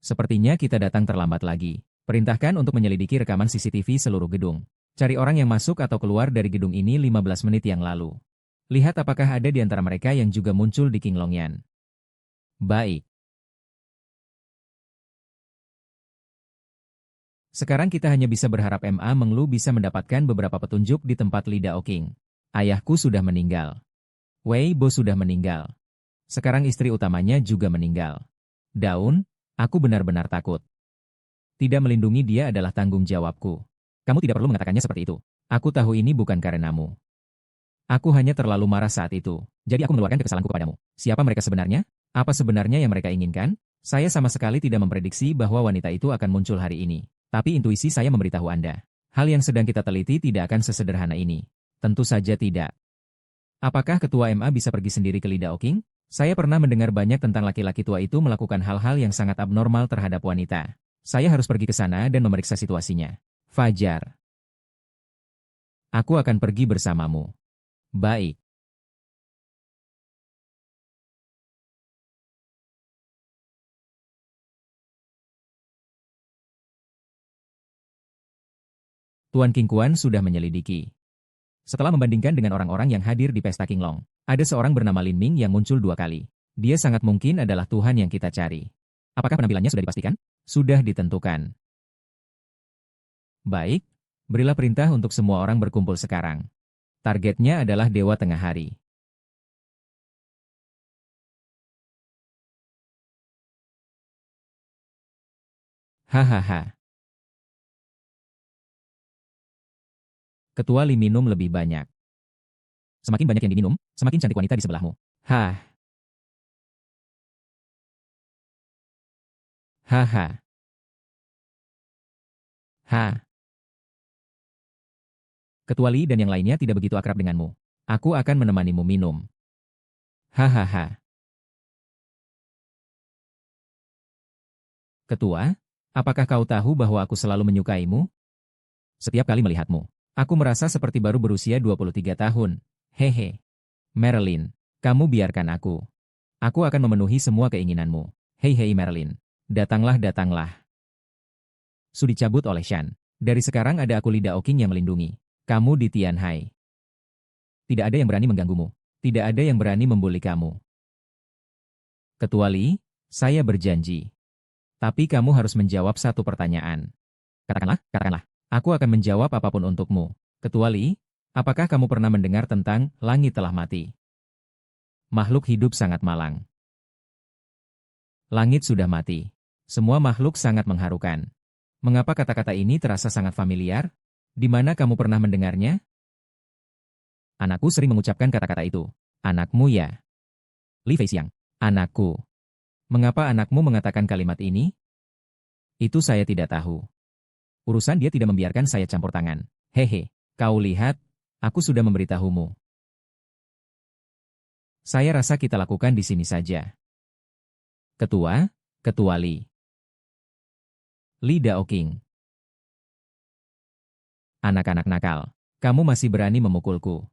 S1: Sepertinya kita datang terlambat lagi. Perintahkan untuk menyelidiki rekaman CCTV seluruh gedung. Cari orang yang masuk atau keluar dari gedung ini 15 menit yang lalu. Lihat apakah ada di antara mereka yang juga muncul di King Longyan. Baik. Sekarang kita hanya bisa berharap Ma Menglu bisa mendapatkan beberapa petunjuk di tempat Li Daoqing. Ayahku sudah meninggal. Wei Bo sudah meninggal. Sekarang istri utamanya juga meninggal. Daun, aku benar-benar takut. Tidak melindungi dia adalah tanggung jawabku. Kamu tidak perlu mengatakannya seperti itu. Aku tahu ini bukan karenamu. Aku hanya terlalu marah saat itu. Jadi aku mengeluarkan kekesalanku kepadamu. Siapa mereka sebenarnya? Apa sebenarnya yang mereka inginkan? Saya sama sekali tidak memprediksi bahwa wanita itu akan muncul hari ini. Tapi intuisi saya memberitahu Anda. Hal yang sedang kita teliti tidak akan sesederhana ini. Tentu saja tidak. Apakah Ketua MA bisa pergi sendiri ke Li Daoqing? Saya pernah mendengar banyak tentang laki-laki tua itu melakukan hal-hal yang sangat abnormal terhadap wanita. Saya harus pergi ke sana dan memeriksa situasinya. Fajar. Aku akan pergi bersamamu. Baik. Tuan King Kuan sudah menyelidiki. Setelah membandingkan dengan orang-orang yang hadir di pesta King Long, ada seorang bernama Lin Ming yang muncul 2 kali. Dia sangat mungkin adalah Tuhan yang kita cari. Apakah penampilannya sudah dipastikan? Sudah ditentukan. Baik, berilah perintah untuk semua orang berkumpul sekarang. Targetnya adalah Dewa Tengah Hari. Hahaha. Ketua Li minum lebih banyak. Semakin banyak yang diminum, semakin cantik wanita di sebelahmu. Hah. Haha. Ha. Ketua Li dan yang lainnya tidak begitu akrab denganmu. Aku akan menemanimu minum. Hahaha. Ketua, Apakah kau tahu bahwa aku selalu menyukaimu? Setiap kali melihatmu, aku merasa seperti baru berusia 23 tahun. Hehe. Marilyn, kamu biarkan aku. Aku akan memenuhi semua keinginanmu. Hei hei Marilyn. Datanglah datanglah. Su dicabut oleh Shan. Dari sekarang ada aku Lida Oking yang melindungi. Kamu di Tianhai. Tidak ada yang berani mengganggumu. Tidak ada yang berani membuli kamu. Kecuali, saya berjanji. Tapi kamu harus menjawab satu pertanyaan. Katakanlah, katakanlah. Aku akan menjawab apapun untukmu. Kecuali, apakah kamu pernah mendengar tentang langit telah mati? Makhluk hidup sangat malang. Langit sudah mati. Semua makhluk sangat mengharukan. Mengapa kata-kata ini terasa sangat familiar? Di mana kamu pernah mendengarnya? Anakku sering mengucapkan kata-kata itu. Anakmu ya? Li Feixiang. Anakku. Mengapa anakmu mengatakan kalimat ini? Itu saya tidak tahu. Urusan dia tidak membiarkan saya campur tangan. Hehe, kau lihat, aku sudah memberitahumu. Saya rasa kita lakukan di sini saja. Ketua Li. Li Daoking. Anak-anak nakal, kamu masih berani memukulku.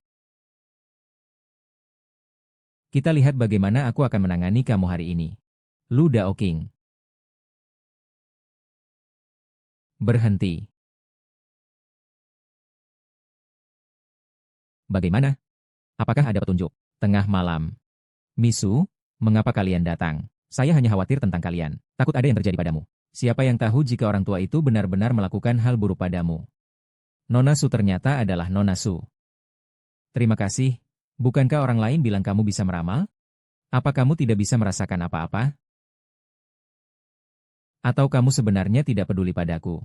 S1: Kita lihat bagaimana aku akan menangani kamu hari ini. Lu Daoking. Berhenti. Bagaimana? Apakah ada petunjuk? Tengah malam. Misu, mengapa kalian datang? Saya hanya khawatir tentang kalian. Takut ada yang terjadi padamu. Siapa yang tahu jika orang tua itu benar-benar melakukan hal buruk padamu? Nona Su ternyata adalah Nona Su. Terima kasih. Bukankah orang lain bilang kamu bisa meramal? Apa kamu tidak bisa merasakan apa-apa? Atau kamu sebenarnya tidak peduli padaku?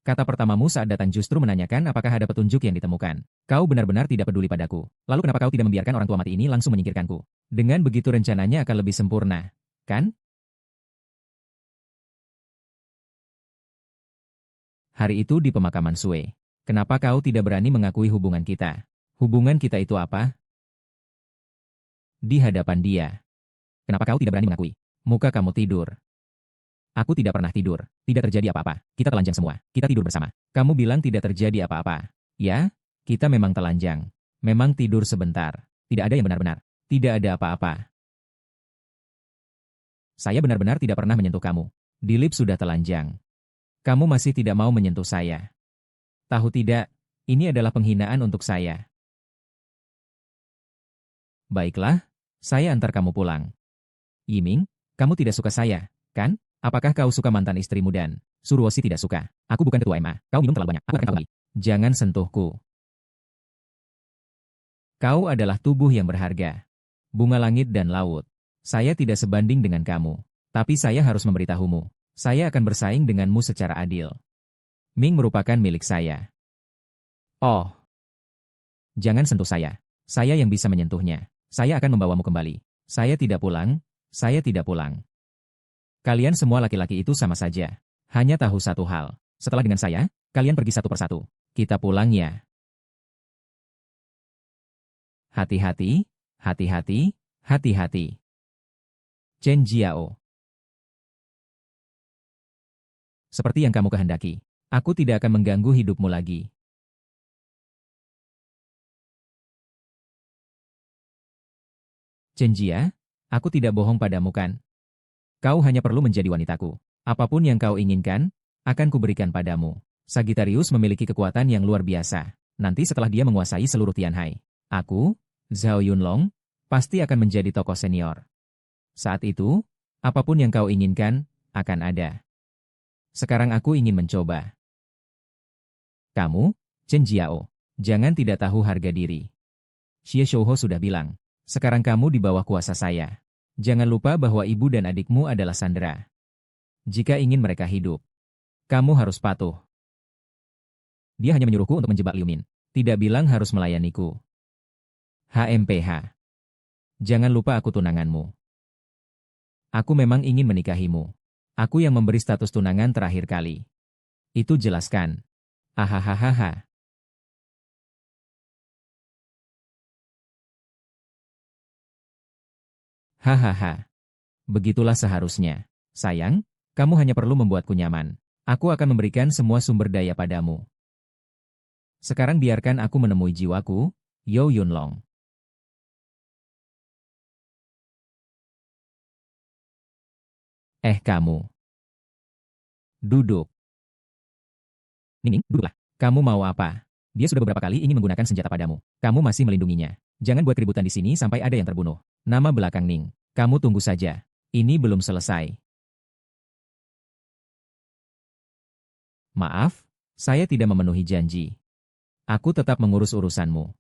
S1: Kata pertamamu saat datang justru menanyakan apakah ada petunjuk yang ditemukan. Kau benar-benar tidak peduli padaku. Lalu kenapa kau tidak membiarkan orang tua mati ini langsung menyingkirkanku? Dengan begitu rencananya akan lebih sempurna, kan? Hari itu di pemakaman Sue. Kenapa kau tidak berani mengakui hubungan kita? Hubungan kita itu apa? Di hadapan dia. Kenapa kau tidak berani mengakui? Muka kamu tidur. Aku tidak pernah tidur. Tidak terjadi apa-apa. Kita telanjang semua. Kita tidur bersama. Kamu bilang tidak terjadi apa-apa. Ya, kita memang telanjang. Memang tidur sebentar. Tidak ada yang benar-benar. Tidak ada apa-apa. Saya benar-benar tidak pernah menyentuh kamu. Di lip sudah telanjang. Kamu masih tidak mau menyentuh saya. Tahu tidak, ini adalah penghinaan untuk saya. Baiklah, saya antar kamu pulang. Yiming, kamu tidak suka saya, kan? Apakah kau suka mantan istrimu dan Suruoshi tidak suka? Aku bukan ketua MA. Kau minum terlalu banyak. Aku akan kembali. Jangan sentuhku. Kau adalah tubuh yang berharga. Bunga langit dan laut. Saya tidak sebanding dengan kamu. Tapi saya harus memberitahumu. Saya akan bersaing denganmu secara adil. Ming merupakan milik saya. Oh, jangan sentuh saya. Saya yang bisa menyentuhnya. Saya akan membawamu kembali. Saya tidak pulang. Saya tidak pulang. Kalian semua laki-laki itu sama saja. Hanya tahu satu hal. Setelah dengan saya, kalian pergi satu persatu. Kita pulang ya. Hati-hati, hati-hati, hati-hati. Chen Jiao. Seperti yang kamu kehendaki. Aku tidak akan mengganggu hidupmu lagi. Chen Jia, aku tidak bohong padamu kan? Kau hanya perlu menjadi wanitaku. Apapun yang kau inginkan, akan kuberikan padamu. Sagittarius memiliki kekuatan yang luar biasa. Nanti setelah dia menguasai seluruh Tianhai, aku, Zhao Yunlong, pasti akan menjadi tokoh senior. Saat itu, apapun yang kau inginkan, akan ada. Sekarang aku ingin mencoba. Kamu, Chen Jiao, jangan tidak tahu harga diri. Xie Shouho sudah bilang, sekarang kamu di bawah kuasa saya. Jangan lupa bahwa ibu dan adikmu adalah sandera. Jika ingin mereka hidup, kamu harus patuh. Dia hanya menyuruhku untuk menjebak Liu Min. Tidak bilang harus melayaniku. HMPH. Jangan lupa aku tunanganmu. Aku memang ingin menikahimu. Aku yang memberi status tunangan terakhir kali. Itu jelaskan. Ahahaha. Hahaha. Begitulah seharusnya. Sayang, kamu hanya perlu membuatku nyaman. Aku akan memberikan semua sumber daya padamu. Sekarang biarkan aku menemui jiwaku, Yo Yunlong. Kamu. Duduk. Nining, duduklah. Kamu mau apa? Dia sudah beberapa kali ingin menggunakan senjata padamu. Kamu masih melindunginya. Jangan buat keributan di sini sampai ada yang terbunuh. Nama belakang Ning. Kamu tunggu saja. Ini belum selesai. Maaf, saya tidak memenuhi janji. Aku tetap mengurus urusanmu.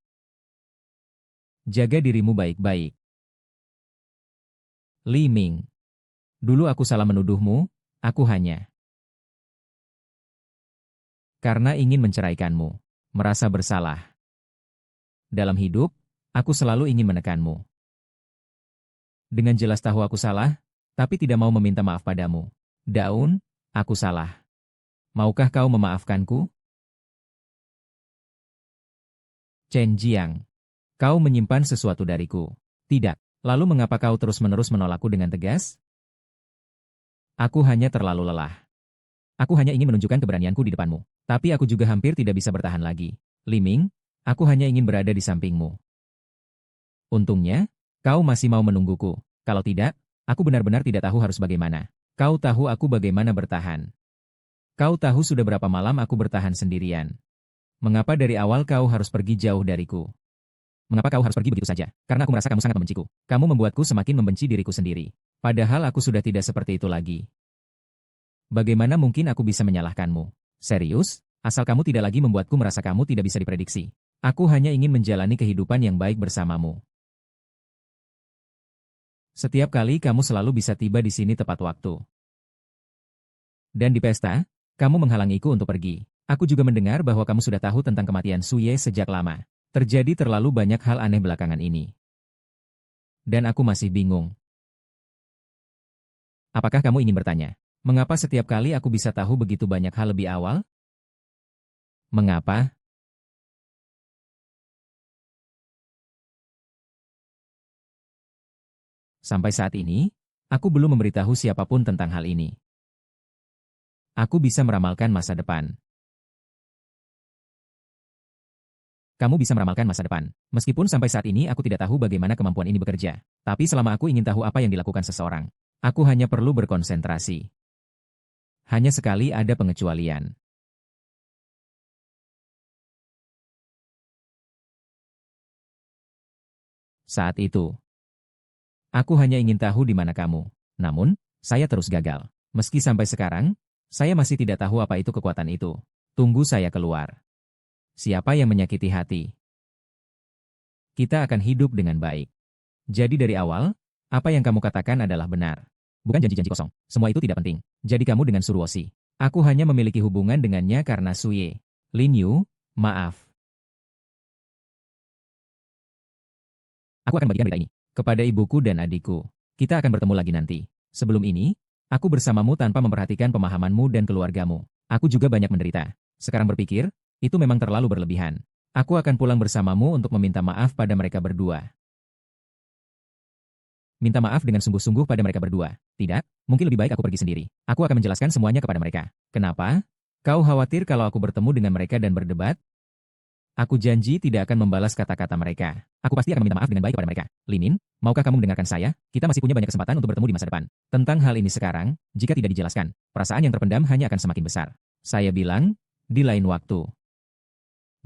S1: Jaga dirimu baik-baik. Li Ming. Dulu aku salah menuduhmu, aku hanya karena ingin menceraikanmu. Merasa bersalah. Dalam hidup, aku selalu ingin menekanmu. Dengan jelas tahu aku salah, tapi tidak mau meminta maaf padamu. Daun, aku salah. Maukah kau memaafkanku? Chen Jiang, kau menyimpan sesuatu dariku. Tidak. Lalu mengapa kau terus-menerus menolakku dengan tegas? Aku hanya terlalu lelah. Aku hanya ingin menunjukkan keberanianku di depanmu. Tapi aku juga hampir tidak bisa bertahan lagi. Li Ming, aku hanya ingin berada di sampingmu. Untungnya, kau masih mau menungguku. Kalau tidak, aku benar-benar tidak tahu harus bagaimana. Kau tahu aku bagaimana bertahan. Kau tahu sudah berapa malam aku bertahan sendirian. Mengapa dari awal kau harus pergi jauh dariku? Mengapa kau harus pergi begitu saja? Karena aku merasa kamu sangat membenciku. Kamu membuatku semakin membenci diriku sendiri. Padahal aku sudah tidak seperti itu lagi. Bagaimana mungkin aku bisa menyalahkanmu? Serius? Asal kamu tidak lagi membuatku merasa kamu tidak bisa diprediksi. Aku hanya ingin menjalani kehidupan yang baik bersamamu. Setiap kali kamu selalu bisa tiba di sini tepat waktu. Dan di pesta, kamu menghalangiku untuk pergi. Aku juga mendengar bahwa kamu sudah tahu tentang kematian Suye sejak lama. Terjadi terlalu banyak hal aneh belakangan ini. Dan aku masih bingung. Apakah kamu ingin bertanya? Mengapa setiap kali aku bisa tahu begitu banyak hal lebih awal? Mengapa? Sampai saat ini, aku belum memberitahu siapapun tentang hal ini. Aku bisa meramalkan masa depan. Kamu bisa meramalkan masa depan. Meskipun sampai saat ini aku tidak tahu bagaimana kemampuan ini bekerja. Tapi selama aku ingin tahu apa yang dilakukan seseorang, aku hanya perlu berkonsentrasi. Hanya sekali ada pengecualian. Saat itu, aku hanya ingin tahu di mana kamu. Namun, saya terus gagal. Meski sampai sekarang, saya masih tidak tahu apa itu kekuatan itu. Tunggu saya keluar. Siapa yang menyakiti hati? Kita akan hidup dengan baik. Jadi dari awal, apa yang kamu katakan adalah benar. Bukan janji-janji kosong. Semua itu tidak penting. Jadi kamu dengan Suruoshi. Aku hanya memiliki hubungan dengannya karena Suye. Lin Yu, maaf. Aku akan bagikan berita ini kepada ibuku dan adikku. Kita akan bertemu lagi nanti. Sebelum ini, aku bersamamu tanpa memperhatikan pemahamanmu dan keluargamu. Aku juga banyak menderita. Sekarang berpikir, itu memang terlalu berlebihan. Aku akan pulang bersamamu untuk meminta maaf pada mereka berdua. Minta maaf dengan sungguh-sungguh pada mereka berdua. Tidak, mungkin lebih baik aku pergi sendiri. Aku akan menjelaskan semuanya kepada mereka. Kenapa? Kau khawatir kalau aku bertemu dengan mereka dan berdebat? Aku janji tidak akan membalas kata-kata mereka. Aku pasti akan meminta maaf dengan baik kepada mereka. Limin, maukah kamu mendengarkan saya? Kita masih punya banyak kesempatan untuk bertemu di masa depan. Tentang hal ini sekarang, jika tidak dijelaskan, perasaan yang terpendam hanya akan semakin besar. Saya bilang, di lain waktu.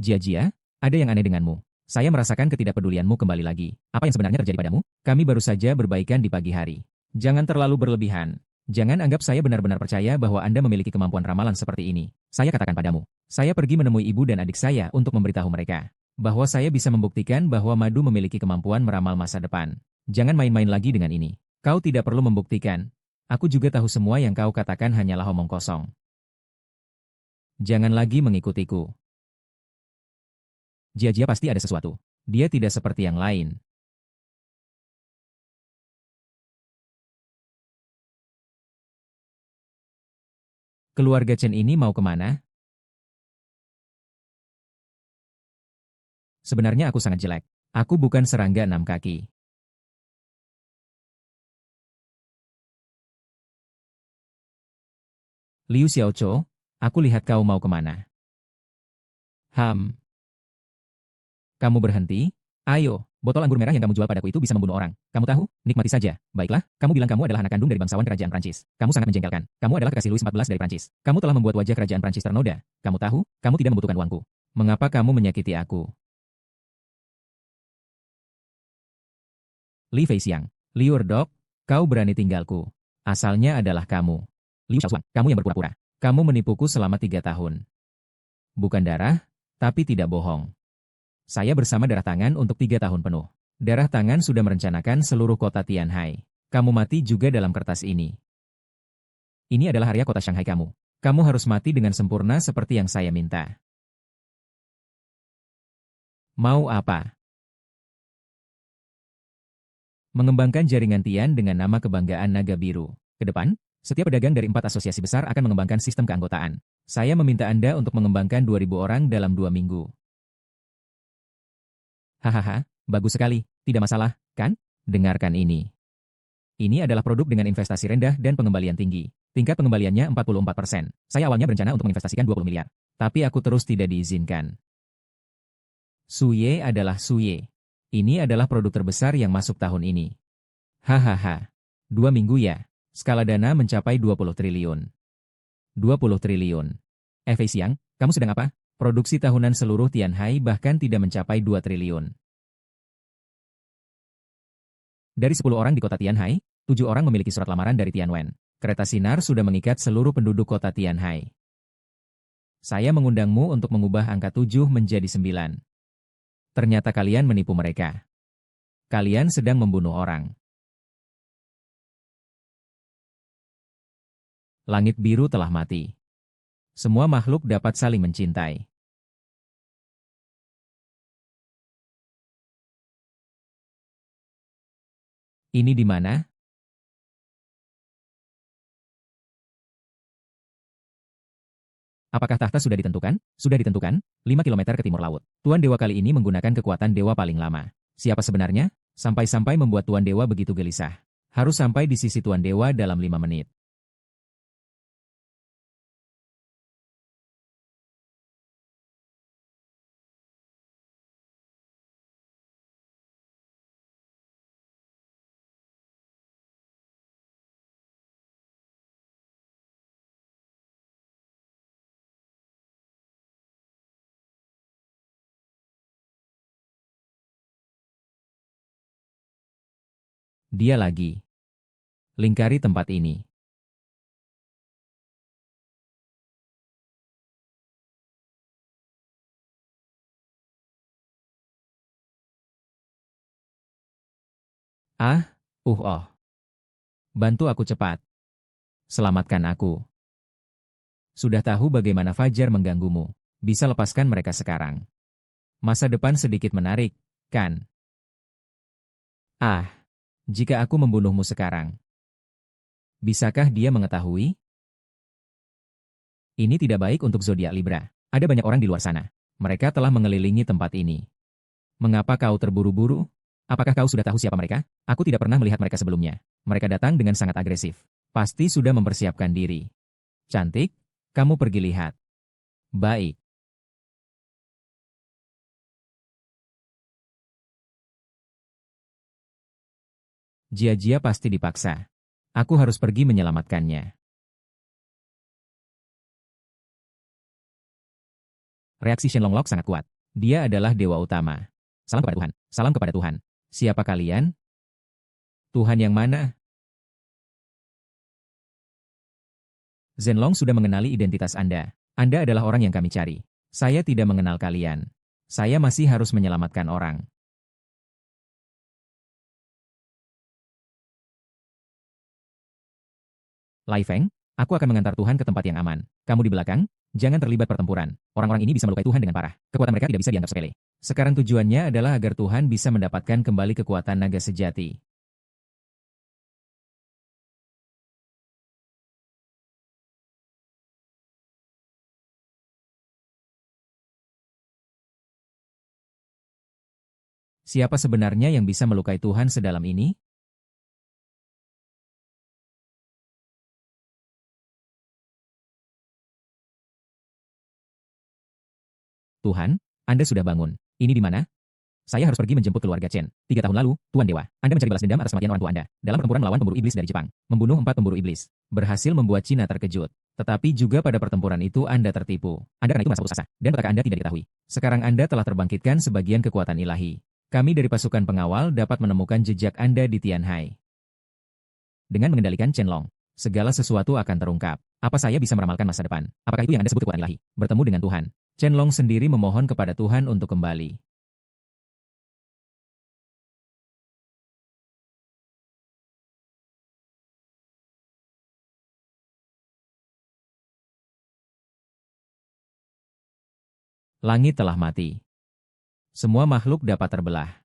S1: Jia-Jia, ada yang aneh denganmu. Saya merasakan ketidakpedulianmu kembali lagi. Apa yang sebenarnya terjadi padamu? Kami baru saja berbaikan di pagi hari. Jangan terlalu berlebihan. Jangan anggap saya benar-benar percaya bahwa Anda memiliki kemampuan ramalan seperti ini. Saya katakan padamu. Saya pergi menemui ibu dan adik saya untuk memberitahu mereka bahwa saya bisa membuktikan bahwa Madu memiliki kemampuan meramal masa depan. Jangan main-main lagi dengan ini. Kau tidak perlu membuktikan. Aku juga tahu semua yang kau katakan hanyalah omong kosong. Jangan lagi mengikutiku. Jia-Jia pasti ada sesuatu. Dia tidak seperti yang lain. Keluarga Chen ini mau kemana? Sebenarnya aku sangat jelek. Aku bukan serangga 6 kaki. Liu Xiaocho, aku lihat kau mau kemana. Kamu berhenti? Ayo, botol anggur merah yang kamu jual padaku itu bisa membunuh orang. Kamu tahu? Nikmati saja. Baiklah, kamu bilang kamu adalah anak kandung dari bangsawan kerajaan Prancis. Kamu sangat menjengkelkan. Kamu adalah kekasih Louis XIV dari Prancis. Kamu telah membuat wajah kerajaan Prancis ternoda. Kamu tahu? Kamu tidak membutuhkan uangku. Mengapa kamu menyakiti aku? Li Feixiang. Liu Erdok, kau berani tinggalku. Asalnya adalah kamu. Liu Xiaozuan, kamu yang berpura-pura. Kamu menipuku selama 3 tahun. Bukan darah, tapi tidak bohong. Saya bersama darah tangan untuk 3 tahun penuh. Darah tangan sudah merencanakan seluruh kota Tianhai. Kamu mati juga dalam kertas ini. Ini adalah area kota Shanghai kamu. Kamu harus mati dengan sempurna seperti yang saya minta. Mau apa? Mengembangkan jaringan Tian dengan nama kebanggaan Naga Biru. Ke depan, setiap pedagang dari 4 asosiasi besar akan mengembangkan sistem keanggotaan. Saya meminta Anda untuk mengembangkan 2.000 orang dalam 2 minggu. Hahaha, bagus sekali. Tidak masalah, kan? Dengarkan ini. Ini adalah produk dengan investasi rendah dan pengembalian tinggi. Tingkat pengembaliannya 44%. Saya awalnya berencana untuk menginvestasikan 20 miliar. Tapi aku terus tidak diizinkan. Suye adalah Suye. Ini adalah produk terbesar yang masuk tahun ini. Hahaha. 2 minggu ya. Skala dana mencapai 20 triliun. 20 triliun. Fei Xiang, kamu sedang apa? Produksi tahunan seluruh Tianhai bahkan tidak mencapai 2 triliun. Dari 10 orang di kota Tianhai, 7 orang memiliki surat lamaran dari Tianwen. Kereta sinar sudah mengikat seluruh penduduk kota Tianhai. Saya mengundangmu untuk mengubah angka 7 menjadi 9. Ternyata kalian menipu mereka. Kalian sedang membunuh orang. Langit biru telah mati. Semua makhluk dapat saling mencintai. Ini di mana? Apakah tahta sudah ditentukan? Sudah ditentukan, 5 kilometer ke timur laut. Tuan Dewa kali ini menggunakan kekuatan dewa paling lama. Siapa sebenarnya? Sampai-sampai membuat Tuan Dewa begitu gelisah. Harus sampai di sisi Tuan Dewa dalam 5 menit. Dia lagi. Lingkari tempat ini. Ah, oh. Bantu aku cepat. Selamatkan aku. Sudah tahu bagaimana Fajar mengganggumu. Bisa lepaskan mereka sekarang. Masa depan sedikit menarik, kan? Ah, jika aku membunuhmu sekarang. Bisakah dia mengetahui? Ini tidak baik untuk zodiak Libra. Ada banyak orang di luar sana. Mereka telah mengelilingi tempat ini. Mengapa kau terburu-buru? Apakah kau sudah tahu siapa mereka? Aku tidak pernah melihat mereka sebelumnya. Mereka datang dengan sangat agresif. Pasti sudah mempersiapkan diri. Cantik, kamu pergi lihat. Baik. Jia-Jia pasti dipaksa. Aku harus pergi menyelamatkannya. Reaksi Shen Longlok sangat kuat. Dia adalah dewa utama. Salam kepada Tuhan. Salam kepada Tuhan. Siapa kalian? Tuhan yang mana? Zenlong sudah mengenali identitas Anda. Anda adalah orang yang kami cari. Saya tidak mengenal kalian. Saya masih harus menyelamatkan orang. Lai Feng, aku akan mengantar Tuhan ke tempat yang aman. Kamu di belakang, jangan terlibat pertempuran. Orang-orang ini bisa melukai Tuhan dengan parah. Kekuatan mereka tidak bisa dianggap sepele. Sekarang tujuannya adalah agar Tuhan bisa mendapatkan kembali kekuatan naga sejati. Siapa sebenarnya yang bisa melukai Tuhan sedalam ini? Tuhan, Anda sudah bangun. Ini di mana? Saya harus pergi menjemput keluarga Chen. 3 tahun lalu, Tuan Dewa, Anda mencari balas dendam atas kematian orang tua Anda. Dalam pertempuran melawan pemburu iblis dari Jepang. Membunuh 4 pemburu iblis. Berhasil membuat Cina terkejut. Tetapi juga pada pertempuran itu Anda tertipu. Anda karena itu merasa putus asa. Dan petaka Anda tidak diketahui. Sekarang Anda telah terbangkitkan sebagian kekuatan ilahi. Kami dari pasukan pengawal dapat menemukan jejak Anda di Tianhai. Dengan mengendalikan Chen Long, segala sesuatu akan terungkap. Apa saya bisa meramalkan masa depan? Apakah itu yang Anda sebut kekuatan ilahi? Bertemu dengan Tuhan. Chen Long sendiri memohon kepada Tuhan untuk kembali. Langit telah mati. Semua makhluk dapat terbelah.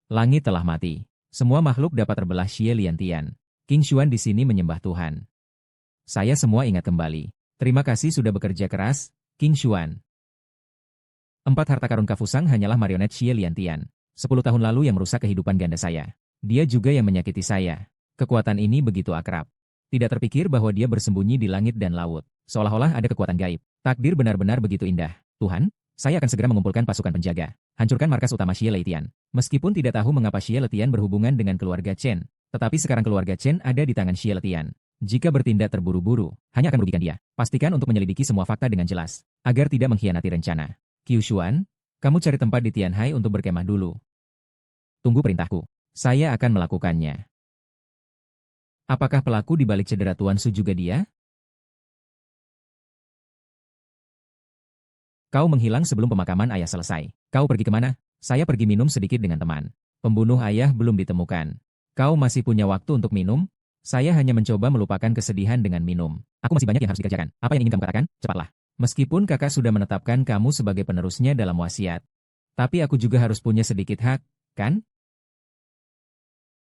S1: Langit telah mati. Semua makhluk dapat terbelah. Xie Liantian. King Xuan di sini menyembah Tuhan. Saya semua ingat kembali. Terima kasih sudah bekerja keras, King Xuan. 4 harta karun Kafusang hanyalah marionet Xie Liantian. 10 tahun lalu yang merusak kehidupan ganda saya. Dia juga yang menyakiti saya. Kekuatan ini begitu akrab. Tidak terpikir bahwa dia bersembunyi di langit dan laut. Seolah-olah ada kekuatan gaib. Takdir benar-benar begitu indah. Tuhan, saya akan segera mengumpulkan pasukan penjaga. Hancurkan markas utama Xie Liantian. Meskipun tidak tahu mengapa Xie Liantian berhubungan dengan keluarga Chen. Tetapi sekarang keluarga Chen ada di tangan Xie Liantian. Jika bertindak terburu-buru, hanya akan merugikan dia. Pastikan untuk menyelidiki semua fakta dengan jelas, agar tidak mengkhianati rencana. Qiu Xuan, kamu cari tempat di Tianhai untuk berkemah dulu. Tunggu perintahku. Saya akan melakukannya. Apakah pelaku di balik cedera Tuan Su juga dia? Kau menghilang sebelum pemakaman ayah selesai. Kau pergi kemana? Saya pergi minum sedikit dengan teman. Pembunuh ayah belum ditemukan. Kau masih punya waktu untuk minum? Saya hanya mencoba melupakan kesedihan dengan minum. Aku masih banyak yang harus dikerjakan. Apa yang ingin kamu katakan? Cepatlah. Meskipun kakak sudah menetapkan kamu sebagai penerusnya dalam wasiat. Tapi aku juga harus punya sedikit hak, kan?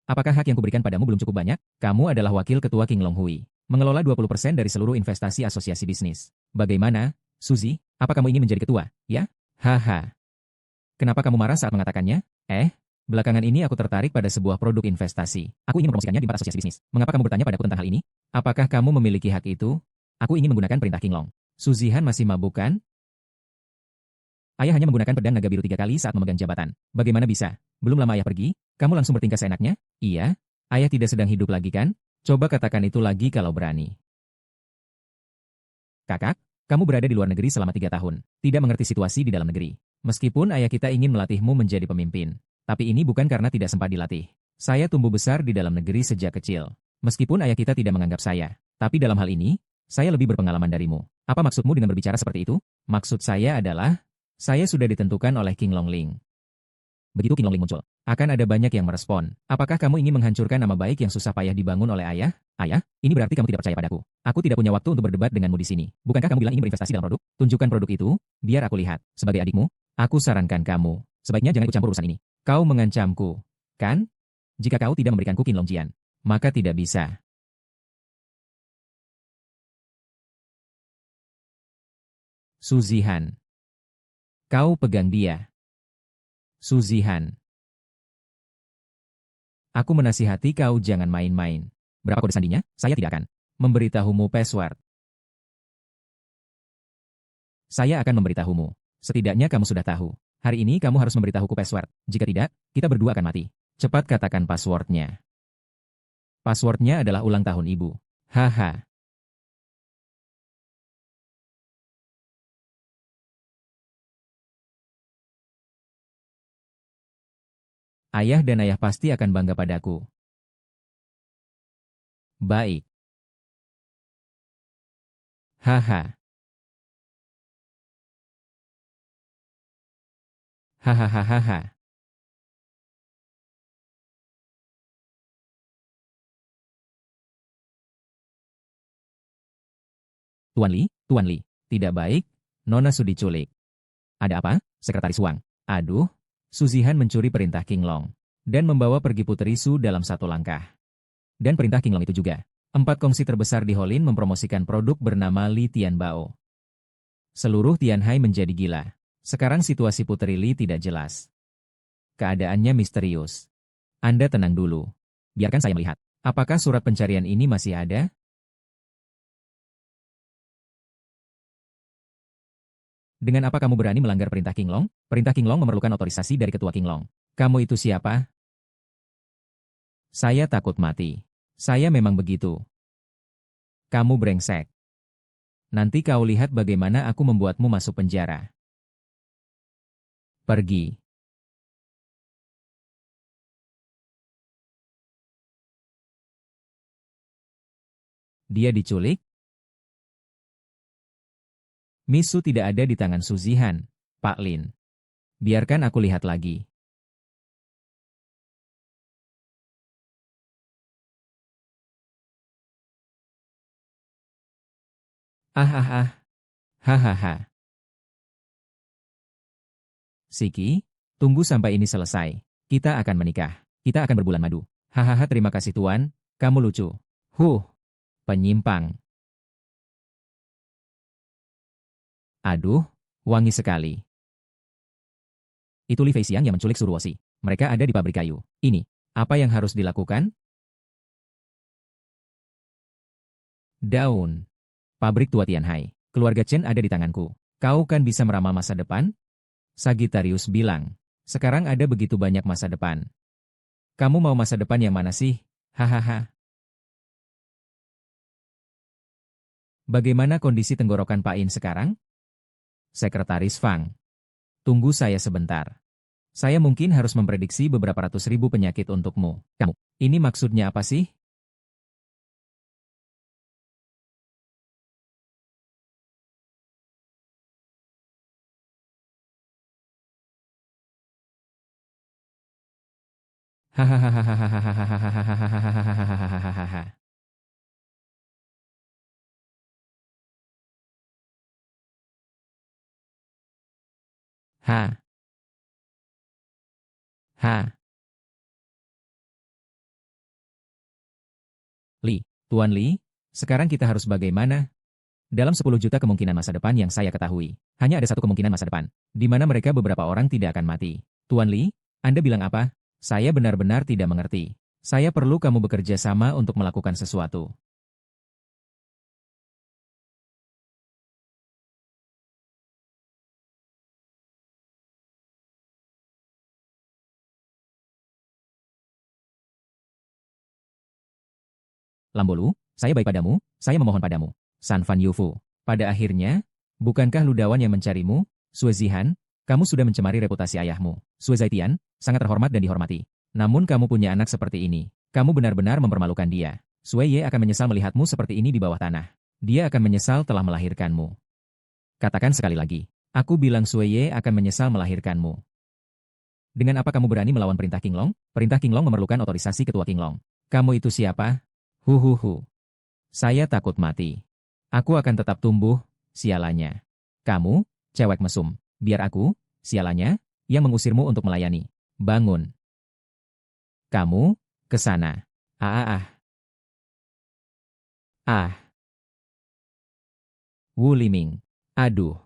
S1: Apakah hak yang kuberikan padamu belum cukup banyak? Kamu adalah wakil ketua King Long Hui. Mengelola 20% dari seluruh investasi asosiasi bisnis. Bagaimana, Suzy? Apa kamu ingin menjadi ketua, ya? Haha. Kenapa kamu marah saat mengatakannya? Belakangan ini aku tertarik pada sebuah produk investasi. Aku ingin mempromosikannya di 4 asosiasi bisnis. Mengapa kamu bertanya padaku tentang hal ini? Apakah kamu memiliki hak itu? Aku ingin menggunakan perintah King Long. Suzy Han masih mabuk kan? Ayah hanya menggunakan pedang naga biru 3 kali saat memegang jabatan. Bagaimana bisa? Belum lama ayah pergi, kamu langsung bertingkah seenaknya? Iya? Ayah tidak sedang hidup lagi kan? Coba katakan itu lagi kalau berani. Kakak, kamu berada di luar negeri selama 3 tahun. Tidak mengerti situasi di dalam negeri. Meskipun ayah kita ingin melatihmu menjadi pemimpin. Tapi ini bukan karena tidak sempat dilatih. Saya tumbuh besar di dalam negeri sejak kecil. Meskipun ayah kita tidak menganggap saya. Tapi dalam hal ini, saya lebih berpengalaman darimu. Apa maksudmu dengan berbicara seperti itu? Maksud saya adalah, saya sudah ditentukan oleh King Longling. Begitu King Longling muncul, akan ada banyak yang merespon. Apakah kamu ingin menghancurkan nama baik yang susah payah dibangun oleh ayah? Ayah, ini berarti kamu tidak percaya padaku. Aku tidak punya waktu untuk berdebat denganmu di sini. Bukankah kamu bilang ingin berinvestasi dalam produk? Tunjukkan produk itu, biar aku lihat. Sebagai adikmu, aku sarankan kamu, sebaiknya jangan ikut campur urusan ini. Kau mengancamku, kan? Jika kau tidak memberikanku King Longjian, maka tidak bisa. Suzy Han. Kau pegang dia. Suzy Han. Aku menasihati kau jangan main-main. Berapa kode sandinya? Saya tidak akan memberitahumu password. Saya akan memberitahumu. Setidaknya kamu sudah tahu. Hari ini kamu harus memberitahuku password. Jika tidak, kita berdua akan mati. Cepat katakan passwordnya. Passwordnya adalah ulang tahun ibu. Haha. Ayah dan ayah pasti akan bangga padaku. Baik. Haha. Hahaha. Tuan Li, tidak baik, Nona Su diculik. Ada apa? Sekretaris Wang. Aduh, Suzy Han mencuri perintah King Long dan membawa pergi Puteri Su dalam satu langkah. Dan perintah King Long itu juga. 4 kongsi terbesar di Holin mempromosikan produk bernama Li Tianbao. Seluruh Tianhai menjadi gila. Sekarang situasi Puteri Li tidak jelas. Keadaannya misterius. Anda tenang dulu. Biarkan saya melihat. Apakah surat pencarian ini masih ada? Dengan apa kamu berani melanggar perintah King Long? Perintah King Long memerlukan otorisasi dari ketua King Long. Kamu itu siapa? Saya takut mati. Saya memang begitu. Kamu brengsek. Nanti kau lihat bagaimana aku membuatmu masuk penjara. Pergi. Dia diculik? Misu tidak ada di tangan Suzihan, Pak Lin. Biarkan aku lihat lagi. Ah ah ah. Hahaha. Siki, tunggu sampai ini selesai. Kita akan menikah. Kita akan berbulan madu. Hahaha, terima kasih Tuan. Kamu lucu. Penyimpang. Aduh, wangi sekali. Itu Li Feixiang yang menculik Suruoshi. Mereka ada di pabrik kayu. Ini, apa yang harus dilakukan? Daun. Pabrik tua Tianhai. Keluarga Chen ada di tanganku. Kau kan bisa meramal masa depan? Sagittarius bilang. Sekarang ada begitu banyak masa depan. Kamu mau masa depan yang mana sih? Hahaha. Bagaimana kondisi tenggorokan Pak In sekarang? Sekretaris Fang. Tunggu saya sebentar. Saya mungkin harus memprediksi beberapa ratus ribu penyakit untukmu. Kamu, ini maksudnya apa sih? Hahaha. Ha, ha, Li, Tuan Li, sekarang kita harus bagaimana? Dalam 10 juta kemungkinan masa depan yang saya ketahui, hanya ada satu kemungkinan masa depan, di mana mereka beberapa orang tidak akan mati. Tuan Li, Anda bilang apa? Saya benar-benar tidak mengerti. Saya perlu kamu bekerja sama untuk melakukan sesuatu. Lambolu, saya baik padamu, saya memohon padamu. San Fan Yufu. Pada akhirnya, bukankah Ludawan yang mencarimu? Sue Zihan, kamu sudah mencemari reputasi ayahmu. Sue Zaitian, sangat terhormat dan dihormati. Namun kamu punya anak seperti ini. Kamu benar-benar mempermalukan dia. Sue Ye akan menyesal melihatmu seperti ini di bawah tanah. Dia akan menyesal telah melahirkanmu. Katakan sekali lagi. Aku bilang Sue Ye akan menyesal melahirkanmu. Dengan apa kamu berani melawan perintah King Long? Perintah King Long memerlukan otorisasi ketua King Long. Kamu itu siapa? Huhuhu. Saya takut mati. Aku akan tetap tumbuh, sialanya. Kamu, cewek mesum, biar aku, sialanya, yang mengusirmu untuk melayani. Bangun. Kamu, ke sana. Ah ah ah. Ah. Wu Liming. Aduh.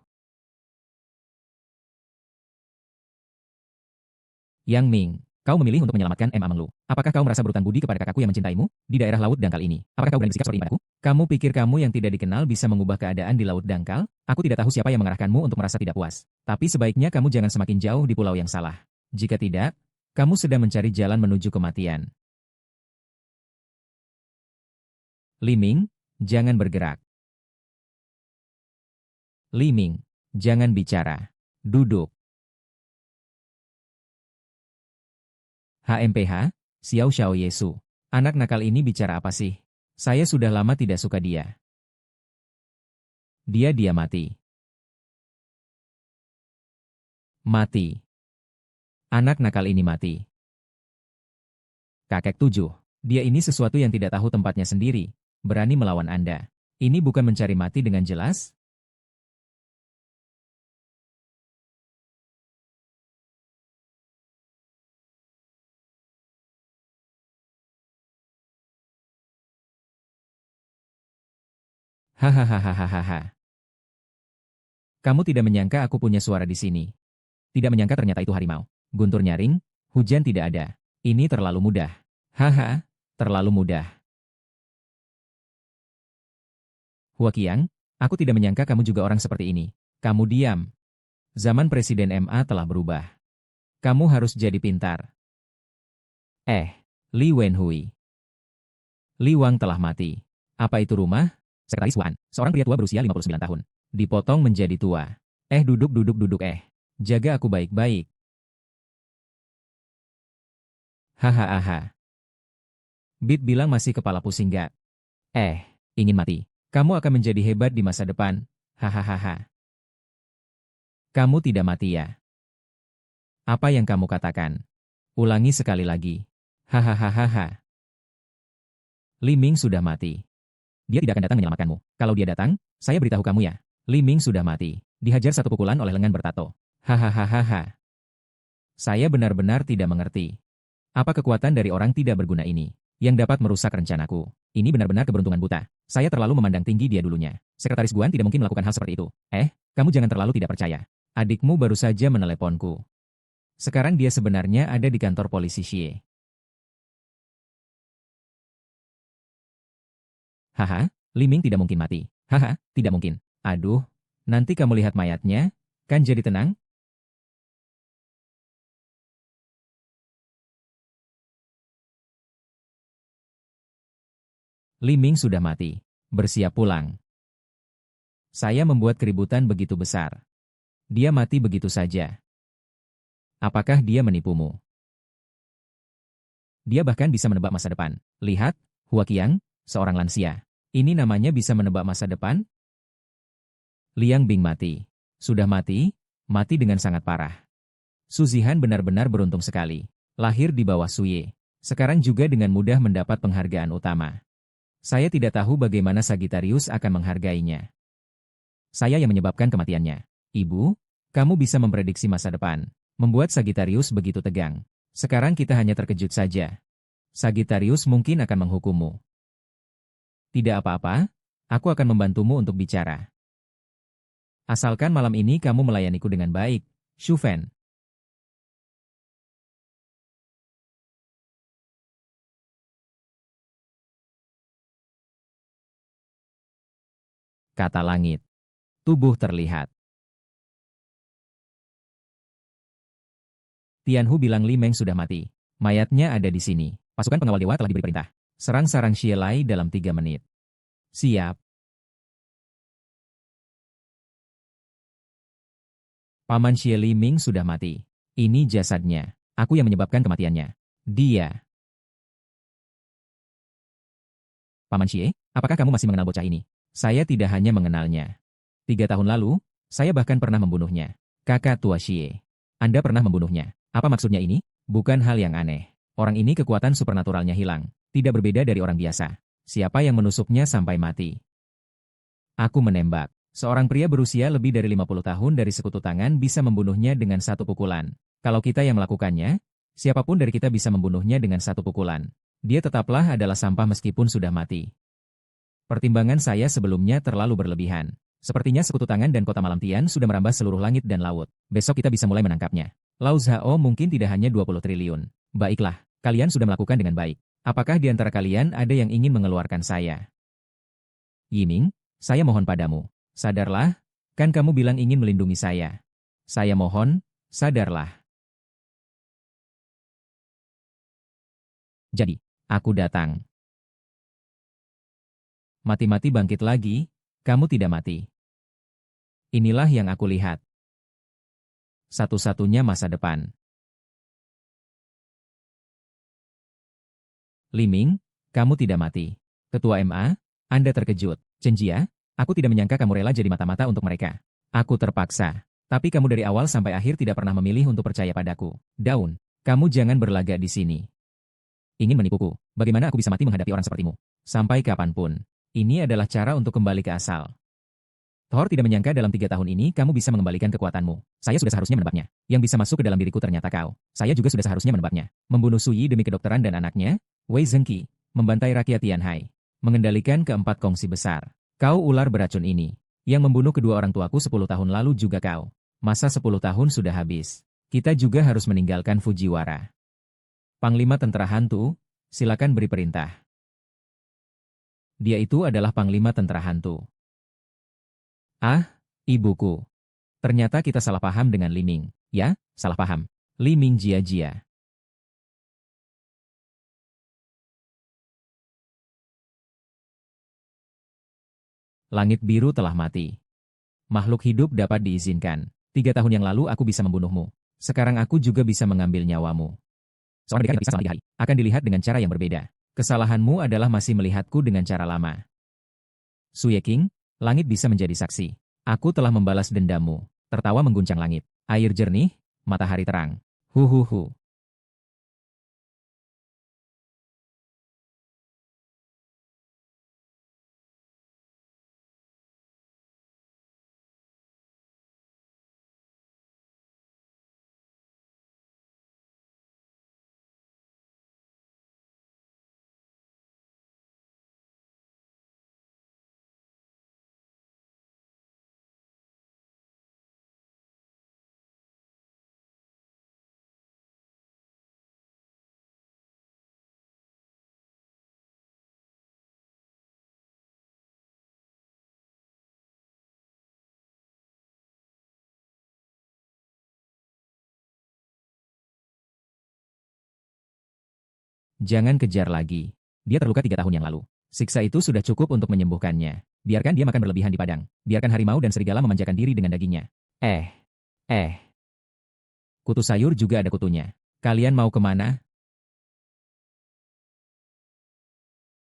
S1: Yang Ming. Kau memilih untuk menyelamatkan Ma Menglu. Apakah kau merasa berutang budi kepada kakakku yang mencintaimu di daerah laut dangkal ini? Apakah kau berani bersikap seperti ini padaku? Kamu pikir kamu yang tidak dikenal bisa mengubah keadaan di laut dangkal? Aku tidak tahu siapa yang mengarahkanmu untuk merasa tidak puas. Tapi sebaiknya kamu jangan semakin jauh di pulau yang salah. Jika tidak, kamu sedang mencari jalan menuju kematian. Li Ming, jangan bergerak. Li Ming, jangan bicara. Duduk. HMPH, Xiao Xiao Yesu. Anak nakal ini bicara apa sih? Saya sudah lama tidak suka dia. Dia mati. Mati. Anak nakal ini mati. Kakek 7. Dia ini sesuatu yang tidak tahu tempatnya sendiri. Berani melawan Anda. Ini bukan mencari mati dengan jelas? Hahaha. Kamu tidak menyangka aku punya suara di sini. Tidak menyangka ternyata itu harimau. Guntur nyaring, hujan tidak ada. Ini terlalu mudah. Haha, terlalu mudah. Hua Qiang, aku tidak menyangka kamu juga orang seperti ini. Kamu diam. Zaman Presiden MA telah berubah. Kamu harus jadi pintar. Li Wenhui. Li Wang telah mati. Apa itu rumah? Sekretaris Wan, seorang pria tua berusia 59 tahun. Dipotong menjadi tua. Duduk. Jaga aku baik-baik. Hahaha. Bit bilang masih kepala pusing gak? Ingin mati. Kamu akan menjadi hebat di masa depan. Hahaha. Kamu tidak mati ya? Apa yang kamu katakan? Ulangi sekali lagi. Hahaha. Li Ming sudah mati. Dia tidak akan datang menyelamatkanmu. Kalau dia datang, saya beritahu kamu ya. Li Ming sudah mati. Dihajar satu pukulan oleh lengan bertato. Hahaha. Saya benar-benar tidak mengerti. Apa kekuatan dari orang tidak berguna ini yang dapat merusak rencanaku? Ini benar-benar keberuntungan buta. Saya terlalu memandang tinggi dia dulunya. Sekretaris Guan tidak mungkin melakukan hal seperti itu. Kamu jangan terlalu tidak percaya. Adikmu baru saja meneleponku. Sekarang dia sebenarnya ada di kantor polisi Xie. Haha, Li Ming tidak mungkin mati. Haha, tidak mungkin. Aduh, nanti kamu lihat mayatnya, kan jadi tenang? Li Ming sudah mati. Bersiap pulang. Saya membuat keributan begitu besar. Dia mati begitu saja. Apakah dia menipumu? Dia bahkan bisa menebak masa depan. Lihat, Hua Qiang, seorang lansia. Ini namanya bisa menebak masa depan? Liang Bing mati. Sudah mati, mati dengan sangat parah. Su Zihan benar-benar beruntung sekali. Lahir di bawah Su Ye. Sekarang juga dengan mudah mendapat penghargaan utama. Saya tidak tahu bagaimana Sagittarius akan menghargainya. Saya yang menyebabkan kematiannya. Ibu, kamu bisa memprediksi masa depan. Membuat Sagittarius begitu tegang. Sekarang kita hanya terkejut saja. Sagittarius mungkin akan menghukummu. Tidak apa-apa, aku akan membantumu untuk bicara. Asalkan malam ini kamu melayaniku dengan baik, Shu Fan. Kata langit. Tubuh terlihat. Tianhu bilang Li Meng sudah mati. Mayatnya ada di sini. Pasukan pengawal dewa telah diberi perintah. Serang-sarang Xie Lai dalam 3 menit. Siap. Paman Xie Li Ming sudah mati. Ini jasadnya. Aku yang menyebabkan kematiannya. Dia. Paman Xie, apakah kamu masih mengenal bocah ini? Saya tidak hanya mengenalnya. 3 tahun lalu, saya bahkan pernah membunuhnya. Kakak tua Xie. Anda pernah membunuhnya. Apa maksudnya ini? Bukan hal yang aneh. Orang ini kekuatan supernaturalnya hilang. Tidak berbeda dari orang biasa. Siapa yang menusuknya sampai mati? Aku menembak. Seorang pria berusia lebih dari 50 tahun dari sekutu tangan bisa membunuhnya dengan satu pukulan. Kalau kita yang melakukannya, siapapun dari kita bisa membunuhnya dengan satu pukulan. Dia tetaplah adalah sampah meskipun sudah mati. Pertimbangan saya sebelumnya terlalu berlebihan. Sepertinya sekutu tangan dan kota malam Tian sudah merambah seluruh langit dan laut. Besok kita bisa mulai menangkapnya. Lau Zhao mungkin tidak hanya 20 triliun. Baiklah, kalian sudah melakukan dengan baik. Apakah di antara kalian ada yang ingin mengeluarkan saya? Yiming, saya mohon padamu. Sadarlah, kan kamu bilang ingin melindungi saya. Saya mohon, sadarlah. Jadi, aku datang. Mati-mati bangkit lagi, kamu tidak mati. Inilah yang aku lihat. Satu-satunya masa depan. Li Ming, kamu tidak mati. Ketua MA, Anda terkejut. Chen Jia, aku tidak menyangka kamu rela jadi mata-mata untuk mereka. Aku terpaksa. Tapi kamu dari awal sampai akhir tidak pernah memilih untuk percaya padaku. Daun, kamu jangan berlagak di sini. Ingin menipuku, bagaimana aku bisa mati menghadapi orang sepertimu? Sampai kapanpun. Ini adalah cara untuk kembali ke asal. Thor tidak menyangka dalam 3 tahun ini kamu bisa mengembalikan kekuatanmu. Saya sudah seharusnya menebaknya. Yang bisa masuk ke dalam diriku ternyata kau. Saya juga sudah seharusnya menebaknya. Membunuh Su Yi demi kedokteran dan anaknya, Wei Zhengqi, membantai rakyat Tianhai, mengendalikan keempat kongsi besar. Kau ular beracun ini. Yang membunuh kedua orang tuaku 10 tahun lalu juga kau. Masa 10 tahun sudah habis. Kita juga harus meninggalkan Fujiwara. Panglima tentara hantu, silakan beri perintah. Dia itu adalah panglima tentara hantu. Ah, ibuku. Ternyata kita salah paham dengan Li Ming. Ya, salah paham. Li Ming Jia-Jia. Langit biru telah mati. Makhluk hidup dapat diizinkan. 3 tahun yang lalu aku bisa membunuhmu. Sekarang aku juga bisa mengambil nyawamu. Seorang pendekar yang terpisah selama 3 hari akan dilihat dengan cara yang berbeda. Kesalahanmu adalah masih melihatku dengan cara lama. Suye King, langit bisa menjadi saksi. Aku telah membalas dendammu. Tertawa mengguncang langit. Air jernih, matahari terang. Huhuhu. Jangan kejar lagi. Dia terluka 3 tahun yang lalu. Siksa itu sudah cukup untuk menyembuhkannya. Biarkan dia makan berlebihan di padang. Biarkan harimau dan serigala memanjakan diri dengan dagingnya. Eh. Kutu sayur juga ada kutunya. Kalian mau kemana?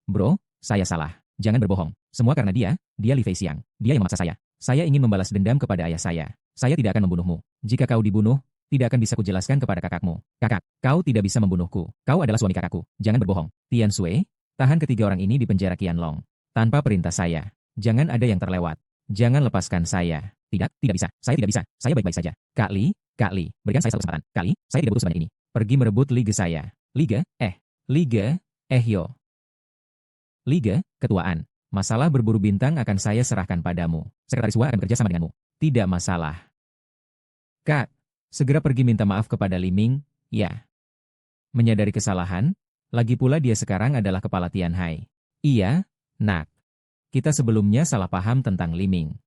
S1: Bro, saya salah. Jangan berbohong. Semua karena dia Li Feixiang. Dia yang memaksa saya. Saya ingin membalas dendam kepada ayah saya. Saya tidak akan membunuhmu. Jika kau dibunuh, tidak akan bisa kujelaskan kepada kakakmu. Kakak, kau tidak bisa membunuhku. Kau adalah suami kakakku. Jangan berbohong. Tian Sui, tahan ketiga orang ini di penjara Qianlong. Tanpa perintah saya. Jangan ada yang terlewat. Jangan lepaskan saya. Tidak bisa. Saya tidak bisa. Saya baik-baik saja. Kak Li, berikan saya satu kesempatan. Kak Li, saya tidak butuh sebanyak ini. Pergi merebut Liga saya. Liga, yo. Liga, ketuaan. Masalah berburu bintang akan saya serahkan padamu. Sekretaris Hua akan bekerja sama denganmu. Tidak masalah. Kak, segera pergi minta maaf kepada Li Ming, ya. Menyadari kesalahan, lagi pula dia sekarang adalah kepala Tianhai. Iya, nak. Kita sebelumnya salah paham tentang Li Ming.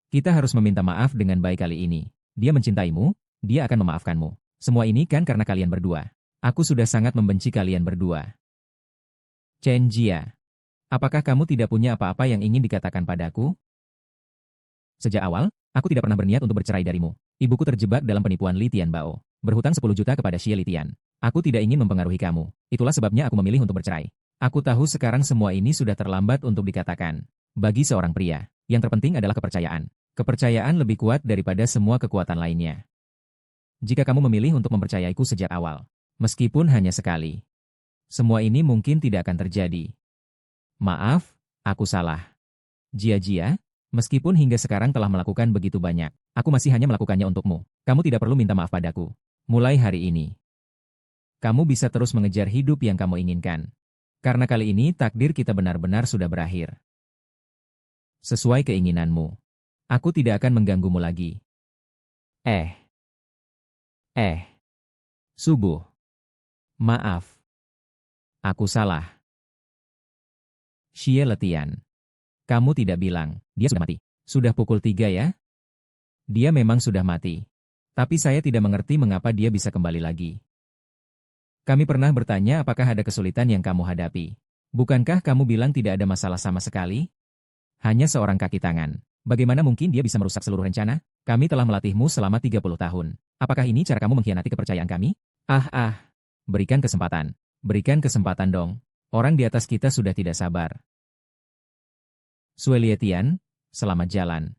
S1: Kita harus meminta maaf dengan baik kali ini. Dia mencintaimu, dia akan memaafkanmu. Semua ini kan karena kalian berdua. Aku sudah sangat membenci kalian berdua. Chen Jia. Apakah kamu tidak punya apa-apa yang ingin dikatakan padaku? Sejak awal, aku tidak pernah berniat untuk bercerai darimu. Ibuku terjebak dalam penipuan Li Tianbao. Berhutang 10 juta kepada Xie Li Tian. Aku tidak ingin mempengaruhi kamu. Itulah sebabnya aku memilih untuk bercerai. Aku tahu sekarang semua ini sudah terlambat untuk dikatakan. Bagi seorang pria, yang terpenting adalah kepercayaan. Kepercayaan lebih kuat daripada semua kekuatan lainnya. Jika kamu memilih untuk mempercayaiku sejak awal, meskipun hanya sekali, semua ini mungkin tidak akan terjadi. Maaf, aku salah. Jia-Jia, meskipun hingga sekarang telah melakukan begitu banyak, aku masih hanya melakukannya untukmu. Kamu tidak perlu minta maaf padaku. Mulai hari ini, kamu bisa terus mengejar hidup yang kamu inginkan. Karena kali ini takdir kita benar-benar sudah berakhir. Sesuai keinginanmu. Aku tidak akan mengganggumu lagi. Subuh. Maaf. Aku salah. Xie Letian. Kamu tidak bilang, dia sudah mati. Sudah pukul 3 ya? Dia memang sudah mati. Tapi saya tidak mengerti mengapa dia bisa kembali lagi. Kami pernah bertanya apakah ada kesulitan yang kamu hadapi. Bukankah kamu bilang tidak ada masalah sama sekali? Hanya seorang kaki tangan. Bagaimana mungkin dia bisa merusak seluruh rencana? Kami telah melatihmu selama 30 tahun. Apakah ini cara kamu mengkhianati kepercayaan kami? Berikan kesempatan. Berikan kesempatan dong. Orang di atas kita sudah tidak sabar. Sui Lietian, selamat jalan.